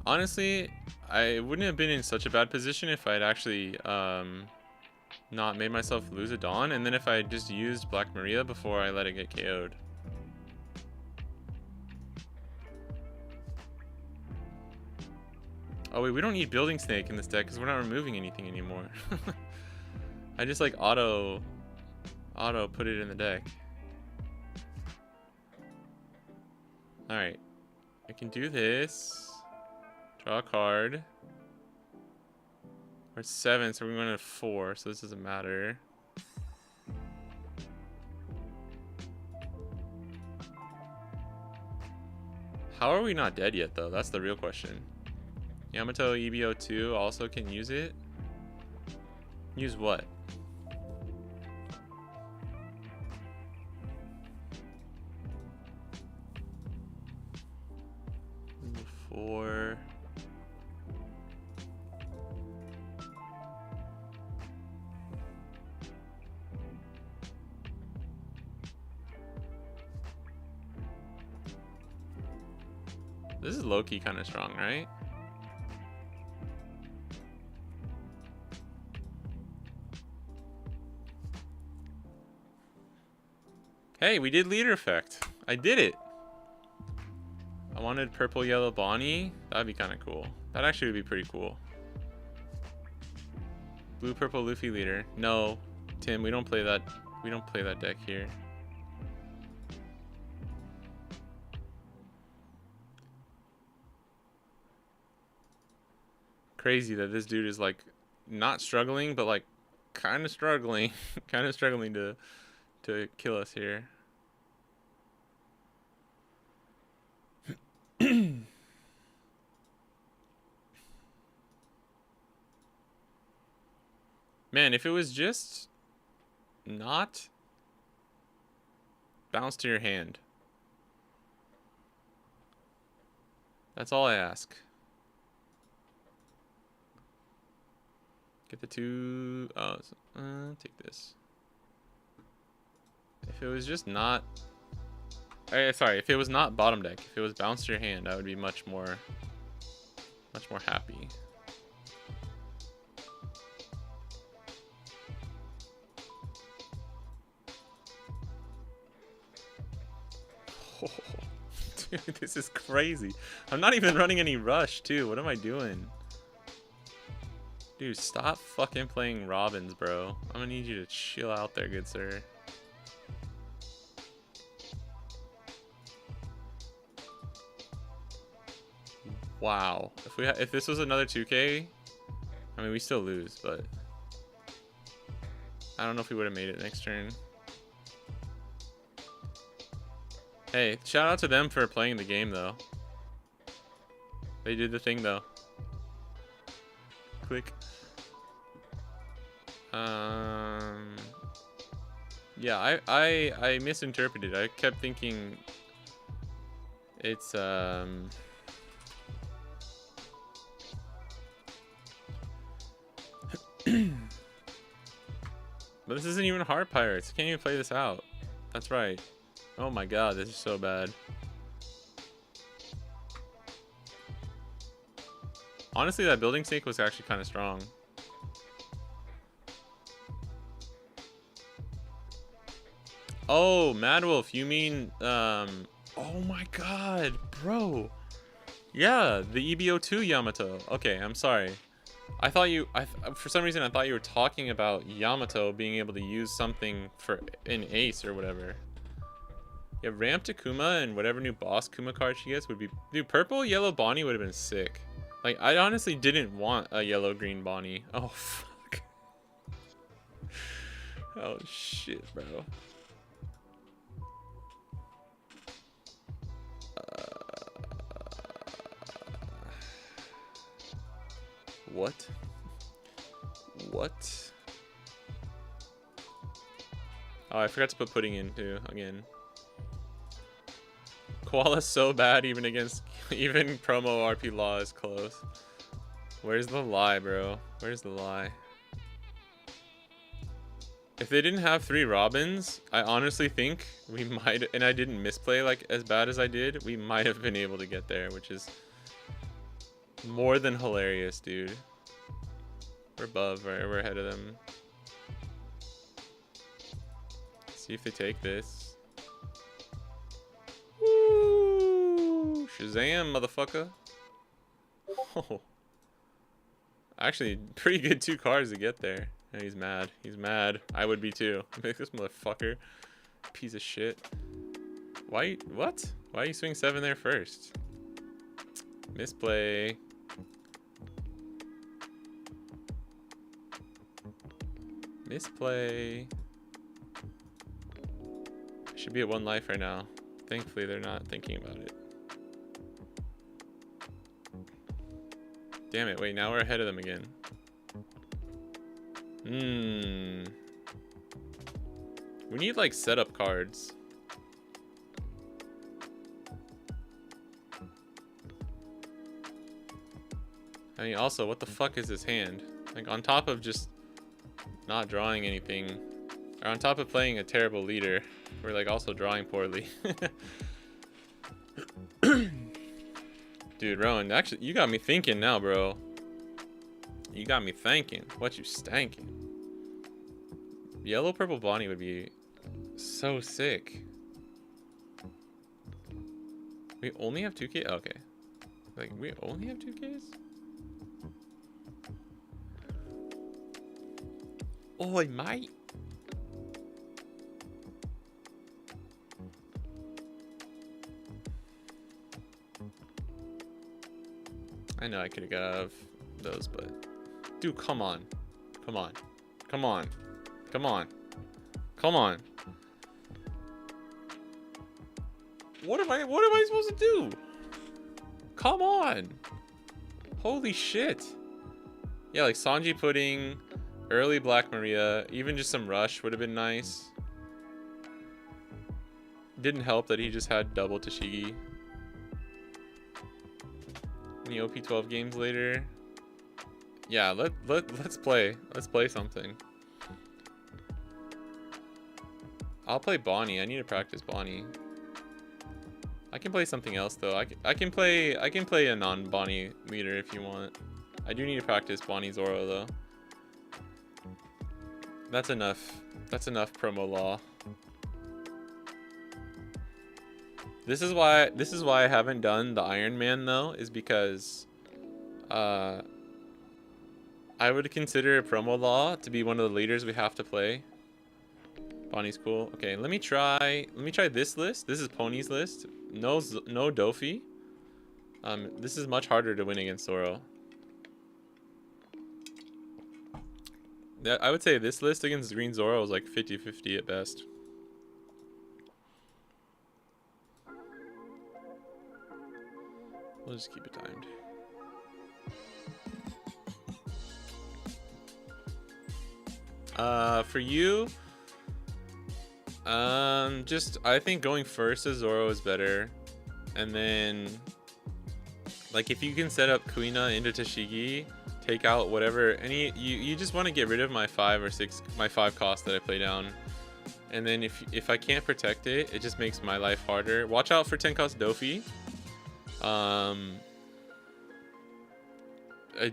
Honestly, I wouldn't have been in such a bad position if I'd actually not made myself lose a Dawn, and then if I just used Black Maria before I let it get KO'd. Oh wait, we don't need Building Snake in this deck because we're not removing anything anymore. I just like auto put it in the deck. Alright. I can do this. Draw a card. We're at 7, so we're going to 4, so this doesn't matter. How are we not dead yet, though? That's the real question. Yamato EBO2 also can use it. Use what? Number 4. This is low-key kind of strong, right? Hey, we did leader effect. I did it. I wanted purple, yellow Bonnie. That'd be kind of cool. That actually would be pretty cool. Blue, purple, Luffy leader. No, Tim, we don't play that. We don't play that deck here. Crazy that this dude is like not struggling, but like kind of struggling, kind of struggling to to kill us here. Man, if it was just not bounce to your hand. That's all I ask. Get the two. Oh, take this. If it was just not. Sorry, if it was not bottom deck, if it was bounce to your hand, I would be much more happy. Oh, dude, this is crazy. I'm not even running any rush, too. What am I doing? Dude, stop fucking playing Robins, bro. I'm gonna need you to chill out there, good sir. Wow. If this was another 2K, I mean, we still lose, but I don't know if we would have made it next turn. Hey, shout out to them for playing the game, though. They did the thing, though. Click. Yeah, I misinterpreted. I kept thinking it's but this isn't even Heart Pirates. I can't even play this out. That's right. Oh my god, this is so bad. Honestly, that building snake was actually kind of strong. Oh, Mad Wolf, you mean, oh my god, bro. Yeah, the EBO2 Yamato. Okay, I'm sorry. I thought for some reason, I thought you were talking about Yamato being able to use something for an ace or whatever. Yeah, ramp to Kuma and whatever new boss Kuma card she gets would be... Dude, purple, yellow Bonnie would have been sick. Like, I honestly didn't want a yellow-green Bonnie. Oh, fuck. Oh, shit, bro. What? What? Oh, I forgot to put pudding in, too, again. Koala's so bad even against... Even promo RP Law is close. Where's the lie, bro? Where's the lie? If they didn't have 3 Robins, I honestly think we might... And I didn't misplay like as bad as I did. We might have been able to get there, which is... more than hilarious, dude. We're above, right? We're ahead of them. See if they take this. Woo! Shazam, motherfucker. Oh. Actually, pretty good 2 cards to get there. And he's mad. He's mad. I would be too. Make this motherfucker. Piece of shit. Why? What? Why you swing 7 there first? Misplay. Misplay. Should be at 1 life right now. Thankfully, they're not thinking about it. Damn it. Wait, now we're ahead of them again. We need, like, setup cards. I mean, also, what the fuck is his hand? Like, on top of just not drawing anything, or on top of playing a terrible leader, we're, like, also drawing poorly. Dude, Rowan, actually, you got me thinking now, bro. You got me thinking. What you stanking? Yellow purple Bonnie would be so sick. We only have 2K? Okay. Like, we only have 2Ks? Oi, mate. I know I could have got those, but... Dude, come on. Come on. Come on. Come on. Come on. What am I supposed to do? Come on. Holy shit. Yeah, like Sanji pudding, early Black Maria, even just some Rush would have been nice. Didn't help that he just had double Tashigi. Any OP12 games later? Yeah, let's play. Let's play something. I'll play Bonnie. I need to practice Bonnie. I can play something else though. I can play a non-Bonnie leader if you want. I do need to practice Bonnie Zoro though. That's enough. That's enough promo law. This is why I haven't done the Iron Man though, is because I would consider a promo law to be one of the leaders we have to play. Bonnie's cool. Okay, let me try this list. This is Pony's list. No Dofi. This is much harder to win against Zoro. I would say this list against Green Zoro is like 50-50 at best. We'll just keep it timed. For you, just I think going first as Zoro is better, and then like if you can set up Kuina into Tashigi, take out whatever you just want to get rid of my 5 cost that I play down, and then if I can't protect it, it just makes my life harder. Watch out for 10 cost Dofi. I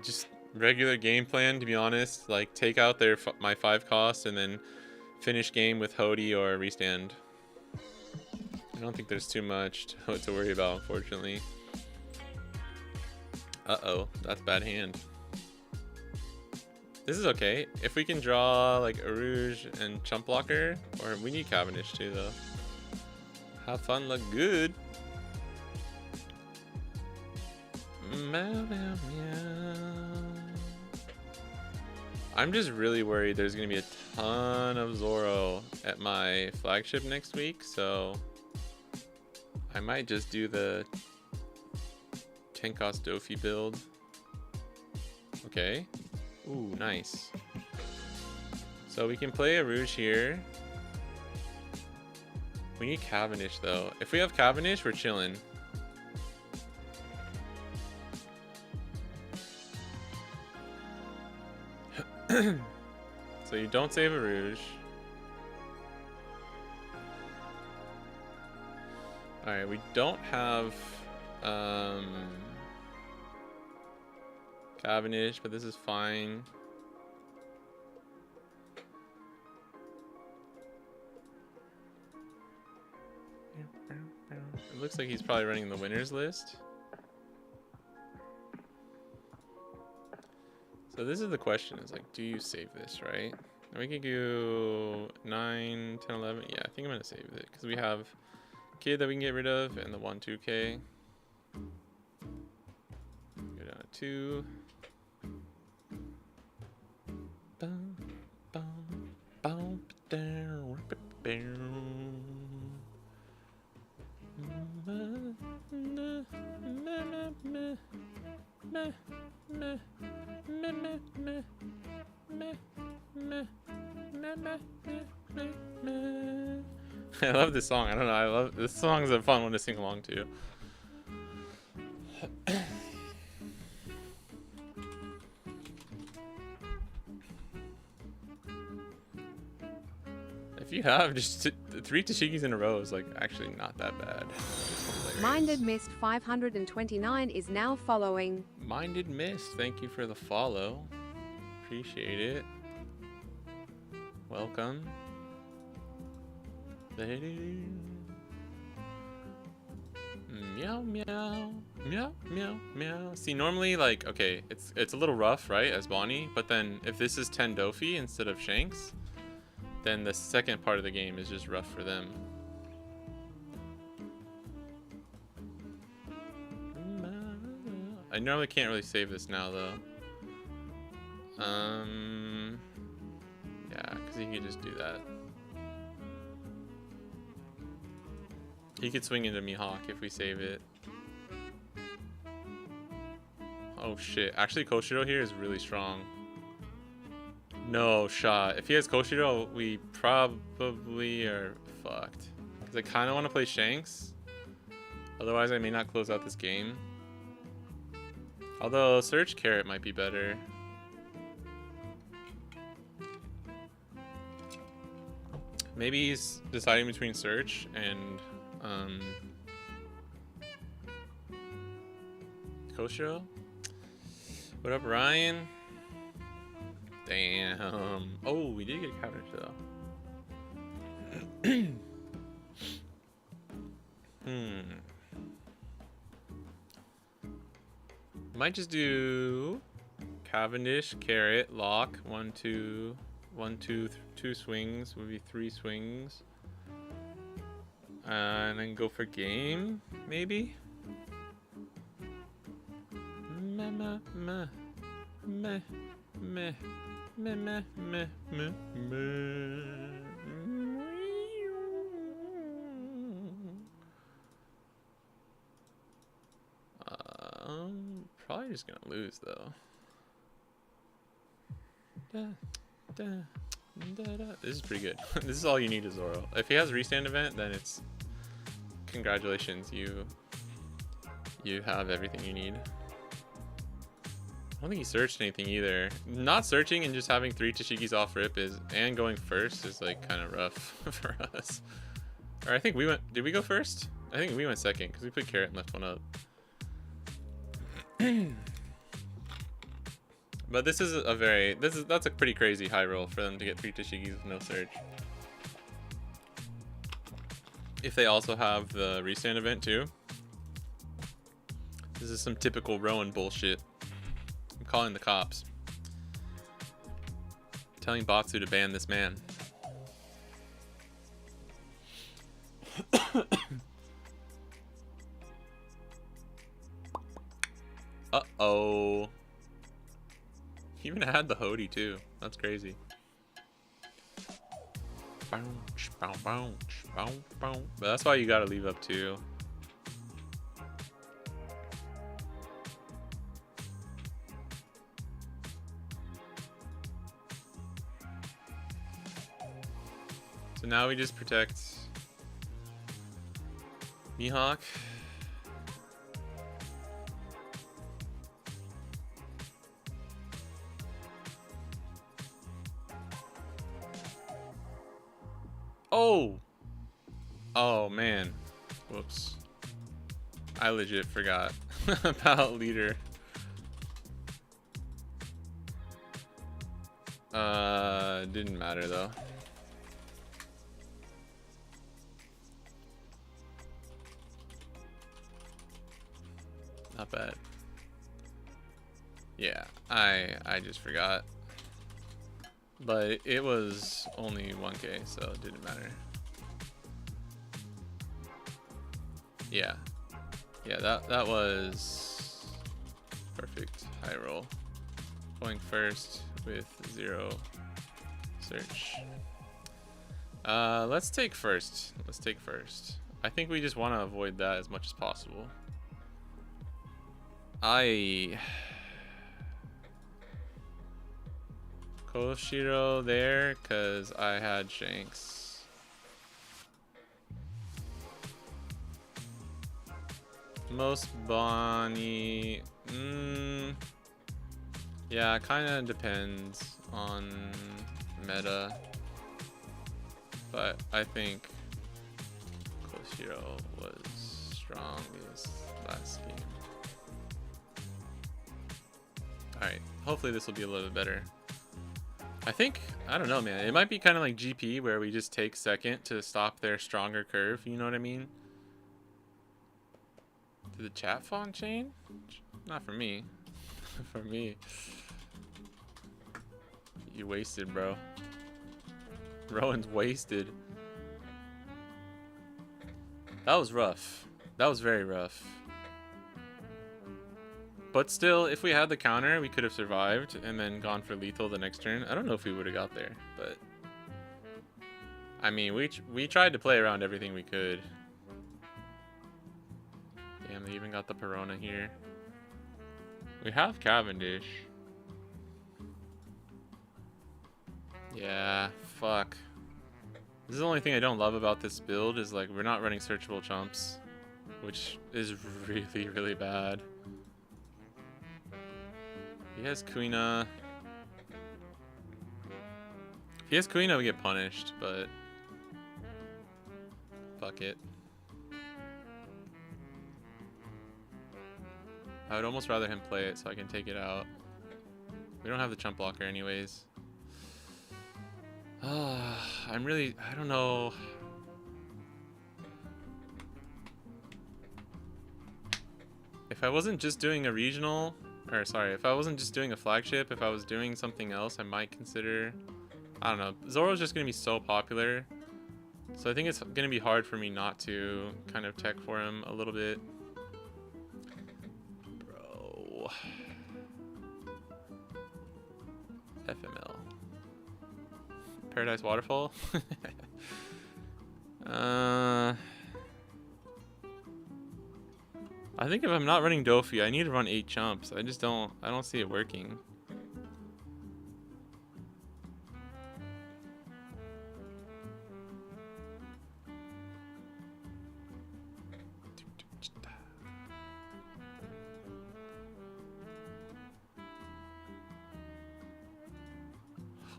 just regular game plan, to be honest, like take out my 5 cost and then finish game with Hody or restand. I don't think there's too much to worry about, unfortunately. Uh-oh, that's bad hand. This is okay. If we can draw like a Rouge and Chump Blocker, or we need Cavendish too though. Have fun, look good. Meow, meow, meow. I'm just really worried there's gonna be a ton of Zoro at my flagship next week, so I might just do the 10 cost Dofi build. Okay. Ooh, nice. So we can play a Rouge here. We need Cavendish though. If we have Cavendish, we're chilling. So you don't save a Rouge. Alright, we don't have Cavendish, but this is fine. It looks like he's probably running the winners list. So this is the question, is like, do you save this, right? And we can do 9, 10, 11. Yeah, I think I'm going to save it because we have Kid that we can get rid of and the 1-2K. Go down to 2. Boom, boom, boom, down, I love this song. I don't know. I love this song. Is a fun one to sing along to. If you have just 3 Tashigis in a row is like actually not that bad. Minded Mist 529 is now following. Minded Mist, thank you for the follow. Appreciate it. Welcome. Meow meow meow meow meow. See, normally like okay, it's a little rough, right, as Bonnie, but then if this is 10 Dofi instead of Shanks, then the second part of the game is just rough for them. I normally can't really save this now though. Yeah, because you can just do that. He could swing into Mihawk if we save it. Oh shit. Actually, Koshiro here is really strong. No shot. If he has Koshiro, we probably are fucked. Because I kind of want to play Shanks. Otherwise, I may not close out this game. Although, Surge Carrot might be better. Maybe he's deciding between Search and Koshiro. What up, Ryan? Damn. Oh, we did get a counter though. Might just do Cavendish, Carrot, Lock. 1, 2, 1, 2, 2 swings would be 3 swings. And then go for game, maybe? Meh, meh, meh. Meh, meh, meh, meh, meh, meh, meh. Probably just gonna lose though. This is pretty good. This is all you need is Zoro. If he has restand event, then it's congratulations. You have everything you need. I don't think he searched anything either. Not searching and just having 3 Tashigis off rip and going first is like kind of rough for us. Or I think we went. Did we go first? I think we went second because we put Carrot and left one up. But this is that's a pretty crazy high roll for them to get 3 Tashigis with no search. If they also have the restand event too. This is some typical Rowan bullshit. I'm calling the cops. Telling Batsu to ban this man. Uh-oh. He even had the Hody too. That's crazy. Bounce, bounce, bounce, bounce, bounce. But that's why you gotta leave up too. So now we just protect Mihawk. Oh! Oh, man. Whoops. I legit forgot about leader. Didn't matter, though. Not bad. Yeah, I just forgot. But it was only 1k, so it didn't matter. Yeah. Yeah, that was perfect high roll. Going first with 0 search. Let's take first. Let's take first. I think we just want to avoid that as much as possible. Koshiro there because I had Shanks. Most Bonnie. Yeah, kind of depends on meta. But I think Koshiro was strongest last game. Alright, hopefully this will be a little bit better. I think, I don't know, man. It might be kind of like GP where we just take second to stop their stronger curve. You know what I mean? Did the chat font change? Not for me. For me. You wasted, bro. Rowan's wasted. That was rough. That was very rough. But still, if we had the counter, we could have survived and then gone for lethal the next turn. I don't know if we would have got there, but I mean, we tried to play around everything we could. they even got the Perona here. We have Cavendish. Yeah, fuck. This is the only thing I don't love about this build is like we're not running searchable chumps, which is really, really bad. He has Quina. If he has Quina, we get punished, but fuck it. I would almost rather him play it so I can take it out. We don't have the chump blocker anyways. I don't know. If I wasn't just doing a regional, or sorry, if I wasn't just doing a flagship, if I was doing something else, I might consider, I don't know. Zoro's just going to be so popular. So I think it's going to be hard for me not to kind of tech for him a little bit. Bro. FML. Paradise Waterfall? I think if I'm not running Dofi, I need to run 8 chumps. I don't see it working.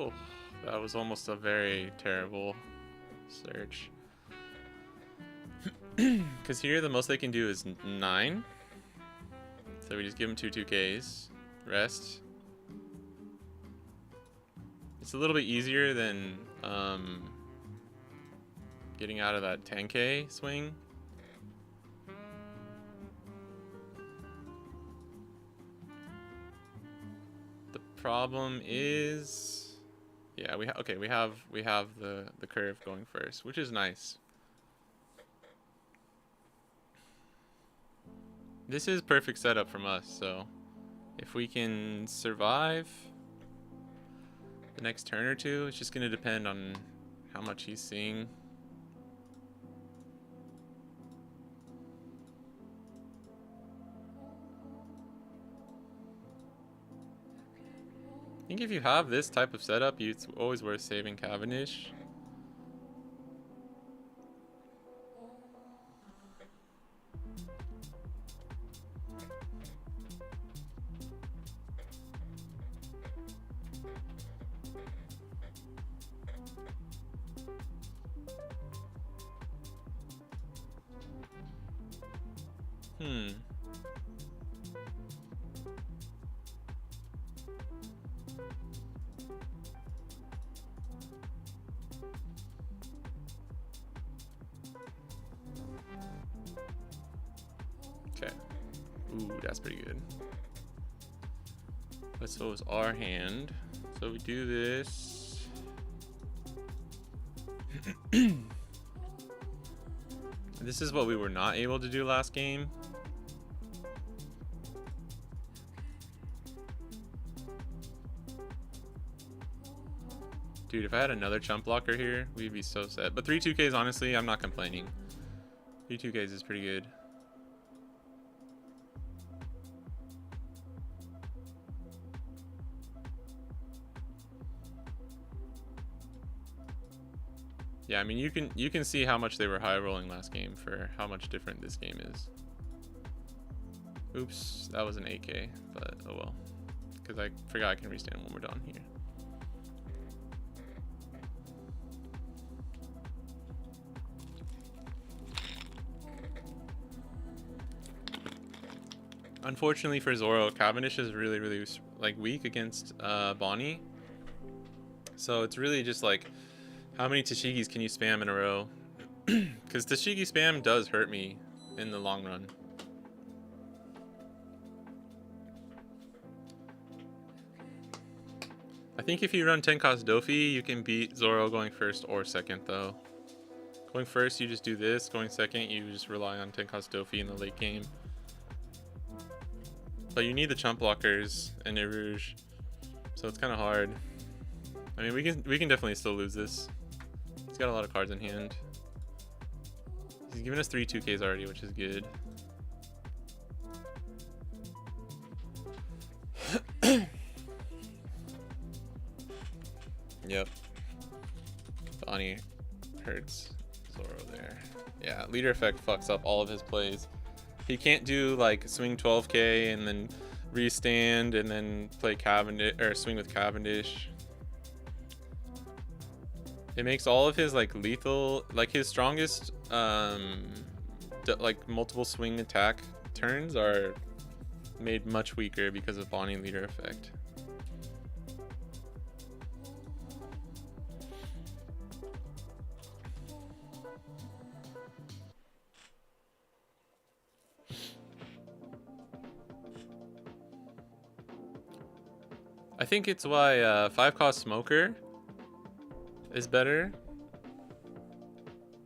Oh, that was almost a very terrible search. Because here the most they can do is 9. So we just give them 2 2Ks. Rest. It's a little bit easier than getting out of that 10K swing. The problem is, yeah, we have the curve going first, which is nice. This is perfect setup from us, so if we can survive the next turn or two, it's just going to depend on how much he's seeing. I think if you have this type of setup, it's always worth saving Cavendish. Okay. Ooh, that's pretty good. But so is our hand. So we do this. This is what we were not able to do last game. Dude, if I had another chump blocker here, we'd be so set. But 3 2Ks, honestly, I'm not complaining. 3 2Ks is pretty good. Yeah, I mean, you can see how much they were high rolling last game for how much different this game is. Oops, that was an 8K, but oh well. Because I forgot I can restand when we're done here. Unfortunately for Zoro, Cavendish is really, really like weak against Bonnie. So it's really just like, how many Tashigis can you spam in a row? Because Tashigi spam does hurt me in the long run. I think if you run 10 cost Dofi, you can beat Zoro going first or second though. Going first, you just do this. Going second, you just rely on 10 cost Dofi in the late game. But you need the chump blockers and Rouge, so it's kind of hard. I mean, we can definitely still lose this. He's got a lot of cards in hand. He's given us 3 2Ks already, which is good. Yep. Bonnie hurts Zoro there. Yeah, leader effect fucks up all of his plays. He can't do like swing 12k and then restand and then play Cavendish or swing with Cavendish. It makes all of his like lethal, like his strongest like multiple swing attack turns are made much weaker because of Bonnie leader effect. I think it's why 5 cost smoker is better,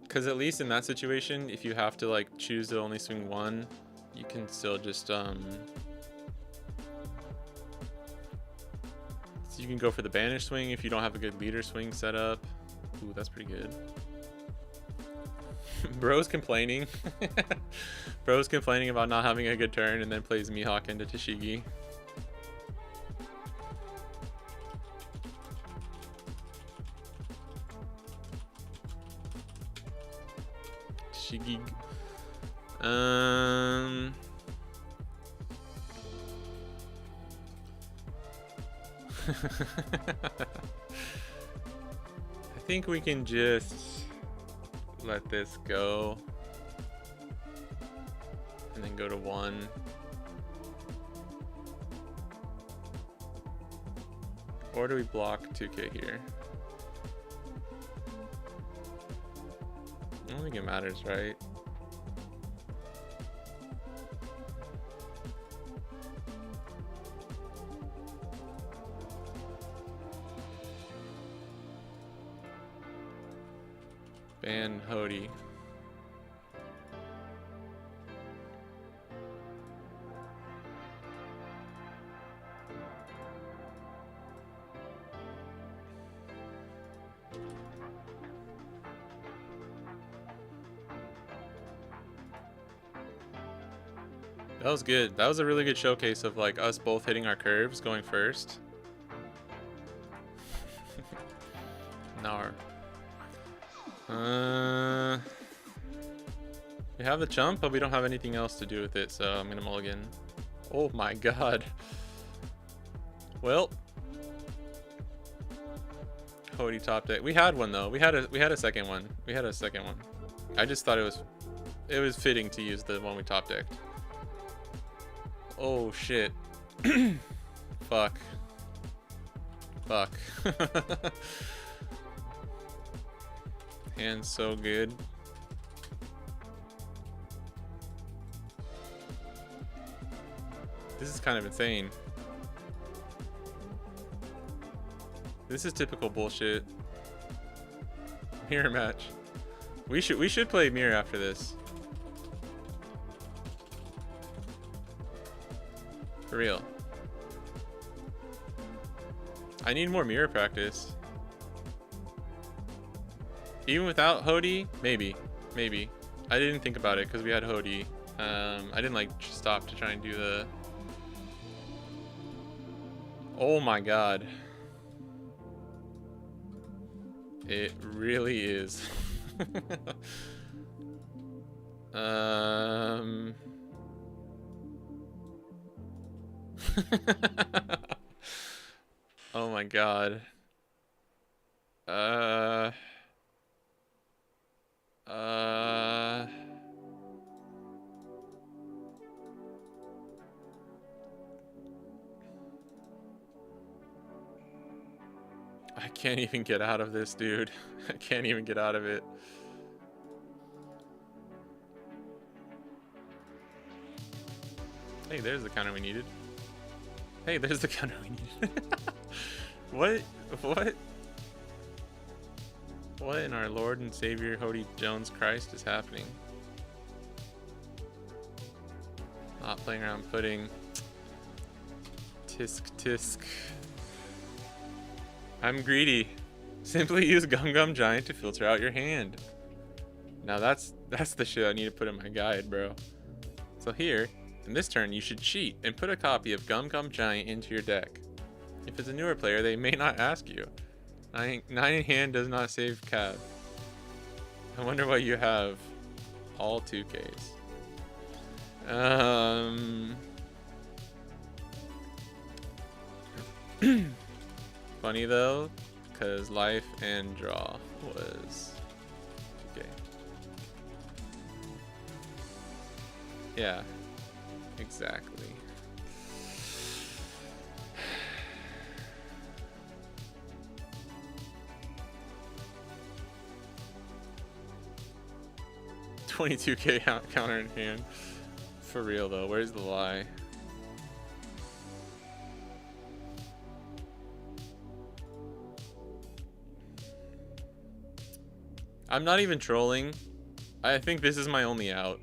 because at least in that situation, if you have to like choose to only swing one, you can still just so you can go for the banish swing if you don't have a good leader swing set up. Ooh, that's pretty good. Bro's complaining. Bro's complaining about not having a good turn and then plays Mihawk into Tashigi. Tashigi. I think we can just let this go and then go to 1. Or do we block 2k here? I don't think it matters, right? Ban Hody. That was good. That was a really good showcase of like us both hitting our curves going first. Now we have the chump, but we don't have anything else to do with it, so I'm gonna mulligan. Oh my god. Well, Hody top deck. We had one though. We had a second one. We had a second one. I just thought it was fitting to use the one we top decked. Oh shit. Fuck. Fuck. Hand's so good. This is kind of insane. This is typical bullshit. Mirror match. We should play mirror after this. For real. I need more mirror practice. Even without Hody, maybe. I didn't think about it because we had Hody. I didn't like stop to try and do the. Oh my god. It really is. Oh my god. I can't even get out of this, dude. I can't even get out of it. Hey, there's the counter we needed. Hey, there's the counter we needed. What in our Lord and Savior Hody Jones Christ is happening? Not playing around pudding. Tisk. I'm greedy. Simply use Gum Gum Giant to filter out your hand. Now that's the shit I need to put in my guide, bro. So here, in this turn, you should cheat and put a copy of Gum Gum Giant into your deck. If it's a newer player, they may not ask you. Nine in hand does not save Cap. I wonder what you have. All 2Ks. Funny though, because life and draw was okay. Yeah, exactly. $22K counter in hand. For real though, where's the lie? I'm not even trolling. I think this is my only out.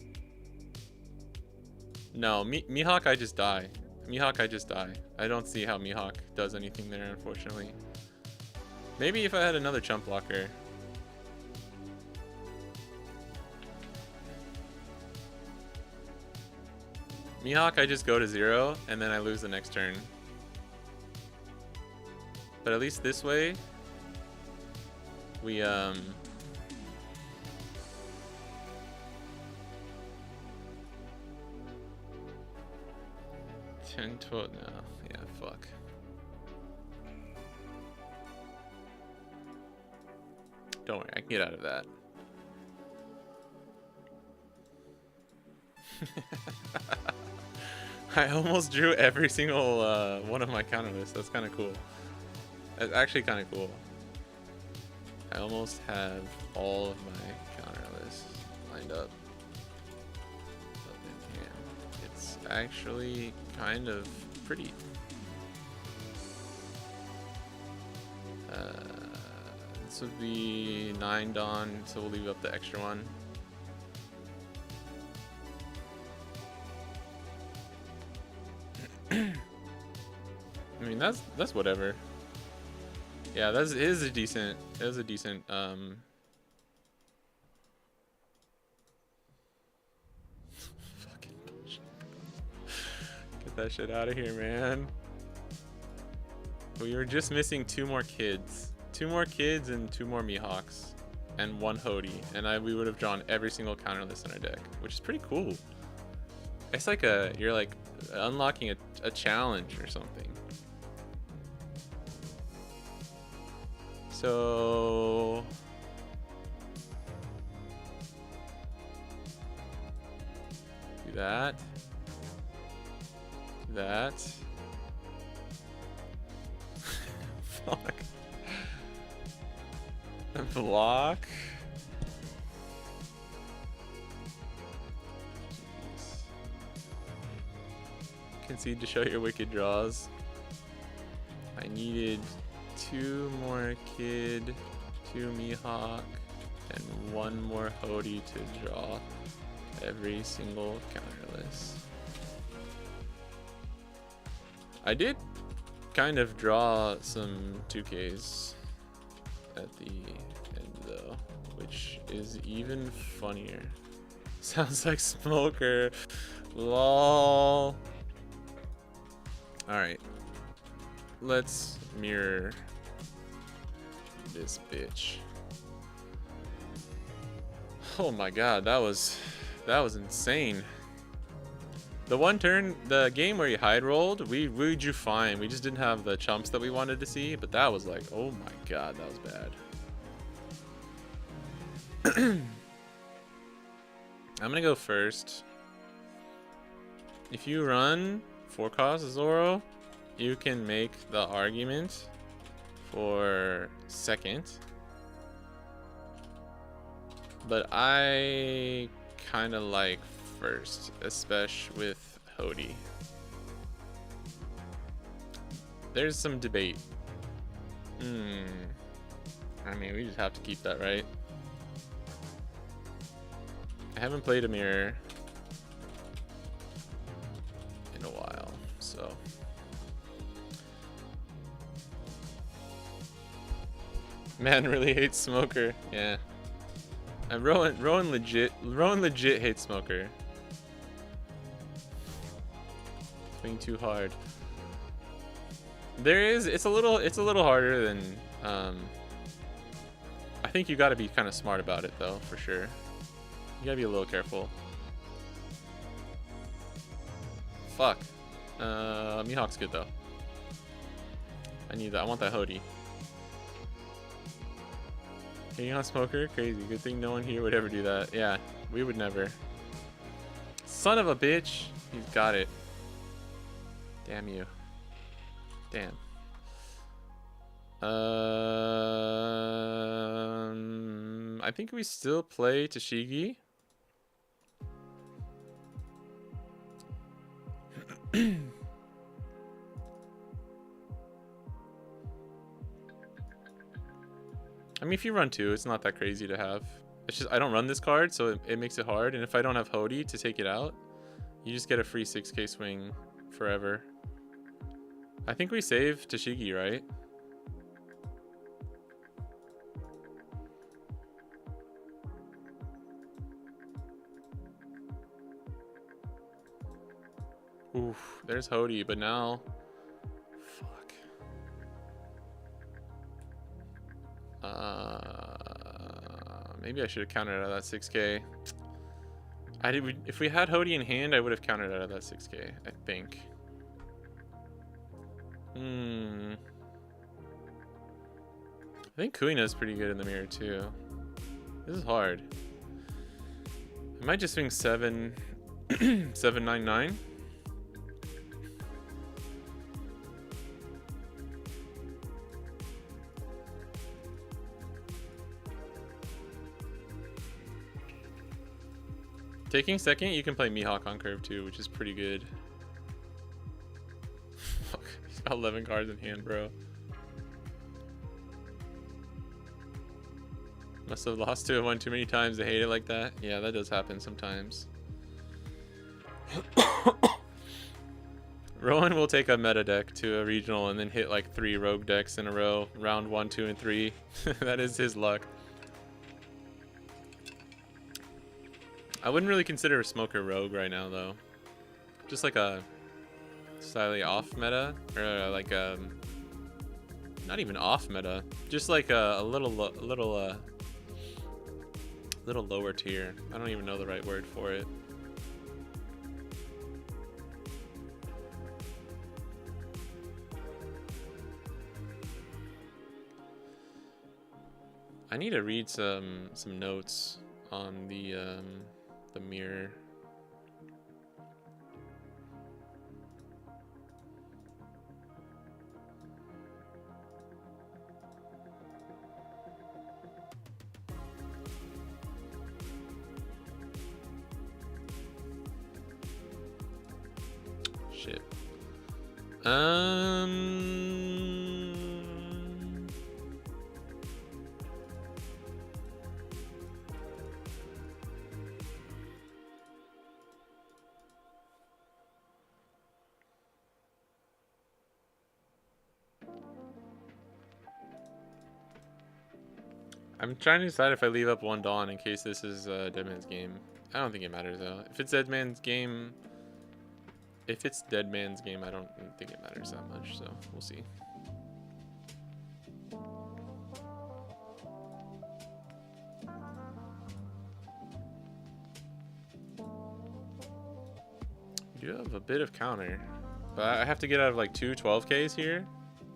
No, Mihawk, I just die. Mihawk, I just die. I don't see how Mihawk does anything there, unfortunately. Maybe if I had another chump blocker. Mihawk, I just go to 0, and then I lose the next turn. But at least this way, we, 10, 12, no, yeah, fuck. Don't worry, I can get out of that. I almost drew every single one of my counter lists. That's kind of cool. That's actually kind of cool. I almost have all of my counter lists lined up. It's actually kind of pretty. This would be 9 Dawn, so we'll leave up the extra one. I mean, that's whatever. Yeah, that is a decent. It was a decent. Fucking bullshit. Get that shit out of here, man. We were just missing 2 more kids. 2 more kids and 2 more Mihawks, and 1 Hody, and we would have drawn every single counter list in our deck, which is pretty cool. It's like you're like unlocking a challenge or something. So do that. Do that. Fuck. Block. Jeez. Concede to show your wicked draws. I needed 2 more Kid, 2 Mihawk, and 1 more Hody to draw every single counter list. I did kind of draw some 2Ks at the end though, which is even funnier. Sounds like Smoker. Lol. Alright. Let's mirror this bitch. Oh my god, that was insane. The one turn, the game where you hide rolled, we drew fine. We just didn't have the chumps that we wanted to see, but that was like, oh my god, that was bad. I'm gonna go first. If you run 4 cost Zoro, you can make the argument for second. But I kind of like first, especially with Hody. There's some debate. I mean, we just have to keep that, right? I haven't played a mirror in a while, so. Man really hates Smoker. Yeah. And Rowan legit hates Smoker. Being too hard. It's a little harder than I think you got to be kind of smart about it, though, for sure. You gotta be a little careful. Fuck. Mihawk's good, though. I need that. I want that Hody. Getting on Smoker? Crazy. Good thing no one here would ever do that. Yeah, we would never. Son of a bitch. He's got it. Damn you. Damn. I think we still play Tashigi. I mean, if you run two, it's not that crazy to have. It's just I don't run this card, so it makes it hard. And if I don't have Hody to take it out, you just get a free 6k swing forever. I think we save Tashigi, right? Oof, there's Hody, but now... Fuck. Maybe I should have countered out of that 6k. If we had Hody in hand, I would have countered out of that 6k, I think. I think Kuina is pretty good in the mirror, too. This is hard. I might just swing 799. Taking second, you can play Mihawk on curve too, which is pretty good. Fuck, he's got 11 cards in hand, bro. Must have lost to one too many times to hate it like that. Yeah, that does happen sometimes. Rowan will take a meta deck to a regional and then hit like 3 rogue decks in a row. Round 1, 2, and 3. That is his luck. I wouldn't really consider a Smoker rogue right now, though. Just like a slightly off meta, or like not even off meta. Just like a little lower tier. I don't even know the right word for it. I need to read some notes on the mirror. Shit. I'm trying to decide if I leave up 1 Dawn in case this is Dead Man's Game. I don't think it matters though. If it's Dead Man's Game, I don't think it matters that much, so we'll see. We do have a bit of counter, but I have to get out of like 2 12Ks here.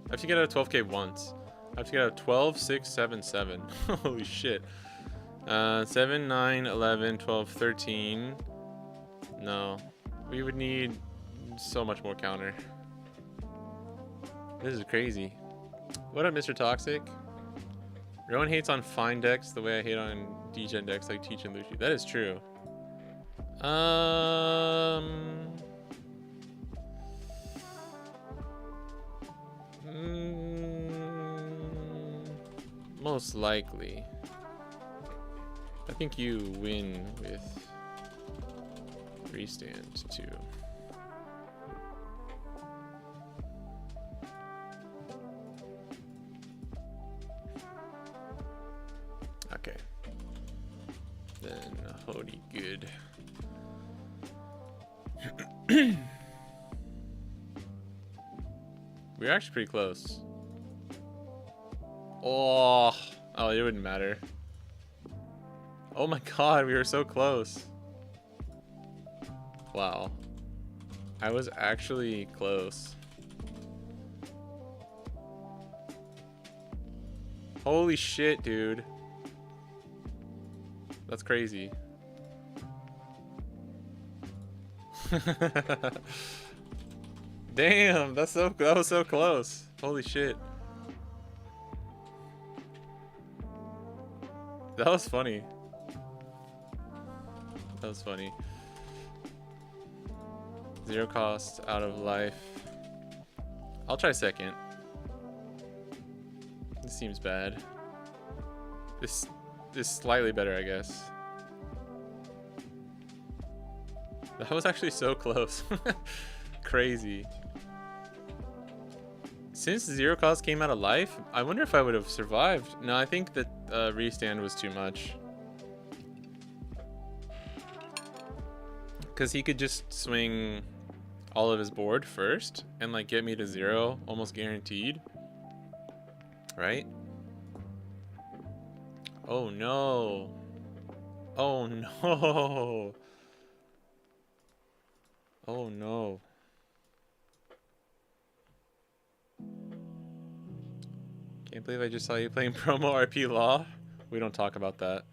I have to get out of 12K once. I have to get out of 12, 6, 7, 7. Holy shit. 7, 9, 11, 12, 13. No. We would need so much more counter. This is crazy. What up, Mr. Toxic? Rowan hates on fine decks the way I hate on degen decks like Teach and Lucy. That is true. Most likely. I think you win with 3 stands too. Okay. Then Hody good. We're actually pretty close. Oh, oh, it wouldn't matter. Oh my god, we were so close. Wow. I was actually close. Holy shit, dude. That's crazy. Damn, that was so close. Holy shit. That was funny. That was funny. Zero cost, out of life. I'll try second. This seems bad. This is slightly better, I guess. That was actually so close. Crazy. Since zero cost came out of life, I wonder if I would have survived. No, I think that restand was too much. Because he could just swing all of his board first and like get me to zero, almost guaranteed. Right? Oh no. Oh no. Oh no. Can't believe I just saw you playing promo RP Law. We don't talk about that.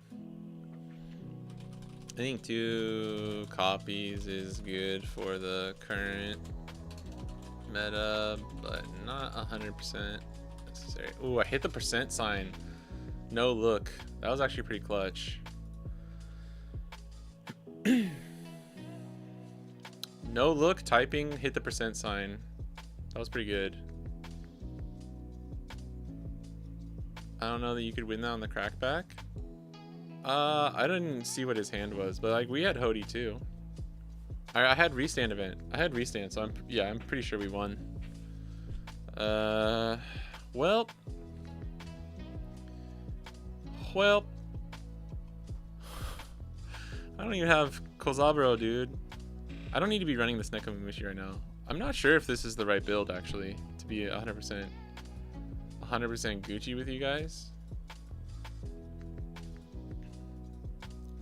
I think 2 copies is good for the current meta, but not 100% necessary. Ooh, I hit the percent sign. No look. That was actually pretty clutch. No look, typing, hit the percent sign. That was pretty good. I don't know that you could win that on the crackback. I didn't see what his hand was, but like we had Hody too. I had restand event. I had restand, so I'm pretty sure we won. Well. I don't even have Kozaburo, dude. I don't need to be running this Neko Mushi right now. I'm not sure if this is the right build, actually, to be 100% Gucci with you guys.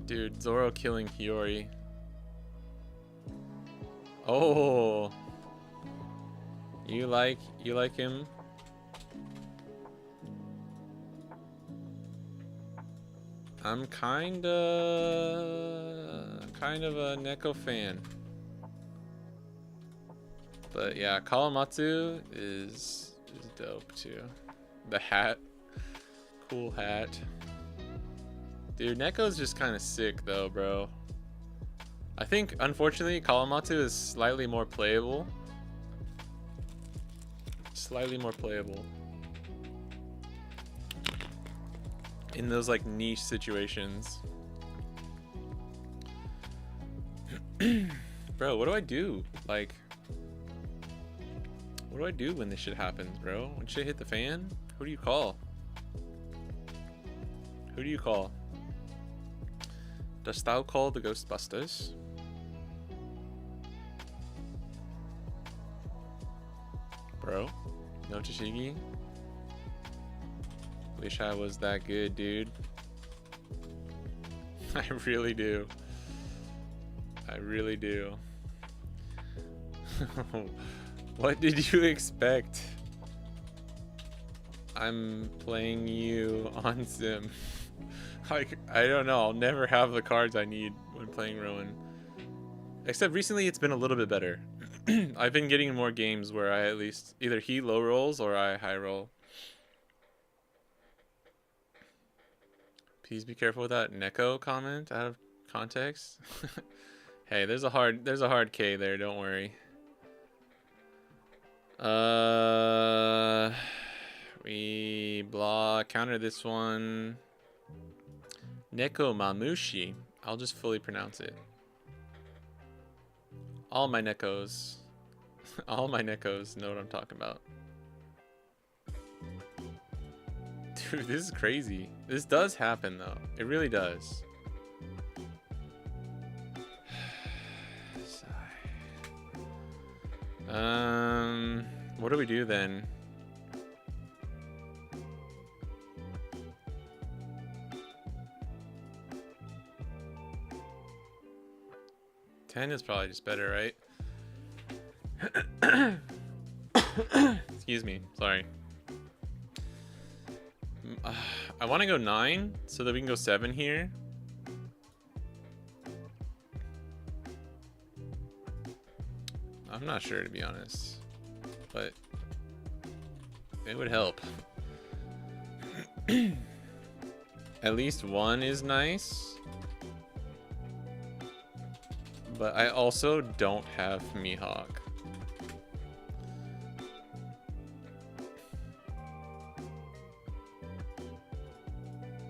Dude, Zoro killing Hiyori. Oh. You like him? I'm kind of a Neko fan. But yeah, Kawamatsu is dope too. The hat. Cool hat. Dude, Neko's just kind of sick though, bro. I think, unfortunately, Kawamatsu is slightly more playable. Slightly more playable. In those, like, niche situations. Bro, what do I do? Like, what do I do when this shit happens, bro? When shit hit the fan? Who do you call? Who do you call? Dost thou call the Ghostbusters? Bro? No Tashigi? Wish I was that good, dude. I really do. I really do. What did you expect? I'm playing you on Sim. Like, I don't know. I'll never have the cards I need when playing Rowan. Except recently it's been a little bit better. I've been getting more games where I at least either he low rolls or I high roll. Please be careful with that Neko comment out of context. Hey, there's a hard K there, don't worry. We counter this one. Neko Mamushi. I'll just fully pronounce it. All my Nekos. All my Nekos know what I'm talking about. Dude, this is crazy. This does happen though. It really does. What do we do then? 10 is probably just better, right? Excuse me. Sorry. I want to go 9 so that we can go 7 here. I'm not sure, to be honest, but it would help. At least 1 is nice. But I also don't have Mihawk.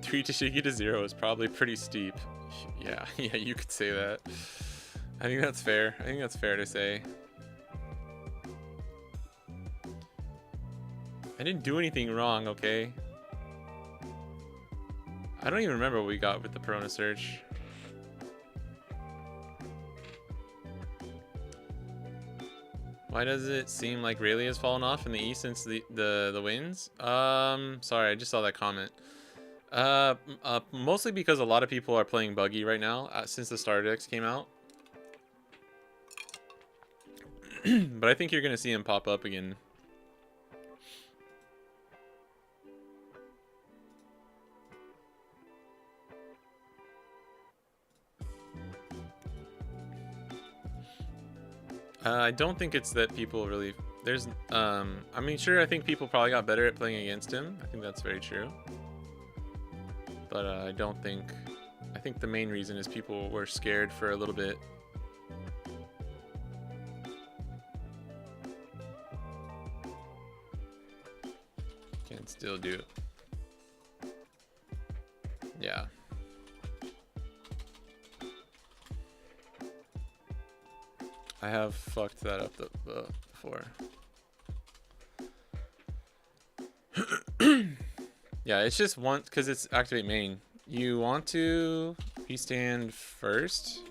Three Tashigi to 0 is probably pretty steep. Yeah, yeah, you could say that. I think that's fair. I think that's fair to say. I didn't do anything wrong, okay? I don't even remember what we got with the Perona search. Why does it seem like Rayleigh has fallen off in the East since the wins? Sorry, I just saw that comment. Mostly because a lot of people are playing Buggy right now since the Starter Decks came out. But I think you're gonna see him pop up again. I don't think it's that people really... There's... I mean, sure, I think people probably got better at playing against him. I think that's very true. But I don't think... I think the main reason is people were scared for a little bit. Can still do it. Yeah. I have fucked that up before. Yeah, it's just one because it's activate main. You want to stand first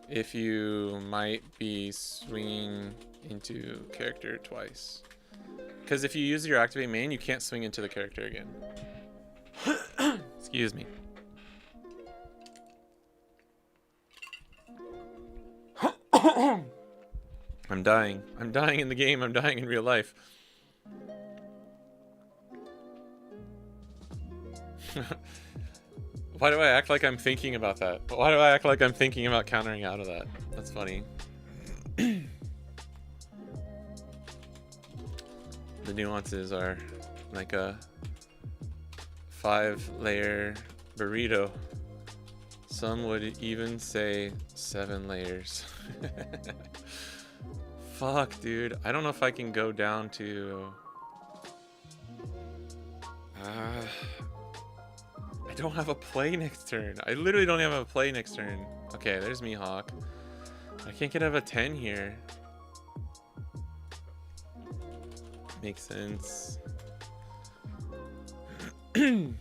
if you might be swinging into character twice. Because if you use your activate main, you can't swing into the character again. Excuse me. I'm dying. I'm dying in the game. I'm dying in real life. Why do I act like I'm thinking about that? Why do I act like I'm thinking about countering out of that? That's funny. The nuances are like a 5-layer burrito. Some would even say 7 layers. Fuck, dude. I don't know if I can go down to... I don't have a play next turn. I literally don't have a play next turn. Okay, there's Mihawk. I can't get out of a 10 here. Makes sense. You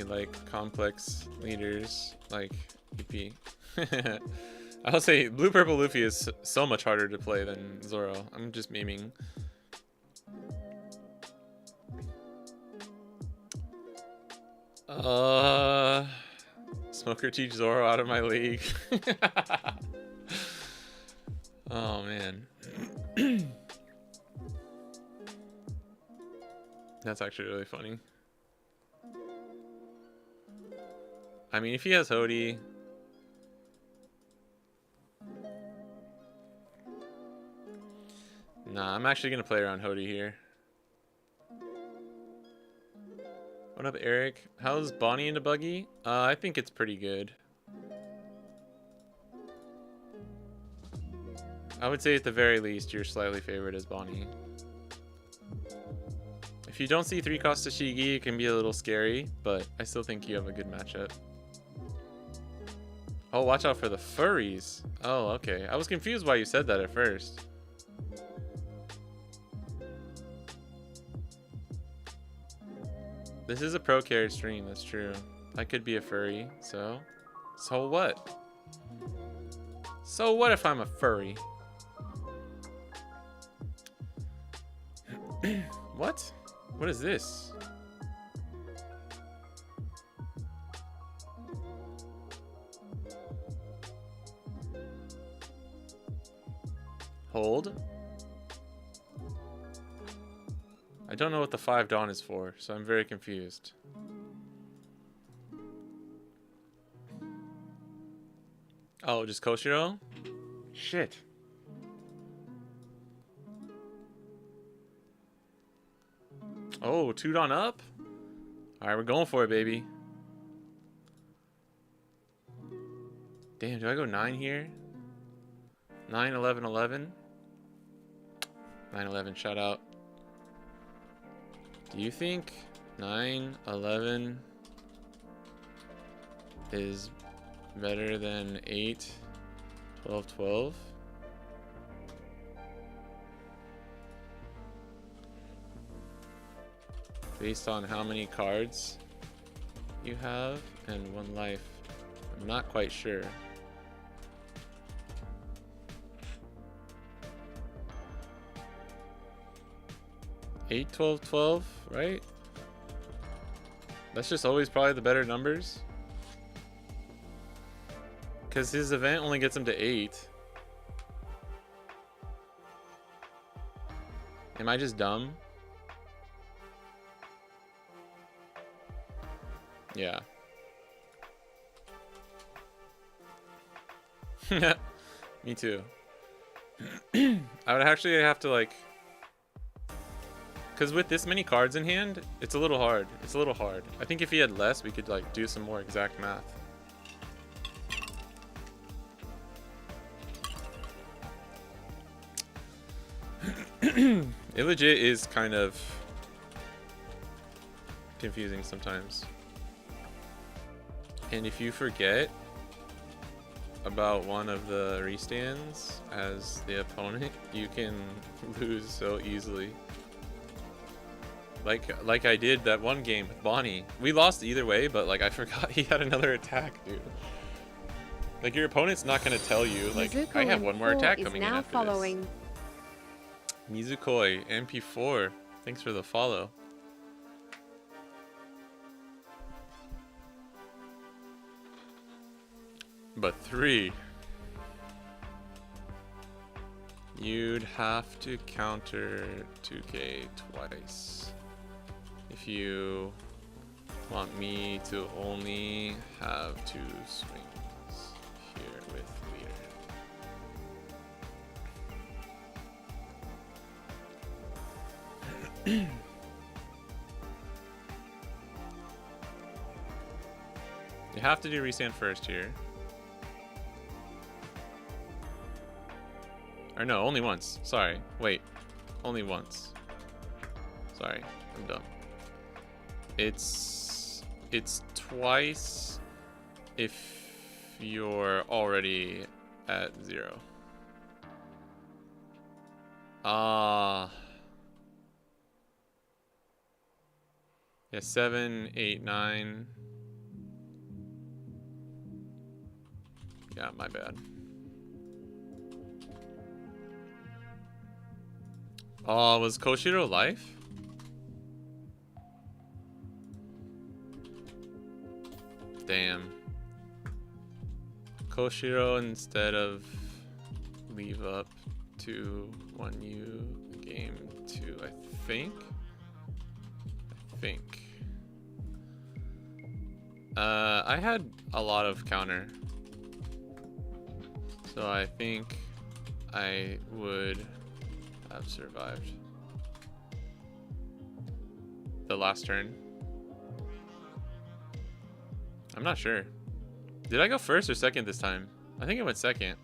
like complex leaders like EP. I'll say Blue Purple Luffy is so much harder to play than Zoro. I'm just memeing. Smoker teach Zoro out of my league. Oh man. That's actually really funny. I mean, if he has Hody... Nah, I'm actually gonna play around Hody here. What up, Eric? How's Bonnie into Buggy? I think it's pretty good. I would say at the very least, you're slightly favored as Bonnie. If you don't see 3-cost Tashigi, it can be a little scary, but I still think you have a good matchup. Oh, watch out for the furries. Oh, okay. I was confused why you said that at first. This is a pro carry stream, that's true. I could be a furry, so what? So what if I'm a furry? What? What is this? gold. I don't know what the 5 Dawn is for, so I'm very confused. Oh, just Koshiro? Shit. Oh, 2 Dawn up? Alright, we're going for it, baby. Damn, do I go 9 here? 9, 11, 11? 9, 11, shout out. Do you think 9, 11 is better than 8, 12, 12? Based on how many cards you have and 1 life. I'm not quite sure. 8, 12, 12, right? That's just always probably the better numbers. Because his event only gets him to 8. Am I just dumb? Yeah. Me too. I would actually have to like... Because with this many cards in hand, it's a little hard. It's a little hard. I think if he had less, we could like do some more exact math. It legit is kind of confusing sometimes. And if you forget about one of the restands as the opponent, you can lose so easily. Like I did that one game with Bonnie. We lost either way, but like I forgot he had another attack, dude. Like your opponent's not gonna tell you like I have one more attack coming in after this. Mizukoi, MP4, thanks for the follow. But 3. You'd have to counter 2K twice. If you want me to only have 2 swings here with leader. You have to do restand first here. Or no, only once. Sorry. Wait. Only once. Sorry. I'm dumb. It's twice if you're already at 0. Yeah, 7, 8, 9. Yeah, my bad. Oh, was Koshiro life? Damn. Koshiro instead of leave up to 1U game 2, I think. I had a lot of counter. So I think I would have survived the last turn. I'm not sure. Did I go first or second this time? I think I went second.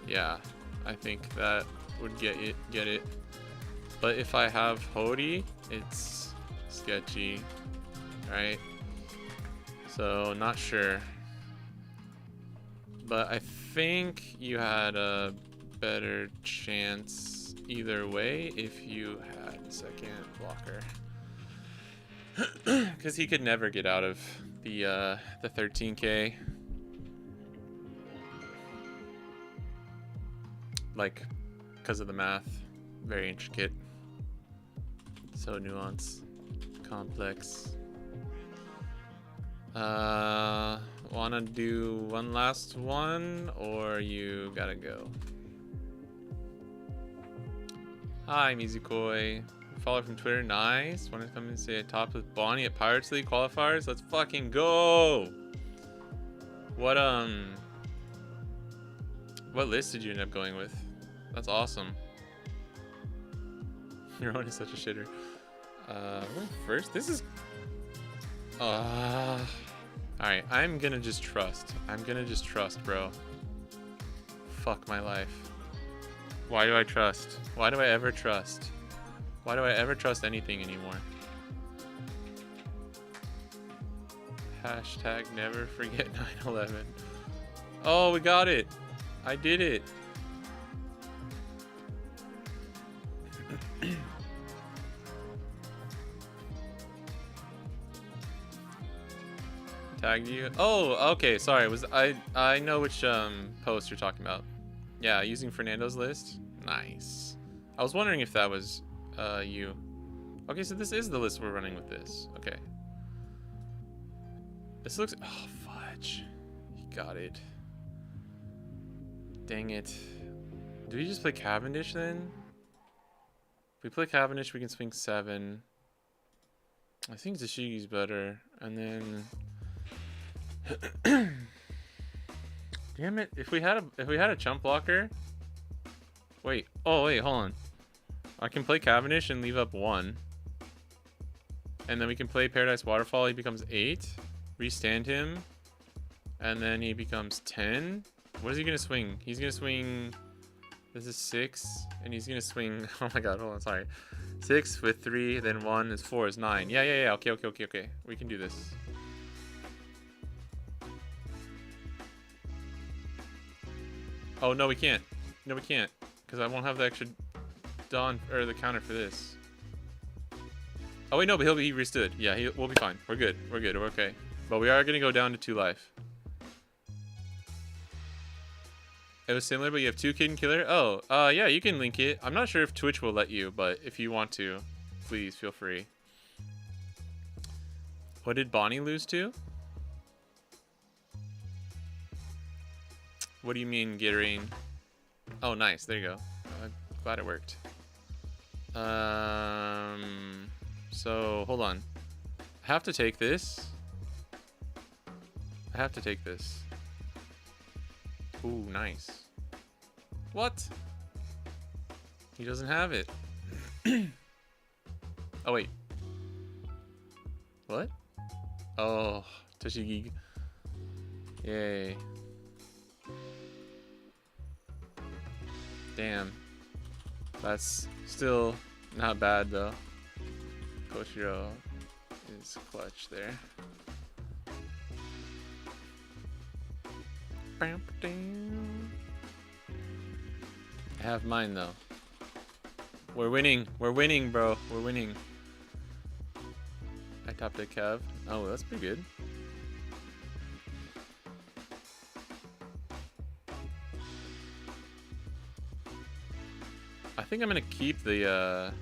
Yeah, I think that would get it. But if I have Hody, it's sketchy, right? So not sure. But I think you had a better chance either way if you had second blocker. Because he could never get out of the 13K. Like, because of the math. Very intricate. So nuanced. complex. Wanna do one last one, or you gotta go? Hi, Mizukoi. Follow from Twitter, nice. Wanna come and say I topped with Bonnie at Pirates League qualifiers? Let's fucking go! What list did you end up going with? That's awesome. Your own is such a shitter. First, this is... Alright, I'm gonna just trust. I'm gonna just trust, bro. Fuck my life. Why do I trust? Why do I ever trust? Why do I ever trust anything anymore? Hashtag never forget 9/11. Oh, we got it. I did it. Tagged you. Oh, okay. Sorry. I know which post you're talking about. Yeah, using Fernando's list. Nice. I was wondering if that was you. Okay, so this is the list we're running with this. Okay. This looks... Oh, fudge. He got it. Dang it. Do we just play Cavendish then? If we play Cavendish, we can swing 7. I think Zashigi's better. And then... Damn it! If we had a chump blocker. Wait. Oh wait. Hold on. I can play Cavendish and leave up 1. And then we can play Paradise Waterfall. He becomes 8. Restand him. And then he becomes 10. What is he gonna swing? He's gonna swing. This is 6, and he's gonna swing. Oh my god! Hold on. Sorry. 6 with 3, then 1 is 4 is 9. Yeah. Okay. We can do this. Oh, no, we can't. No, we can't. Because I won't have the extra Dawn, or the counter for this. Oh, wait, no, but he restood. Yeah, we'll be fine. We're good. We're okay. But we are going to go down to 2 life. It was similar, but you have 2 Kid and Killer? Oh, yeah, you can link it. I'm not sure if Twitch will let you, but if you want to, please feel free. What did Bonnie lose to? What do you mean, Gittering? Oh, nice. There you go. I'm glad it worked. So, hold on. I have to take this. Ooh, nice. What? He doesn't have it. Oh, wait. What? Oh, Toshigi. Yay. Damn. That's still not bad, though. Koshiro is clutch there. I have mine, though. We're winning, bro. We're winning. I topped a Kev. Oh, that's pretty good. I think I'm gonna keep the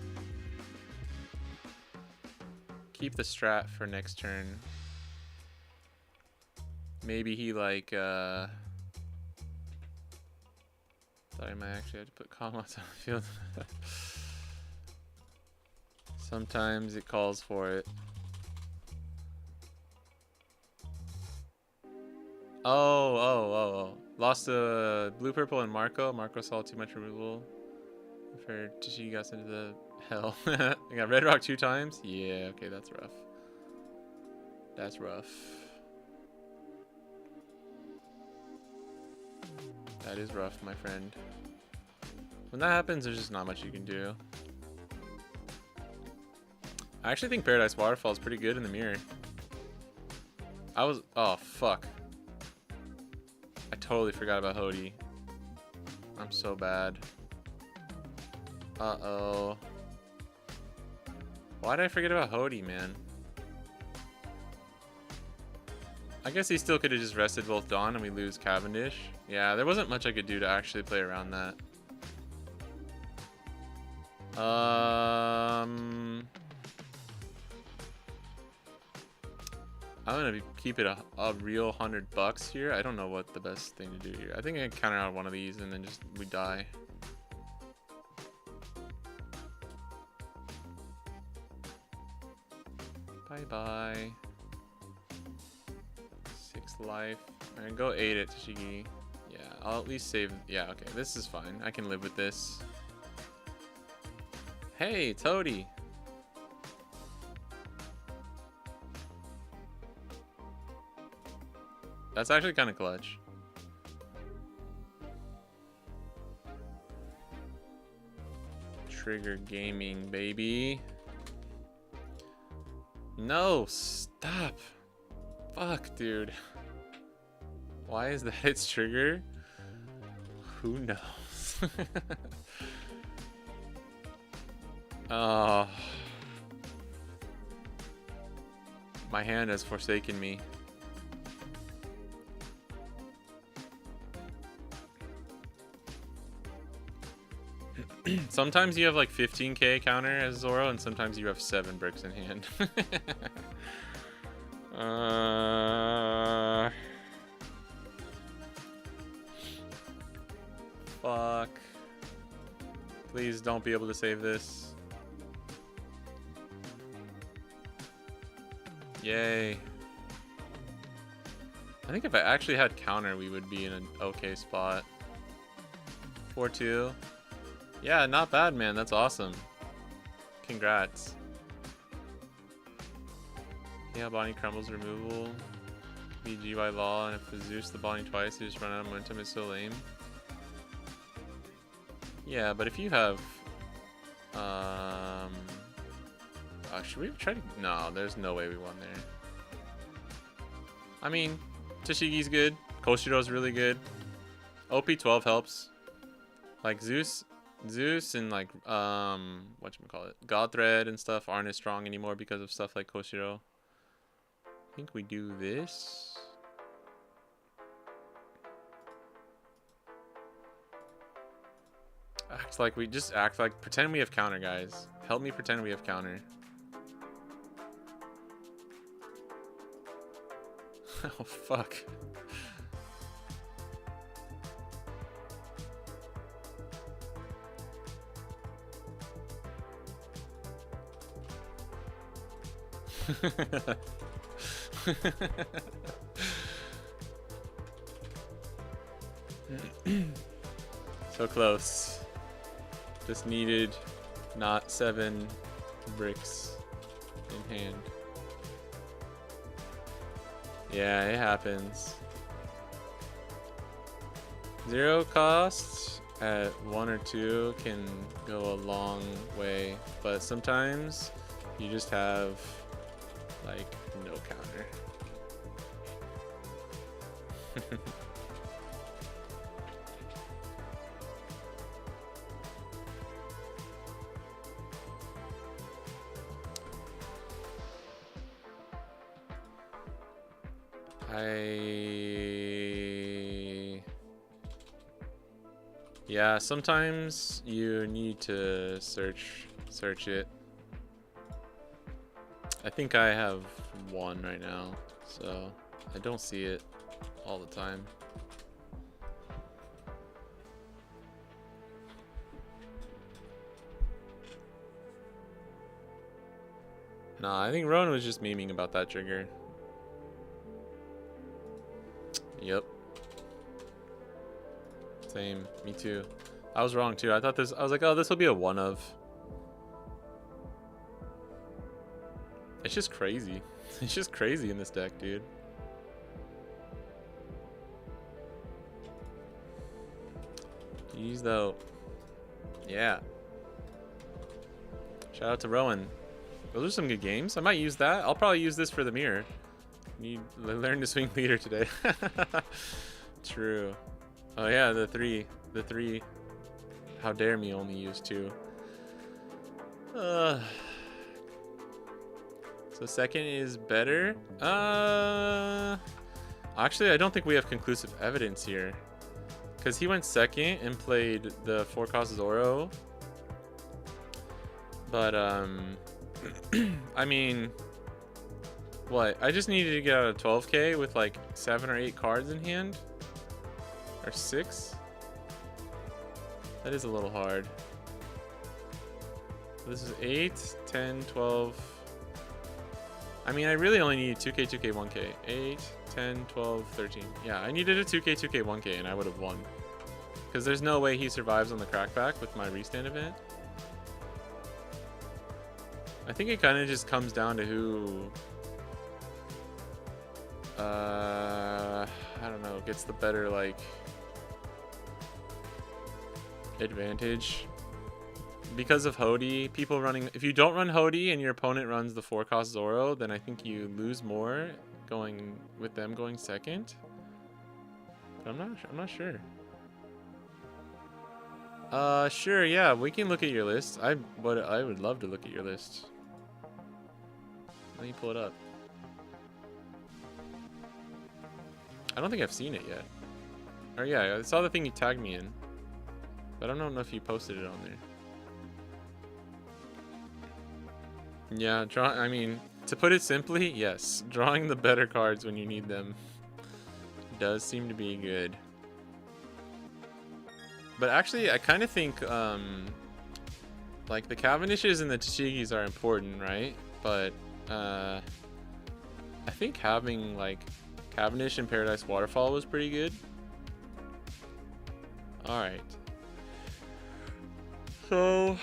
strat for next turn. Maybe he like thought I might actually have to put Kama's on the field. Sometimes it calls for it. Oh. Lost to Blue, Purple, and Marco. Marco saw too much removal. For Tishi got into the hell. I got Red Rock 2 times. Yeah, okay, that's rough. That's rough. That is rough, my friend. When that happens, there's just not much you can do. I actually think Paradise Waterfall is pretty good in the mirror. Oh, fuck. I totally forgot about Hody. I'm so bad. Uh-oh. Why did I forget about Hody, man? I guess he still could have just rested both Dawn and we lose Cavendish. Yeah, there wasn't much I could do to actually play around that. I'm gonna keep it a real $100 here. I don't know what the best thing to do here. I think I can counter out one of these and then just we die. Bye bye. 6 life. I'm gonna go 8 at Tashigi. Yeah, I'll at least save. Yeah, okay, this is fine. I can live with this. Hey, Toady. That's actually kind of clutch. Trigger gaming, baby. No, stop. Fuck, dude. Why is that its trigger? Who knows? Oh. My hand has forsaken me. Sometimes you have like 15k counter as Zoro, and sometimes you have 7 bricks in hand. Fuck. Please don't be able to save this. Yay. I think if I actually had counter, we would be in an okay spot. 4-2. Yeah, not bad, man. That's awesome. Congrats. Yeah, Bonnie crumbles removal. BG by law, and if Zeus the Bonnie twice, you just run out of momentum. It's so lame. Yeah, but if you have... should we try to... No, there's no way we won there. I mean, Tashigi's good. Koshiro's really good. OP12 helps. Like, Zeus and like whatchamacallit, Godthread and stuff aren't as strong anymore because of stuff like Koshiro. I think we do this. Pretend we have counter, guys. Help me pretend we have counter. Oh fuck. So close. Just needed not 7 bricks in hand. Yeah, it happens. 0 costs at 1 or 2 can go a long way, but sometimes you just have like no counter. Yeah, sometimes you need to search it. I think I have 1 right now, so I don't see it all the time. Nah, I think Rowan was just memeing about that trigger. Yep. Same, me too. I was wrong too. I was like, oh, this will be a 1 of. It's just crazy. It's just crazy in this deck, dude. Jeez, though. Yeah. Shout out to Rowan. Those are some good games. I might use that. I'll probably use this for the mirror. Need learn to swing leader today. True. Oh yeah, the three. How dare me only use 2. So second is better. Actually, I don't think we have conclusive evidence here, because he went second and played the 4-cost Zoro. But I mean, What? I just needed to get out of 12k with like 7 or 8 cards in hand? Or 6? That is a little hard. This is 8, 10, 12. I mean, I really only need 2k, 2k, 1k. 8, 10, 12, 13. Yeah, I needed a 2k, 2k, 1k, and I would have won. Because there's no way he survives on the crackback with my restand event. I think it kind of just comes down to who... I don't know, gets the better, like... advantage. Because of Hody, people running... If you don't run Hody and your opponent runs the 4-cost Zoro, then I think you lose more going with them going second. But I'm not sure. Sure, yeah, we can look at your list. I would love to look at your list. Let me pull it up. I don't think I've seen it yet. Or yeah, I saw the thing you tagged me in. But I don't know if you posted it on there. Yeah, I mean, to put it simply, yes. Drawing the better cards when you need them does seem to be good. But actually, I kind of think, like, the Cavendishes and the Tashigis are important, right? But, I think having, like, Cavendish and Paradise Waterfall was pretty good. Alright. So...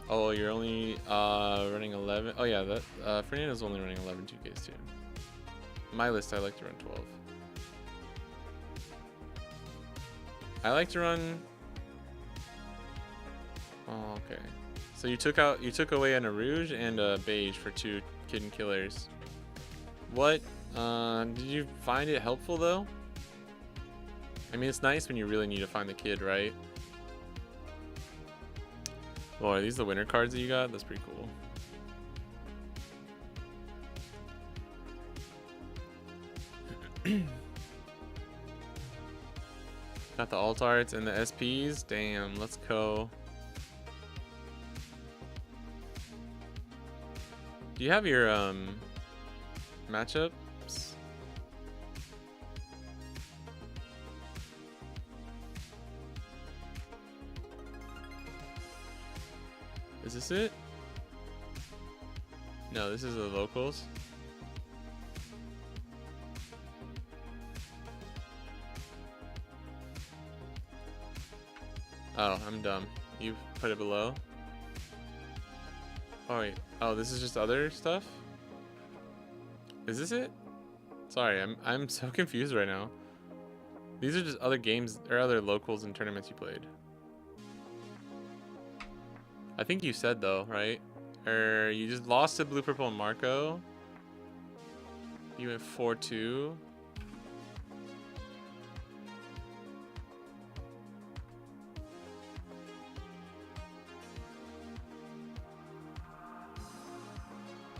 Oh, you're only, running 11. Oh, yeah, that, Fernando's only running 11 2Ks, too. My list, I like to run 12. I like to run... Oh, okay. So you took away an Arouge and a Beige for 2 Kitten Killers. What? Did you find it helpful, though? I mean, it's nice when you really need to find the kid, right? Oh, are these the winter cards that you got? That's pretty cool. Got the alt arts and the SPs. Damn, let's go. Do you have your matchups? Is this it? No, this is the locals. Oh, I'm dumb. You put it below? Oh wait. Oh, this is just other stuff? Is this it? Sorry, I'm so confused right now. These are just other games or other locals and tournaments you played. I think you said though, right? Or you just lost to Blue, Purple, and Marco. You went 4-2.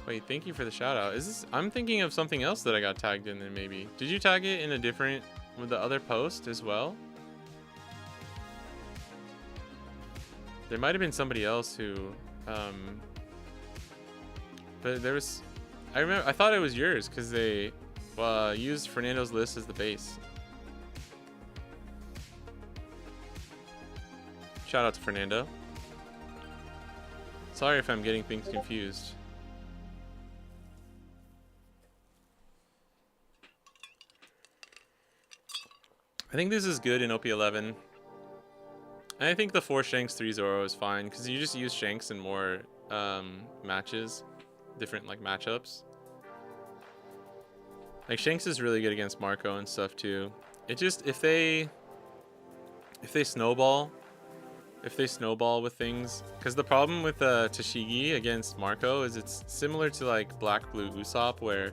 Wait, thank you for the shout out. Is this? I'm thinking of something else that I got tagged in then maybe. Did you tag it in a different, with the other post as well? There might have been somebody else who, but there was, I thought it was yours because they used Fernando's list as the base. Shout out to Fernando. Sorry if I'm getting things confused. I think this is good in OP11. And I think the 4 Shanks 3 Zoro is fine because you just use Shanks in more matches, different like matchups. Like Shanks is really good against Marco and stuff too. It just if they snowball with things, because the problem with Tashigi against Marco is it's similar to like Black Blue Usopp where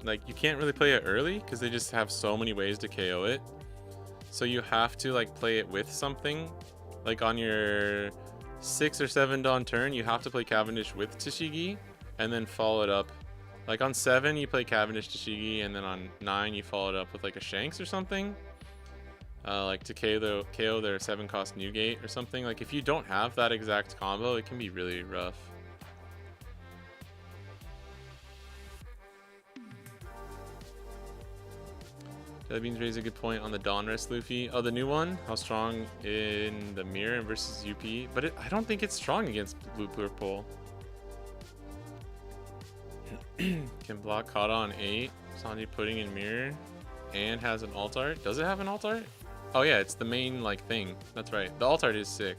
like you can't really play it early because they just have so many ways to KO it. So you have to like play it with something. Like on your 6 or 7 dawn turn, you have to play Cavendish with Tashigi and then follow it up. Like on 7, you play Cavendish Tashigi, and then on 9, you follow it up with like a Shanks or something. Like to KO their 7-cost Newgate or something. Like if you don't have that exact combo, it can be really rough. That means raise a good point on the Dawn Rest Luffy. Oh, the new one? How strong in the mirror versus UP? But I don't think it's strong against Blue Purple. Can block Kata on 8. Sanji putting in mirror. And has an alt art. Does it have an alt art? Oh yeah, it's the main like thing. That's right. The alt art is sick.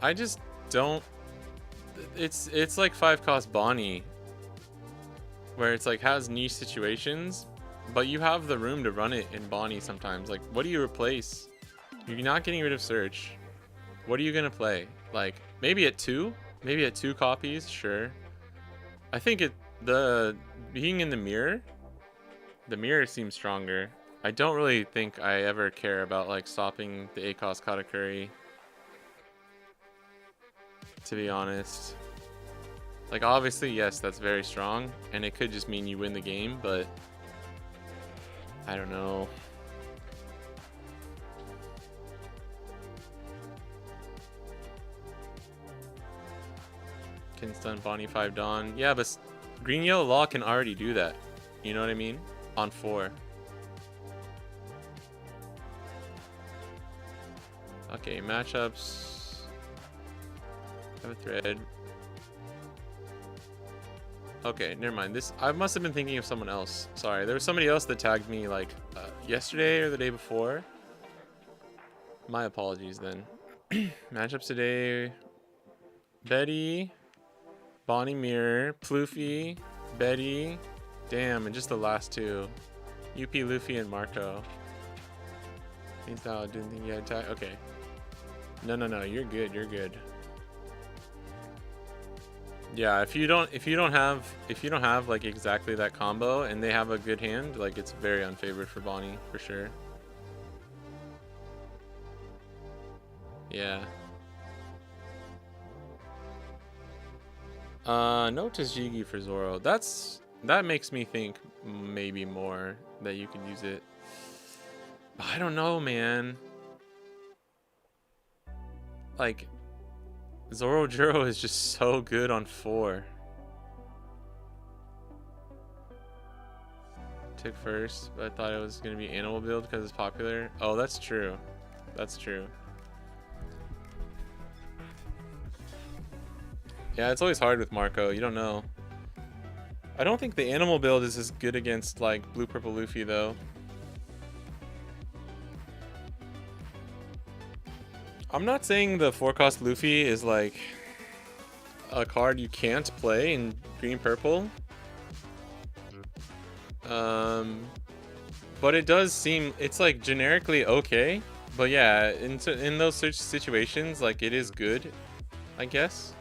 I just don't... It's like 5 cost Bonnie. Where it's like has niche situations, but you have the room to run it in Bonnie sometimes. Like, what do you replace? You're not getting rid of search. What are you gonna play? Like, maybe at 2? Maybe at 2 copies, sure. I think being in the mirror seems stronger. I don't really think I ever care about like stopping the ACOS Katakuri, to be honest. Like, obviously, yes, that's very strong, and it could just mean you win the game, but I don't know. Can stun Bonnie 5 Dawn. Yeah, but Green Yellow Law can already do that. You know what I mean? On 4. Okay, matchups. Have a thread. Okay, never mind. I must have been thinking of someone else. Sorry, there was somebody else that tagged me like yesterday or the day before. My apologies then. Matchups today. Betty, Bonnie Mirror, Ploofy, Betty. Damn, and just the last 2. UP, Luffy, and Marco. He's now didn't think you had tag. Okay. No, you're good. You're good. Yeah, if you don't have like exactly that combo and they have a good hand, like it's very unfavored for Bonnie for sure. Yeah. No Tajigi for Zoro. That makes me think maybe more that you can use it. I don't know, man. Like, Zoro Jiro is just so good on 4. Took first, but I thought it was going to be animal build because it's popular. Oh, that's true. That's true. Yeah, it's always hard with Marco. You don't know. I don't think the animal build is as good against, like, Blue Purple Luffy, though. I'm not saying the 4-cost Luffy is, like, a card you can't play in Green Purple. But it does seem... It's, like, generically okay. But, yeah, in those situations, like, it is good, I guess.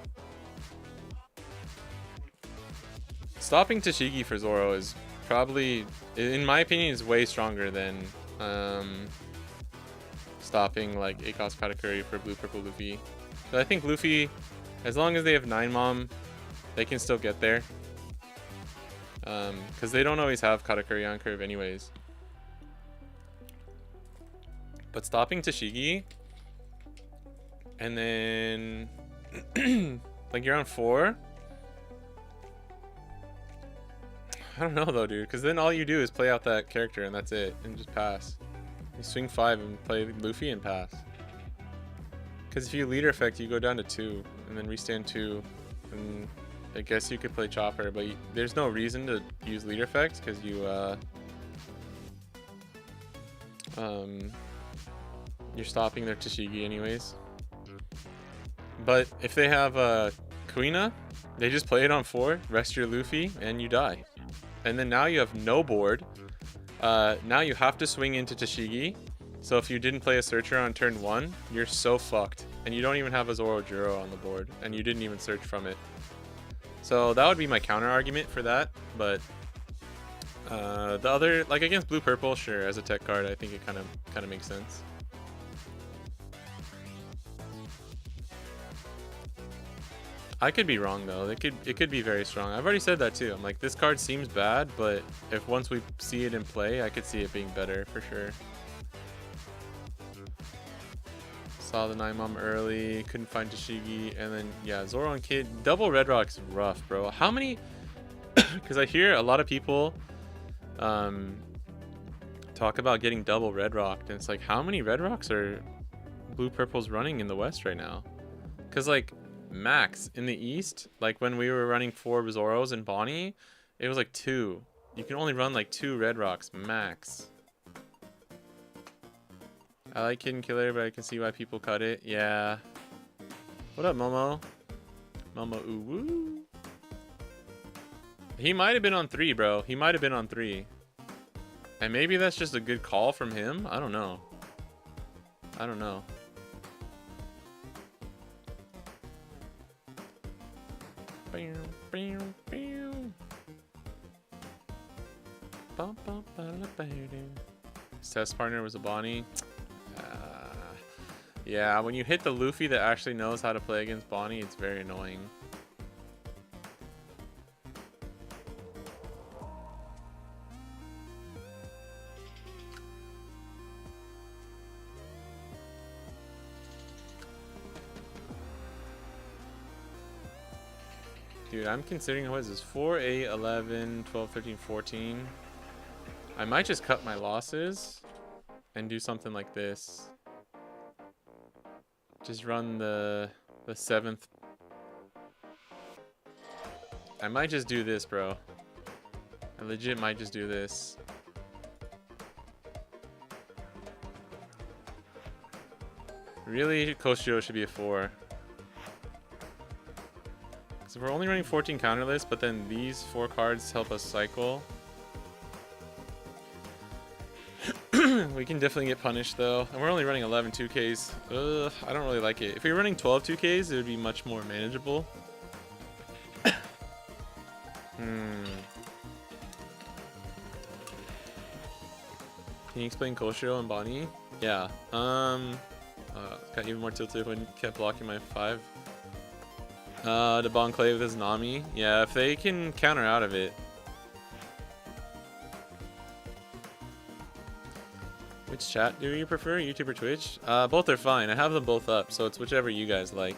Stopping Tashigi for Zoro is probably, in my opinion, is way stronger than stopping like ACOS Katakuri for Blue Purple Luffy. But I think Luffy, as long as they have 9 Mom, they can still get there. Because they don't always have Katakuri on curve anyways. But stopping Tashigi, and then like you're on 4. I don't know though, dude, because then all you do is play out that character and that's it, and just pass. You swing 5 and play Luffy and pass. Because if you leader effect, you go down to 2 and then restand 2, and I guess you could play Chopper, but there's no reason to use leader effect because you're stopping their Tashigi anyways. But if they have Kuina, they just play it on 4, rest your Luffy, and you die. And then now you have no board. Now you have to swing into Tashigi. So if you didn't play a Searcher on turn 1, you're so fucked. And you don't even have a Zoro Jiro on the board. And you didn't even search from it. So that would be my counter argument for that. But the other, like against Blue Purple, sure, as a tech card, I think it kind of makes sense. I could be wrong though. It could be very strong. I've already said that too. I'm like, this card seems bad, but if once we see it in play, I could see it being better for sure. Saw the 9 Mom early, couldn't find Tashigi, and then yeah, Zoro and Kid. Double Red Rock's rough, bro. How many? Because I hear a lot of people talk about getting double red rocked, and it's like, how many red rocks are blue purples running in the West right now? Because like max in the East, like when we were running 4 Zoros and Bonnie, it was like 2. You can only run like 2 red rocks max. I like Kid and Killer, but I can see why people cut it. Yeah. What up, Momo? Momo ooh woo. He might have been on 3, bro. He might have been on 3. And maybe that's just a good call from him. I don't know. I don't know. His test partner was a Bonnie. Yeah, when you hit the Luffy that actually knows how to play against Bonnie, it's very annoying. Dude, I'm considering, what is this? 4, 8, 11, 12, 13, 14. I might just cut my losses and do something like this. Just run the 7th. I might just do this, bro. I legit might just do this. Really, Koshiro should be a 4. So we're only running 14 counter lists, but then these 4 cards help us cycle. We can definitely get punished though. And we're only running 11 2Ks. Ugh, I don't really like it. If we were running 12 2Ks, it would be much more manageable. Can you explain Koshiro and Bonnie? Yeah. Got even more tilted when kept blocking my 5. The Bonclave with his Nami. Yeah, if they can counter out of it. Which chat do you prefer, YouTube or Twitch? Both are fine. I have them both up, so it's whichever you guys like.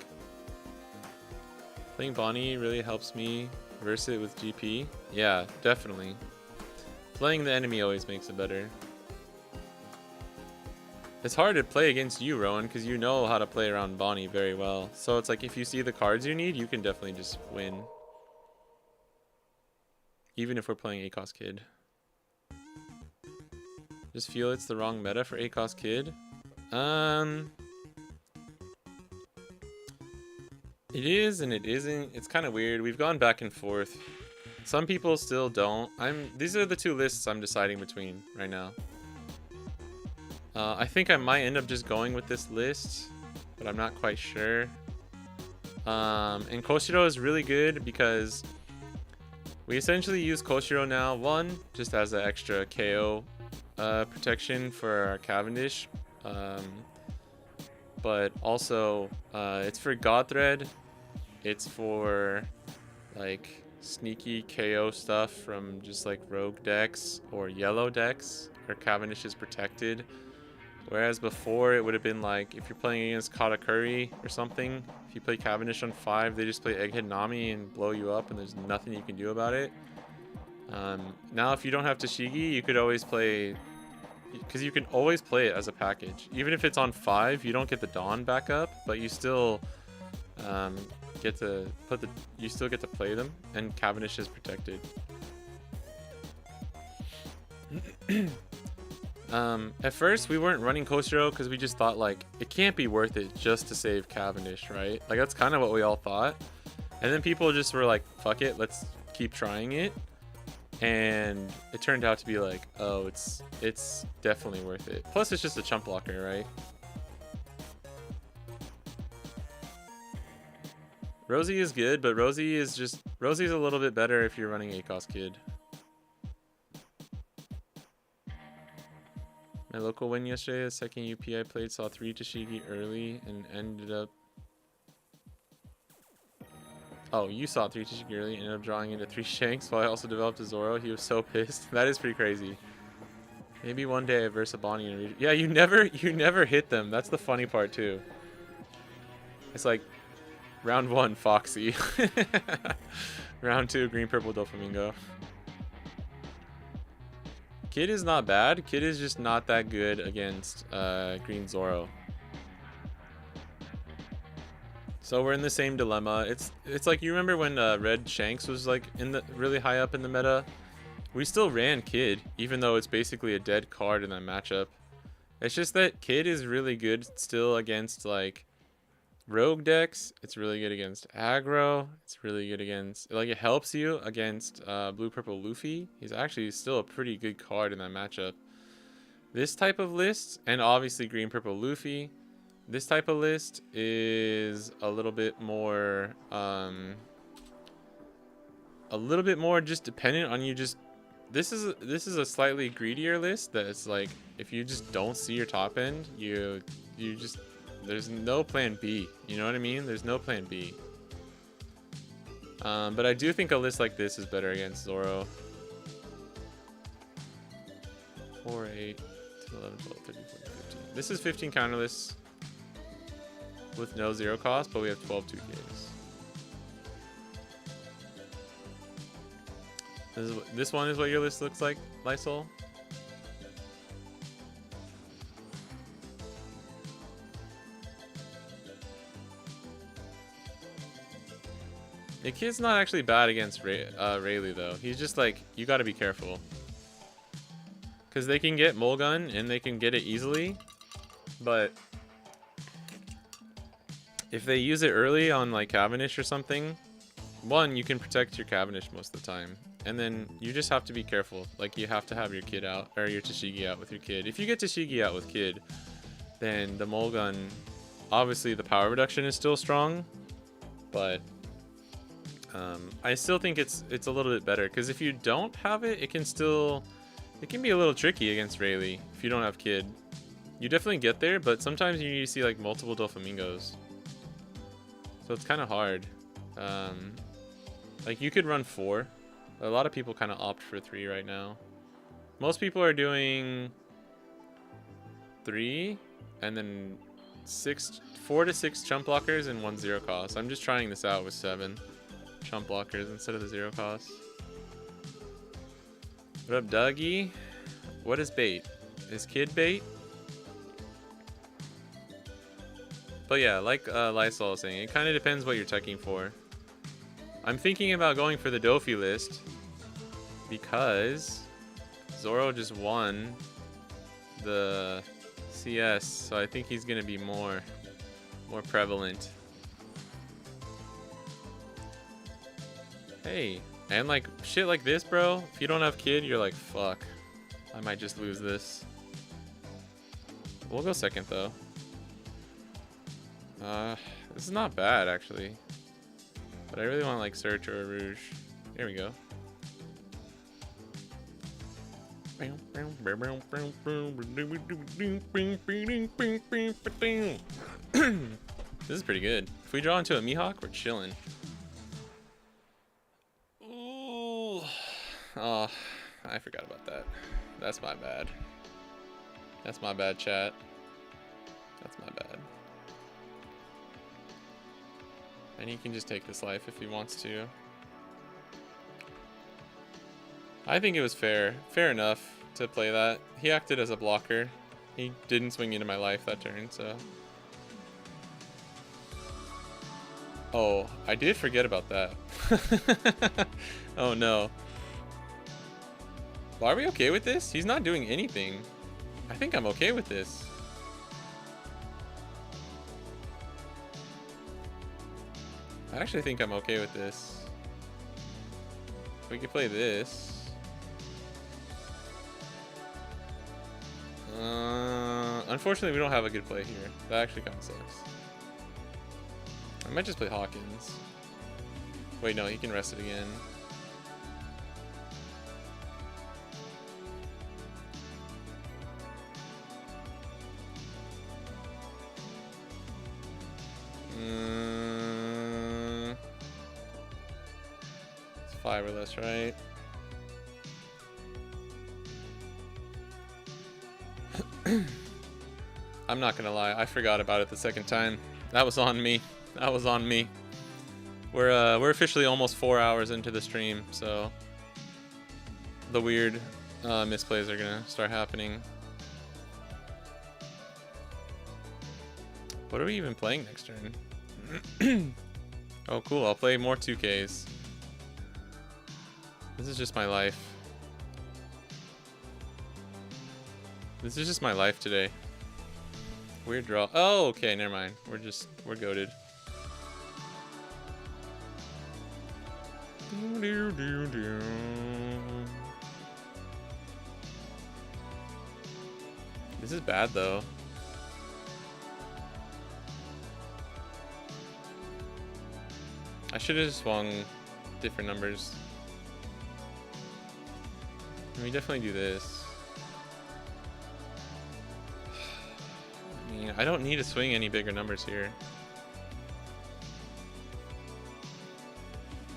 Playing Bonnie really helps me verse it with GP. Yeah, definitely. Playing the enemy always makes it better. It's hard to play against you, Rowan, because you know how to play around Bonnie very well. So it's like if you see the cards you need, you can definitely just win. Even if we're playing ACOS Kid. Just feel it's the wrong meta for ACOS Kid. It is and it isn't. It's kind of weird. We've gone back and forth. Some people still don't. These are the 2 lists I'm deciding between right now. I think I might end up just going with this list, but I'm not quite sure. And Koshiro is really good because we essentially use Koshiro now, 1, just as an extra KO protection for our Cavendish. But also, it's for God Thread. It's for like sneaky KO stuff from just like rogue decks or yellow decks where Cavendish is protected. Whereas before it would have been like if you're playing against Katakuri or something, if you play Cavendish on 5, they just play Egghead Nami and blow you up and there's nothing you can do about it. Now if you don't have Tashigi, you could always play, because you can always play it as a package. Even if it's on 5, you don't get the Dawn back up, but you still get to play them, and Cavendish is protected. At first we weren't running Koshiro because we just thought like it can't be worth it just to save Cavendish, right? Like that's kind of what we all thought. And then people just were like, fuck it, let's keep trying it. And it turned out to be like, oh, it's definitely worth it. Plus it's just a chump blocker, right? Rosie is good, but Rosie's a little bit better if you're running ACOS Kid. My local win yesterday, the second UP I played, saw 3 Tashigi early and ended up... Oh, you saw 3 Tashigi early and ended up drawing into 3 Shanks while I also developed a Zoro. He was so pissed. That is pretty crazy. Maybe one day I verse a Bonnie in a region. Yeah, you never hit them. That's the funny part too. It's like round 1, Foxy. Round 2, Green Purple Doflamingo. Kid is not bad. Kid is just not that good against Green Zoro. So we're in the same dilemma. It's like, you remember when Red Shanks was like in the really high up in the meta? We still ran Kid, even though it's basically a dead card in that matchup. It's just that Kid is really good still against like rogue decks. It's really good against aggro. It's really good against, like, it helps you against blue purple Luffy. He's actually still a pretty good card in that matchup. This type of list, and obviously green purple Luffy, this type of list is a little bit more just dependent on you. Just this is a slightly greedier list that's like, if you just don't see your top end, you just, there's no plan B. You know what I mean? There's no plan B. But I do think a list like this is better against Zoro. 4, 8, 10, 11, 12, 13, 14, 15. This is 15 counter lists with no zero cost, but we have 12 2Ks. This one is what your list looks like, Lysol. The kid's not actually bad against Rayleigh though. He's just like, you got to be careful, because they can get Mulgun and they can get it easily, but if they use it early on like Cavendish or something, one, you can protect your Cavendish most of the time, and then you just have to be careful. Like, you have to have your kid out, or your Tashigi out with your kid. If you get Tashigi out with kid, then the Mulgun, obviously the power reduction is still strong, but I still think it's a little bit better, because if you don't have it, it can be a little tricky against Rayleigh if you don't have kid. You definitely get there, but sometimes you need to see like multiple Doflamingos, so it's kind of hard. Like, you could run 4. A lot of people kind of opt for 3 right now. Most people are doing 3 and then 4 to 6 chump blockers and 1 zero cost. I'm just trying this out with 7 chump blockers instead of the zero cost. What up, Dougie? What is bait? Is kid bait? But yeah, like Lysol was saying, it kind of depends what you're teching for. I'm thinking about going for the Dofi list because Zoro just won the CS, so I think he's gonna be more prevalent. Hey, and like shit like this, bro, if you don't have kid, you're like, fuck, I might just lose this. We'll go second though. This is not bad actually, but I really want like Search or a Rouge. Here we go. This is pretty good. If we draw into a Mihawk, we're chilling. Ooh. Oh, I forgot about that. That's my bad. That's my bad, chat. That's my bad. And he can just take this life if he wants to. I think it was fair enough to play that. He acted as a blocker. He didn't swing into my life that turn, so. Oh, I did forget about that. Oh no. Well, are we okay with this? He's not doing anything. I think I'm okay with this. I actually think I'm okay with this. We could play this. Unfortunately, we don't have a good play here. That actually kind of sucks. I might just play Hawkins. Wait, no, he can rest it again. It's 5 or less, right? I'm not gonna lie, I forgot about it the second time. That was on me. That was on me. We're officially almost 4 hours into the stream, so the weird misplays are gonna start happening. What are we even playing next turn? Oh, cool. I'll play more 2Ks. This is just my life. This is just my life today. Weird draw. Oh, okay. Never mind. We're goated. This is bad though. I should have swung different numbers. Let me definitely do this. I mean, I don't need to swing any bigger numbers here.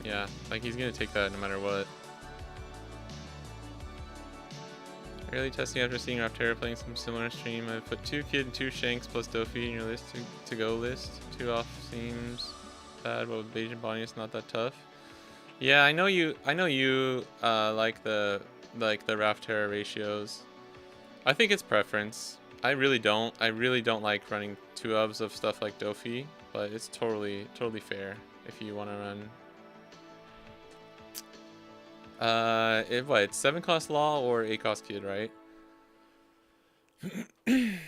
Yeah, like he's gonna take that no matter what. Early testing after seeing Raptera playing some similar stream. I put 2 Kid and 2 Shanks plus Dofi in your list to go list. 2 off seems bad, but with Bayesian Bonnie it's not that tough. Yeah, I know you like the Raptera ratios. I think it's preference. I really don't like running 2 ofs of stuff like Dofi, but it's totally fair if you want to run. It's 7 cost law or 8 cost kid, right? I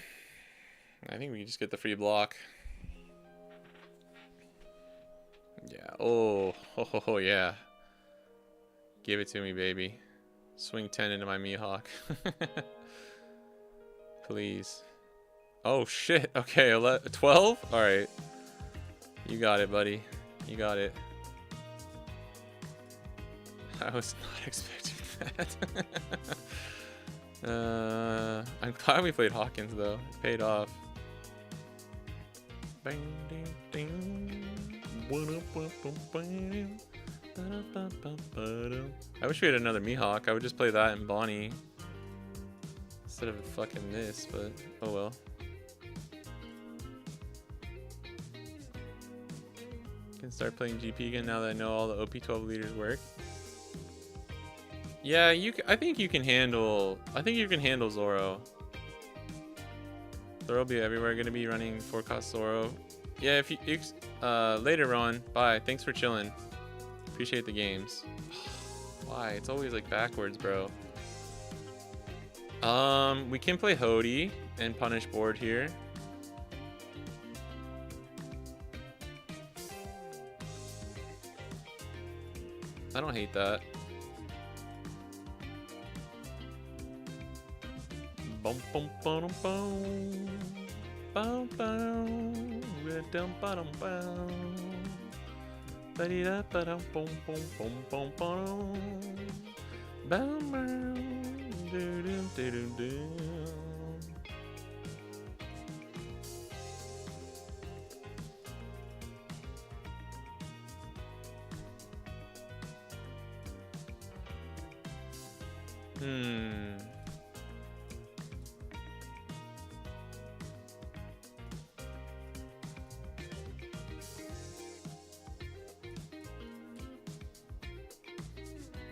think we can just get the free block. Yeah. Oh, yeah. Give it to me, baby. Swing 10 into my Mihawk. Please. Oh shit. Okay, 12? All right. You got it, buddy. You got it. I was not expecting that. I'm glad we played Hawkins though. It paid off. Bang, ding, ding. I wish we had another Mihawk. I would just play that and Bonnie instead of fucking this, but oh well. Can start playing GP again now that I know all the OP12 leaders work. Yeah, I think you can handle. I think you can handle Zoro. Zoro will be everywhere. Gonna be running 4 cost Zoro. Yeah, if you later on. Bye. Thanks for chilling. Appreciate the games. Why? It's always like backwards, bro. We can play Hody and punish board here. I don't hate that. Bum bum bum bum bum bum dum bum bum ba dee da ba dum bum bum bum bum bum bum bum do do do do do.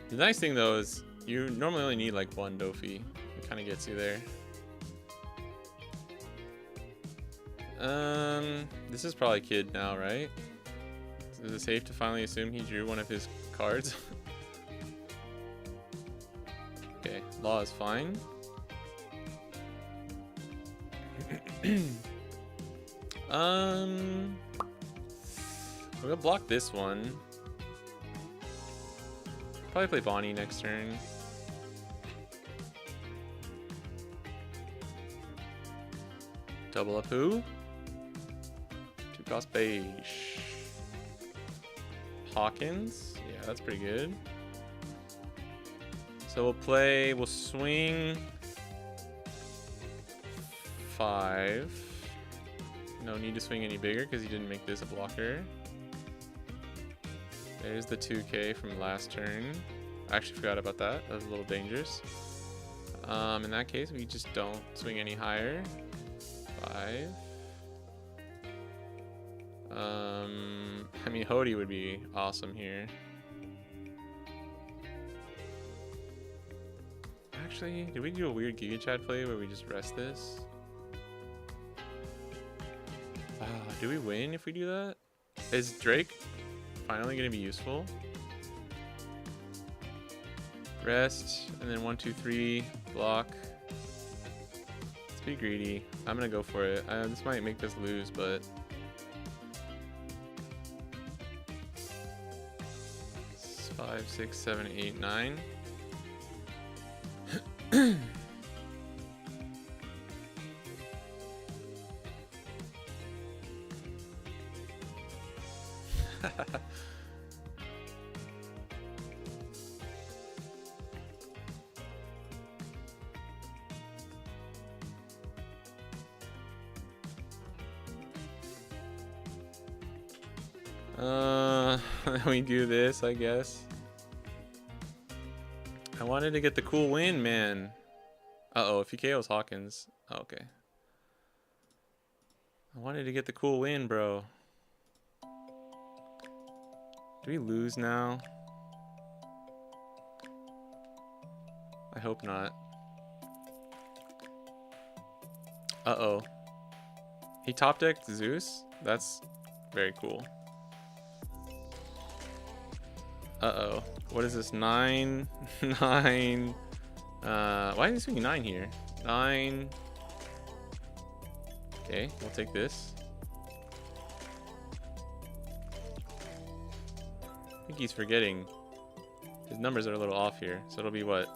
The nice thing though is you normally only need like 1 Dofi. It kind of gets you there. This is probably Kid now, right? Is it safe to finally assume he drew one of his cards? Okay, law is fine. We're gonna block this one. Probably play Bonnie next turn. Double up who? 2 cost beige. Hawkins. Yeah, that's pretty good. So we'll swing 5. No need to swing any bigger because he didn't make this a blocker. There's the 2K from last turn. I actually forgot about that. That was a little dangerous. In that case, we just don't swing any higher. 5. I mean, Hody would be awesome here. Actually, did we do a weird Giga Chad play where we just rest this? Do we win if we do that? Is Drake finally going to be useful? Rest, and then 1, 2, 3, block. Let's be greedy. I'm going to go for it. This might make us lose, but... 5, 6, 7, 8, 9. We do this, I guess. I wanted to get the cool win, man. Uh-oh, if he KOs Hawkins. Oh, okay. I wanted to get the cool win, bro. Do we lose now? I hope not. Uh-oh. He top decked Zeus? That's very cool. Uh-oh. What is this? 9, 9. Why is he swinging 9 here? 9. Okay, we'll take this. I think he's forgetting. His numbers are a little off here. So it'll be what?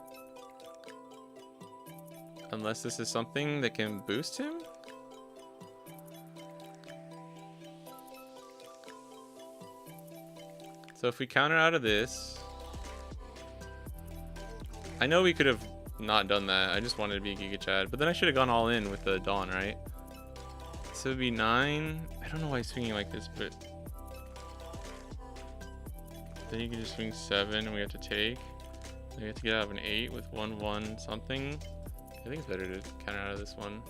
Unless this is something that can boost him? So if we counter out of this, I know we could have not done that. I just wanted to be Giga Chad, but then I should have gone all in with the Dawn, right? So it'd be 9. I don't know why he's swinging like this, but then you can just swing 7 and we have to take. Then we have to get out of an 8 with 1, 1 something. I think it's better to counter out of this one.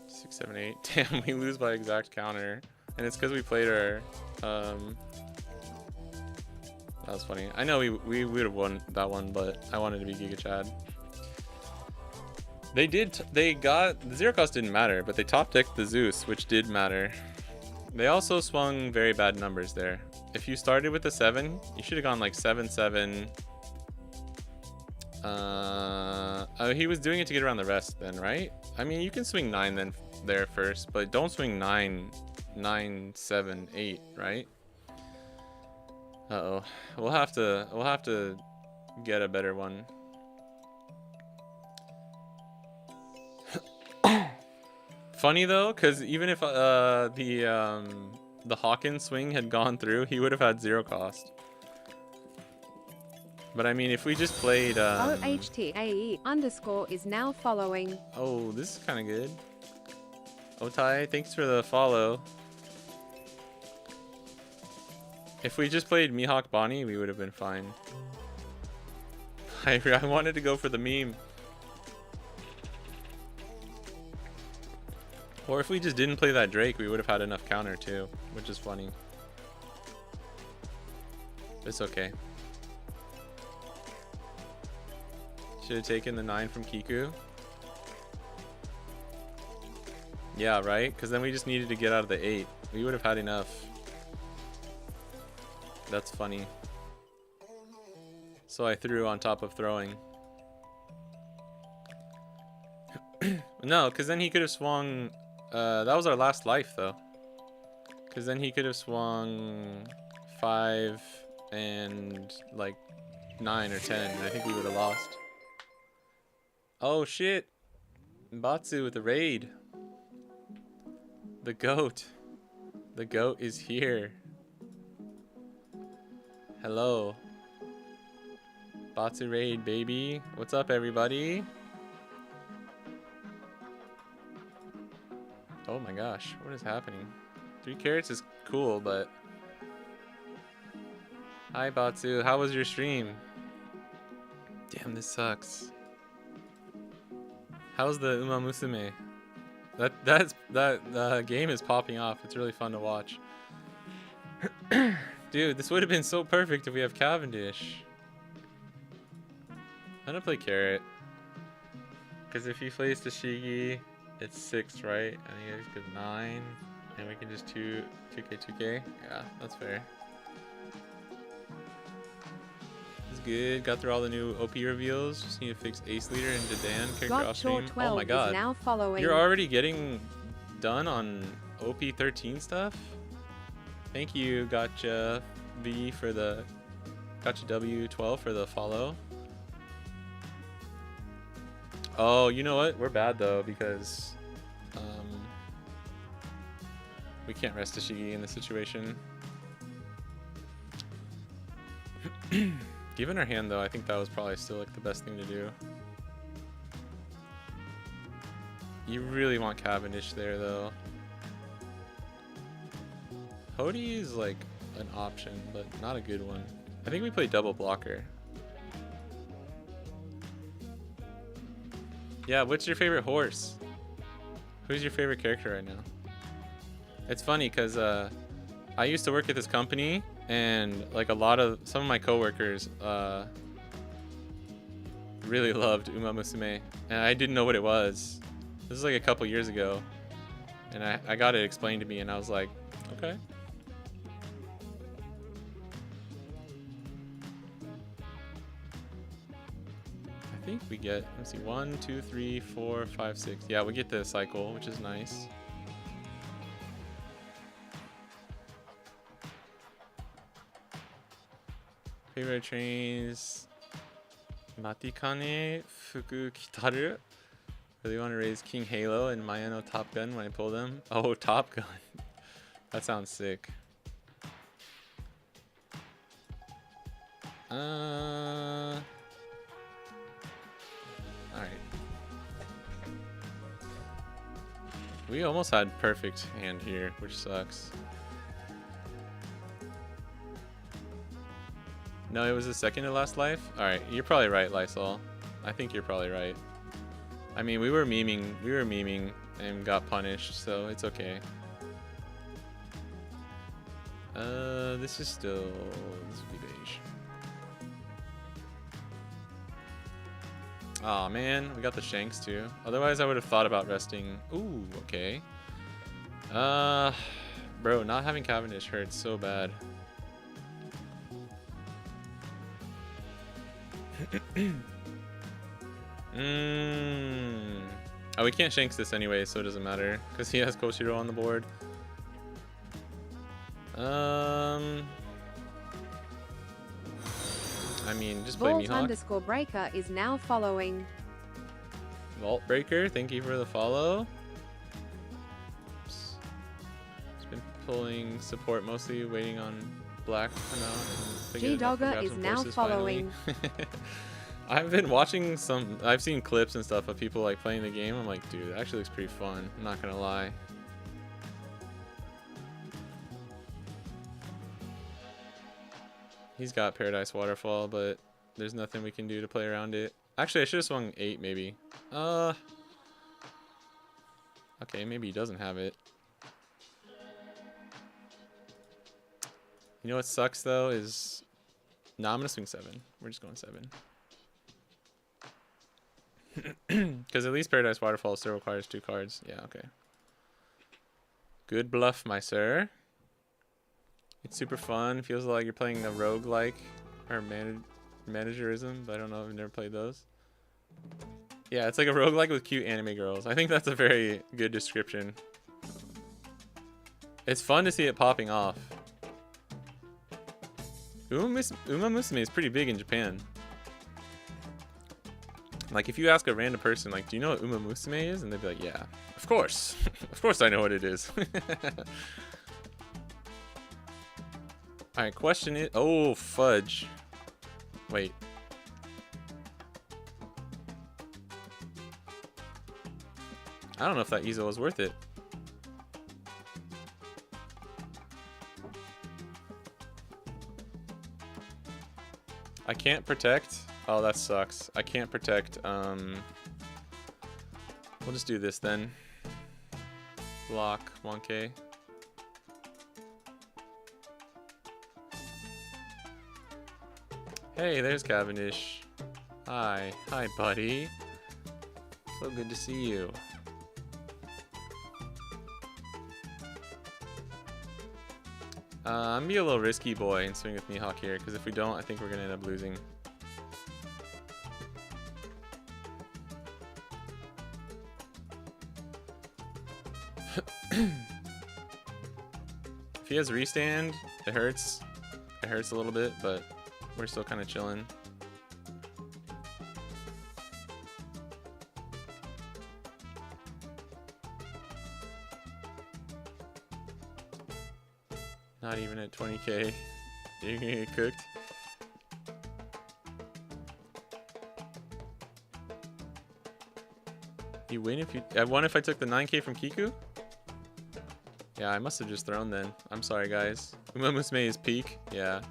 6, 7, 8. Damn, we lose by exact counter. And it's because we played our... that was funny. I know we would have won that one, but I wanted to be Giga Chad. They got... The zero cost didn't matter, but they top decked the Zeus, which did matter. They also swung very bad numbers there. If you started with a 7, you should have gone like 7, 7. Oh, he was doing it to get around the rest then, right? I mean, you can swing 9 then there first, but don't swing 9, 9, 7, 8, right? Uh-oh. We'll have to get a better one. Funny though, because even if the Hawkins swing had gone through, he would have had 0 cost. But I mean, if we just played... OHTAE _ is now following. Oh, this is kind of good. Otai, thanks for the follow. If we just played Mihawk Bonnie, we would have been fine. I wanted to go for the meme. Or if we just didn't play that Drake, we would have had enough counter too, which is funny. It's okay. Should have taken the 9 from Kiku. Yeah, right? Because then we just needed to get out of the 8. We would have had enough. That's funny. So I threw on top of throwing. No, because then he could have swung... that was our last life, though. Because then he could have swung 5 and, like, 9 or 10. And I think we would have lost. Oh, shit. Batsu with the raid. The goat. The goat is here. Hello. Batsu raid, baby. What's up, everybody? Oh my gosh, what is happening? 3 carrots is cool, but... Hi, Batsu. How was your stream? Damn, this sucks. How's the Uma Musume? That game is popping off. It's really fun to watch. Dude, this would have been so perfect if we have Cavendish. I'm gonna play Carrot. Because if he plays Tashigi, it's 6, right? And he has good 9. And we can just 2k. Yeah, that's fair. It's good. Got through all the new OP reveals. Just need to fix Ace Leader and Dadan character off stream. Oh my god. Now following. You're already getting done on OP13 stuff? Thank you, Gotcha V for the Gotcha W12 for the follow. Oh, you know what? We're bad though because we can't rest Tashigi in this situation. Given our hand though, I think that was probably still like the best thing to do. You really want Cavendish there though. Hody is like an option, but not a good one. I think we play double blocker. Yeah, what's your favorite horse? Who's your favorite character right now? It's funny because I used to work at this company and like some of my coworkers really loved Uma Musume and I didn't know what it was. This is like a couple years ago and I got it explained to me and I was like, okay. I think we get, let's see, 1, 2, 3, 4, 5, 6. Yeah, we get the cycle, which is nice. Favorite trains, Matikane, Fuku Kitaru. Really want to raise King Halo and Mayano Top Gun when I pull them. Oh, Top Gun. That sounds sick. Alright. We almost had perfect hand here, which sucks. No, it was the second to last life? Alright, you're probably right, Lysol. I think you're probably right. I mean, we were memeing and got punished, so it's okay. This is still, this would be beige. Aw, man, we got the Shanks too. Otherwise, I would have thought about resting. Ooh, okay. Bro, not having Cavendish hurts so bad. Oh, we can't Shanks this anyway, so it doesn't matter because he has Koshiro on the board. I mean, just play Mihawk. _breaker is now following. Vault Breaker, thank you for the follow. Just been pulling support mostly, waiting on black to come out. G-Dogger is now following. I've been watching I've seen clips and stuff of people like playing the game. I'm like, dude, it actually looks pretty fun. I'm not gonna lie. He's got Paradise Waterfall, but there's nothing we can do to play around it. Actually, I should have swung 8 maybe. Okay, maybe he doesn't have it. You know what sucks though is... No, I'm gonna swing 7. We're just going 7. Because at least Paradise Waterfall still requires 2 cards. Yeah, okay. Good bluff, my sir. It's super fun. Feels like you're playing a roguelike or managerism, but I don't know. I've never played those. Yeah, it's like a roguelike with cute anime girls. I think that's a very good description. It's fun to see it popping off. Uma Musume is pretty big in Japan. Like, if you ask a random person, like, do you know what Uma Musume is? And they'd be like, yeah, of course. Of course I know what it is. Alright, question it. Oh, fudge. Wait. I don't know if that Izo was worth it. I can't protect. Oh, that sucks. I can't protect. We'll just do this then. Block 1k. Hey, there's Cavendish. Hi. Hi, buddy. So good to see you. I'm gonna be a little risky boy and swing with Mihawk here, because if we don't, I think we're gonna end up losing. If he has restand, it hurts. It hurts a little bit, but we're still kind of chilling. Not even at 20k. You're gonna get cooked. You win if you... I won if I took the 9k from Kiku? Yeah, I must have just thrown then. I'm sorry, guys. Uma Musume is peak. Yeah.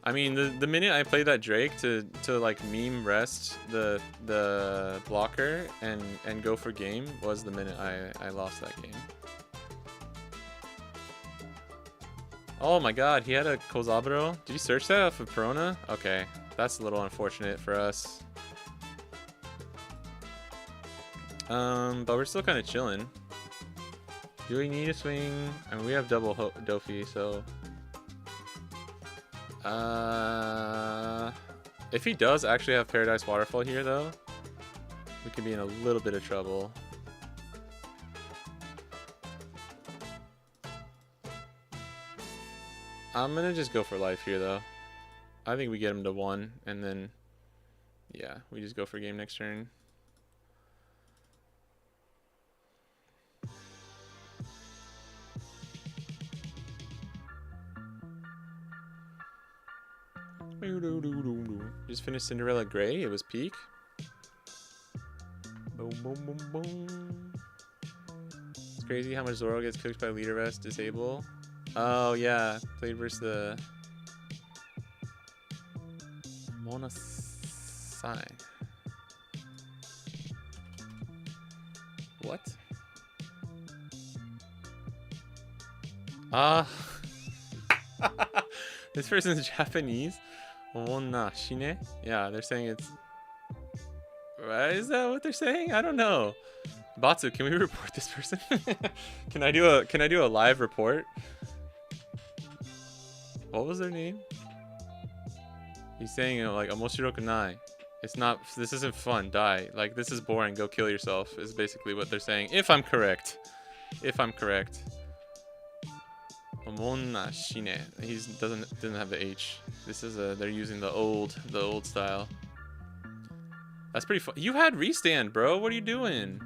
I mean, the minute I played that Drake to like meme rest the blocker and go for game was the minute I lost that game. Oh my god, he had a Kozaburo. Did you search that off of Perona? Okay, that's a little unfortunate for us. But we're still kind of chilling. Do we need a swing? I mean, we have double Dofi, so... if he does actually have Paradise Waterfall here, though, we could be in a little bit of trouble. I'm gonna just go for life here, though. I think we get him to 1, and then, yeah, we just go for game next turn. Just finished Cinderella Gray. It was peak. Boom, boom, boom, boom. It's crazy how much Zoro gets cooked by leader rest disable. Oh yeah, played versus the Monasai. What? This person's Japanese. Monashine. Yeah, they're saying it's. Is that what they're saying? I don't know. Batsu, can we report this person? Can I do a live report? What was their name? He's saying like Omoshiroku nai. It's not. This isn't fun. Die. Like this is boring. Go kill yourself. Is basically what they're saying. If I'm correct. If I'm correct. Monashine. He doesn't have the H. This is they're using the old style. That's pretty fun. You had restand, bro. What are you doing?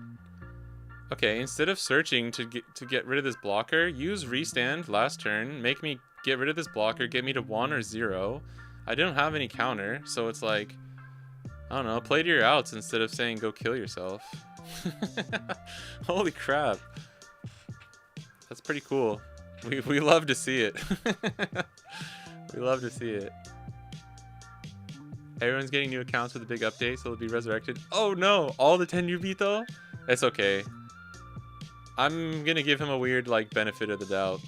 Okay, instead of searching to get rid of this blocker, use restand last turn. Make me get rid of this blocker. Get me to 1 or 0. I don't have any counter, so it's like, I don't know. Play to your outs instead of saying go kill yourself. Holy crap. That's pretty cool. We love to see it. We love to see it. Everyone's getting new accounts with a big update, so they'll be resurrected. Oh no! All the 10 UB though? It's okay. I'm gonna give him a weird like benefit of the doubt.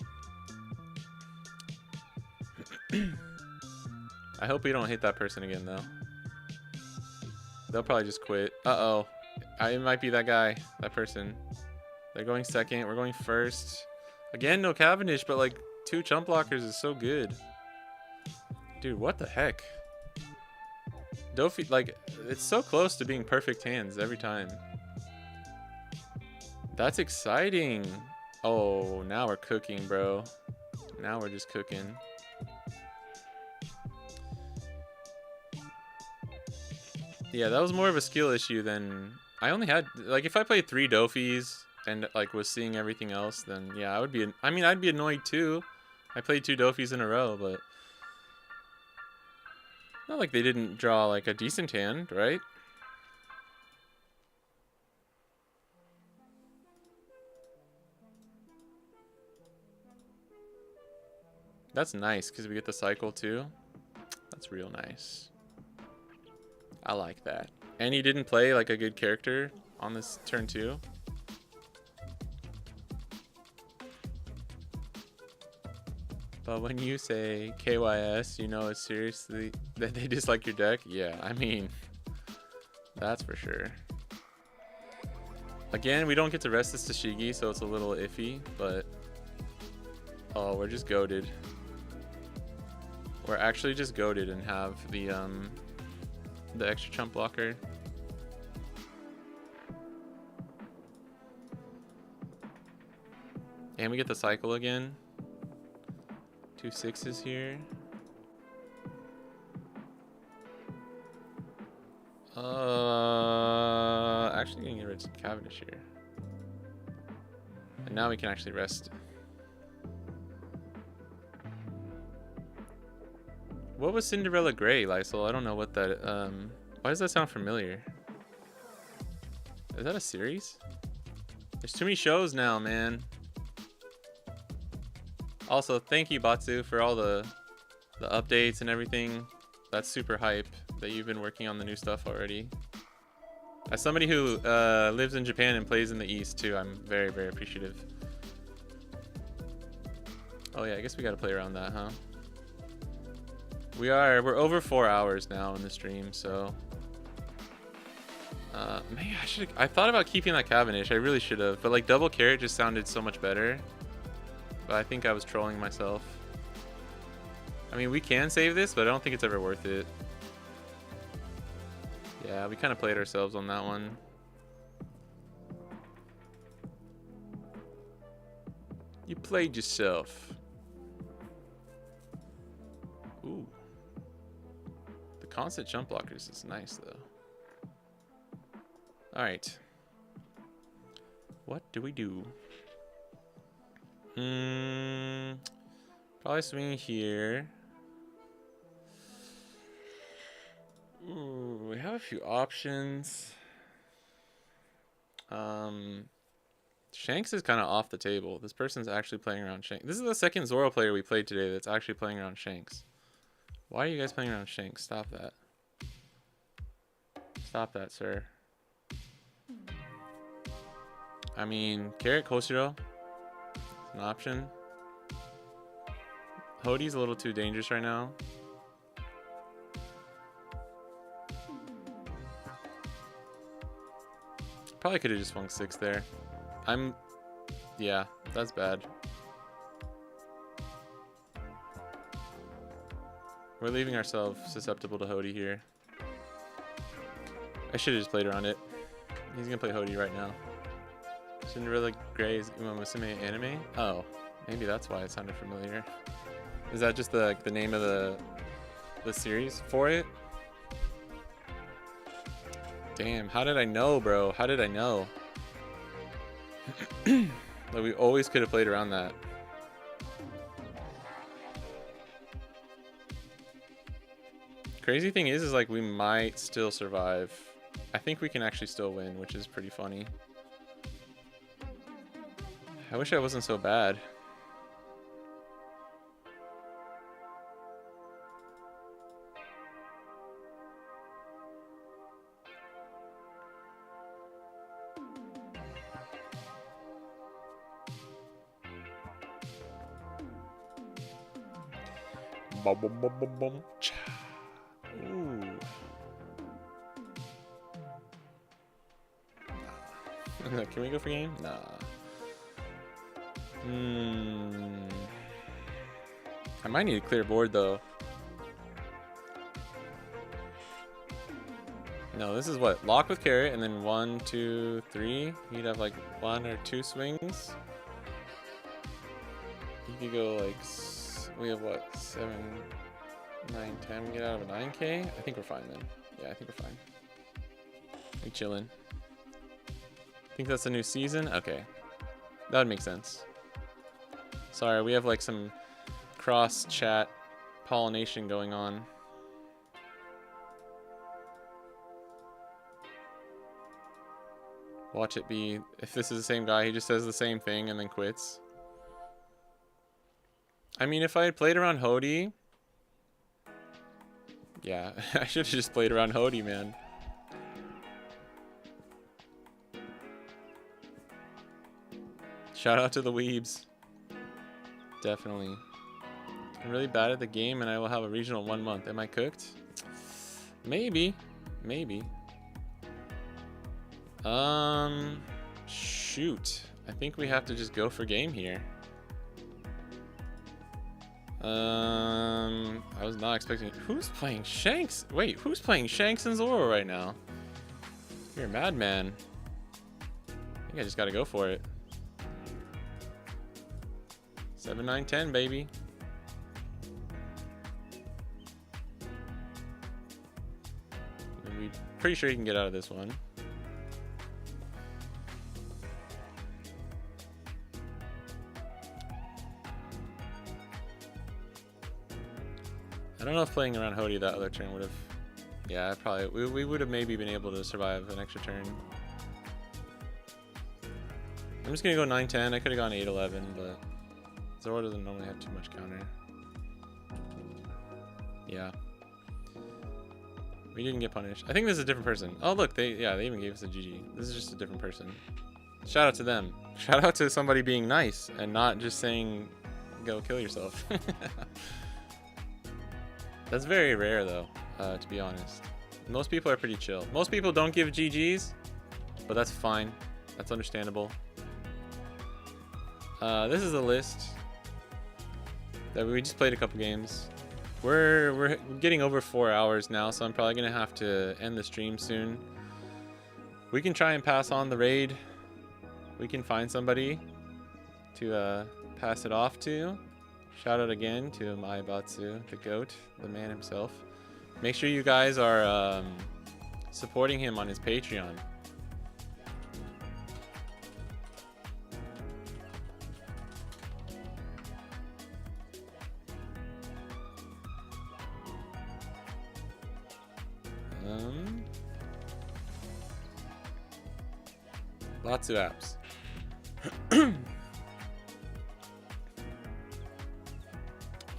I hope we don't hit that person again though. They'll probably just quit. Uh-oh. It might be that guy. That person. They're going second. We're going first. Again, no Cavendish, but like 2 chump blockers is so good. Dude, what the heck? Dofi, like, it's so close to being perfect hands every time. That's exciting. Oh, now we're cooking, bro. Now we're just cooking. Yeah, that was more of a skill issue than... I only had... Like, if I played 3 Dofis and, like, was seeing everything else, then, yeah, I would be... I mean, I'd be annoyed, too. I played 2 Dofis in a row, but... Not like they didn't draw, like, a decent hand, right? That's nice, because we get the cycle, too. That's real nice. I like that. And he didn't play, like, a good character on this turn, too. But when you say KYS, you know it's seriously that they dislike your deck? Yeah, I mean, that's for sure. Again, we don't get to rest this Tashigi, so it's a little iffy, but... Oh, we're just goated. We're actually just goated and have the extra chump blocker. And we get the cycle again. 2 6s here. Actually gonna get rid of Cavendish here. And now we can actually rest. What was Cinderella Gray, Lysol? I don't know what that, why does that sound familiar? Is that a series? There's too many shows now, man. Also, thank you, Batsu, for all the updates and everything. That's super hype that you've been working on the new stuff already. As somebody who lives in Japan and plays in the East too, I'm very, very appreciative. Oh yeah, I guess we gotta play around that, huh? We're over 4 hours now in the stream, so maybe I thought about keeping that Cavendish. I really should have, but like double carrot just sounded so much better. But I think I was trolling myself. I mean, we can save this, but I don't think it's ever worth it. Yeah, we kind of played ourselves on that one. You played yourself. Ooh. The constant jump blockers is nice, though. Alright. What do we do? Probably swing here. Ooh, we have a few options. Shanks is kind of off the table. This person's actually playing around Shanks. This is the second Zoro player we played today that's actually playing around Shanks. Why are you guys playing around Shanks? Stop that. Stop that, sir. I mean, Carrot Koshiro is an option. Hody's a little too dangerous right now. Probably could have just swung 6 there. Yeah, that's bad. We're leaving ourselves susceptible to Hody here. I should have just played around it. He's gonna play Hody right now. Cinderella Grey's Uma Musume anime? Oh, maybe that's why it sounded familiar. Is that just the name of the series for it? Damn, how did I know, bro? How did I know? Like, we always could have played around that. Crazy thing is like we might still survive. I think we can actually still win, which is pretty funny. I wish I wasn't so bad. Bum, bum, bum, bum, bum. Ooh. Can we go for game? Nah. I might need a clear board though. No, this is what? Lock with carrot and then 1, 2, 3. You'd have like 1 or 2 swings. You could go like, we have what? 7, 9, 10. We get out of a 9K? I think we're fine then. Yeah, I think we're fine. We chillin'. Think that's a new season? Okay. That would make sense. Sorry, we have like some cross-chat pollination going on. Watch it be, if this is the same guy, he just says the same thing and then quits. I mean, if I had played around Hody... Yeah, I should have just played around Hody, man. Shout out to the weebs. Definitely. I'm really bad at the game and I will have a regional in 1 month. Am I cooked? Maybe. Maybe. Shoot. I think we have to just go for game here. I was not expecting. Who's playing Shanks? Wait, who's playing Shanks and Zoro right now? You're a madman. I think I just gotta go for it. 7, 9, 10, baby. We're pretty sure you can get out of this one. I don't know if playing around Hody that other turn would have. Yeah, probably. We would have maybe been able to survive an extra turn. I'm just gonna go 9-10. I could have gone 8-11, but Zoro doesn't normally have too much counter. Yeah. We didn't get punished. I think this is a different person. Oh look, they even gave us a GG. This is just a different person. Shout out to them. Shout out to somebody being nice and not just saying go kill yourself. That's very rare though, to be honest. Most people are pretty chill. Most people don't give GGs, but that's fine. That's understandable. This is a list that we just played a couple games. We're getting over 4 hours now, so I'm probably gonna have to end the stream soon. We can try and pass on the raid. We can find somebody to pass it off to. Shout out again to Batsu, the GOAT, the man himself. Make sure you guys are supporting him on his Patreon. Lots of apps.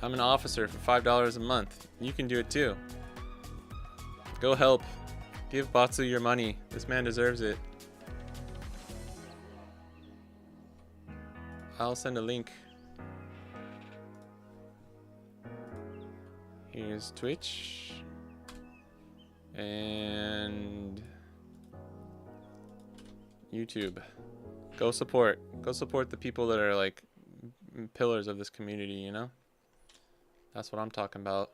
I'm an officer for $5 a month. You can do it too. Go help. Give Batsu your money. This man deserves it. I'll send a link. Here's Twitch. And YouTube. Go support the people that are like pillars of this community, you know? That's what I'm talking about.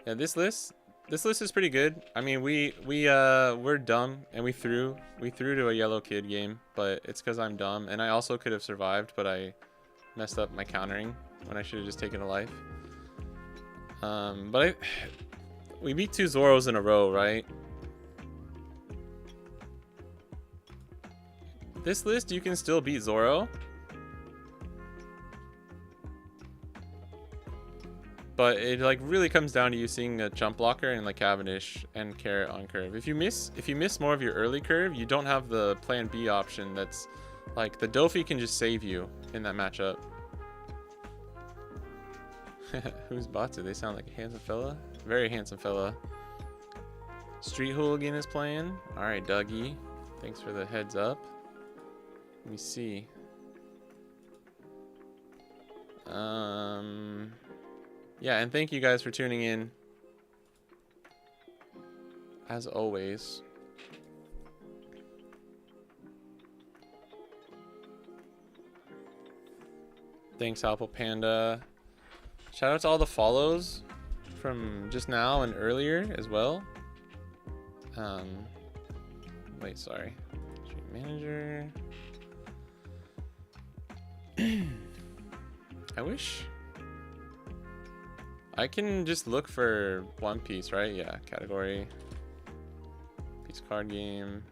Yeah, this list is pretty good. I mean, we're dumb and we threw to a yellow kid game, but it's because I'm dumb and I also could have survived, but I messed up my countering when I should have just taken a life. But we beat 2 Zoros in a row, right? This list, you can still beat Zoro. But it like really comes down to you seeing a jump blocker and like Cavendish and Carrot on curve. If you miss more of your early curve, you don't have the plan B option that's like the Dofi can just save you in that matchup. Who's Batsu? They sound like a handsome fella. Very handsome fella. Street Hooligan is playing. Alright, Dougie. Thanks for the heads up. Let me see. Yeah, and thank you guys for tuning in. As always. Thanks, Apple Panda. Shout out to all the follows from just now and earlier as well. Wait, sorry. Stream manager. I wish I can just look for One Piece, right? Yeah, category. Piece card game.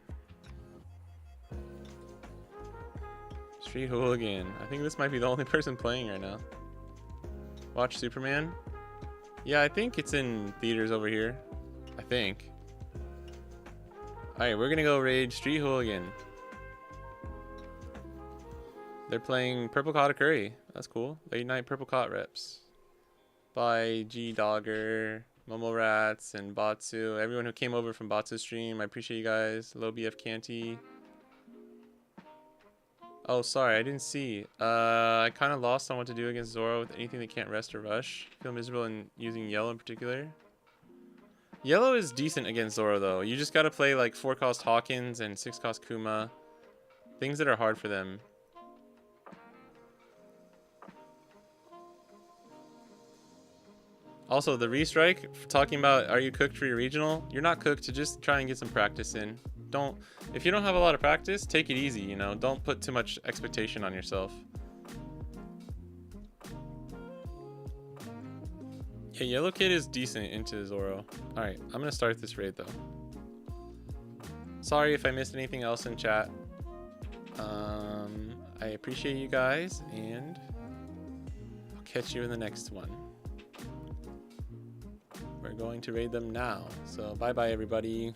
Street Hooligan. I think this might be the only person playing right now. Watch Superman. Yeah, I think it's in theaters over here. I think. Alright, we're gonna go raid Street Hooligan. They're playing Purple Cot Curry. That's cool. Late night Purple Cot reps. By G Dogger, Momo Rats, and Batsu. Everyone who came over from Batsu's stream. I appreciate you guys. Low BF Canty. Oh, sorry, I didn't see. I kind of lost on what to do against Zoro with anything that can't rest or rush. Feel miserable in using yellow in particular. Yellow is decent against Zoro though. You just gotta play like 4-cost Hawkins and 6-cost Kuma. Things that are hard for them. Also, the restrike, talking about are you cooked for your regional? You're not cooked to just try and get some practice in. If you don't have a lot of practice, take it easy, you know? Don't put too much expectation on yourself. Yeah, Yellow Kid is decent into Zoro. Alright, I'm gonna start this raid though. Sorry if I missed anything else in chat. I appreciate you guys, and I'll catch you in the next one. We're going to raid them now. So bye bye everybody.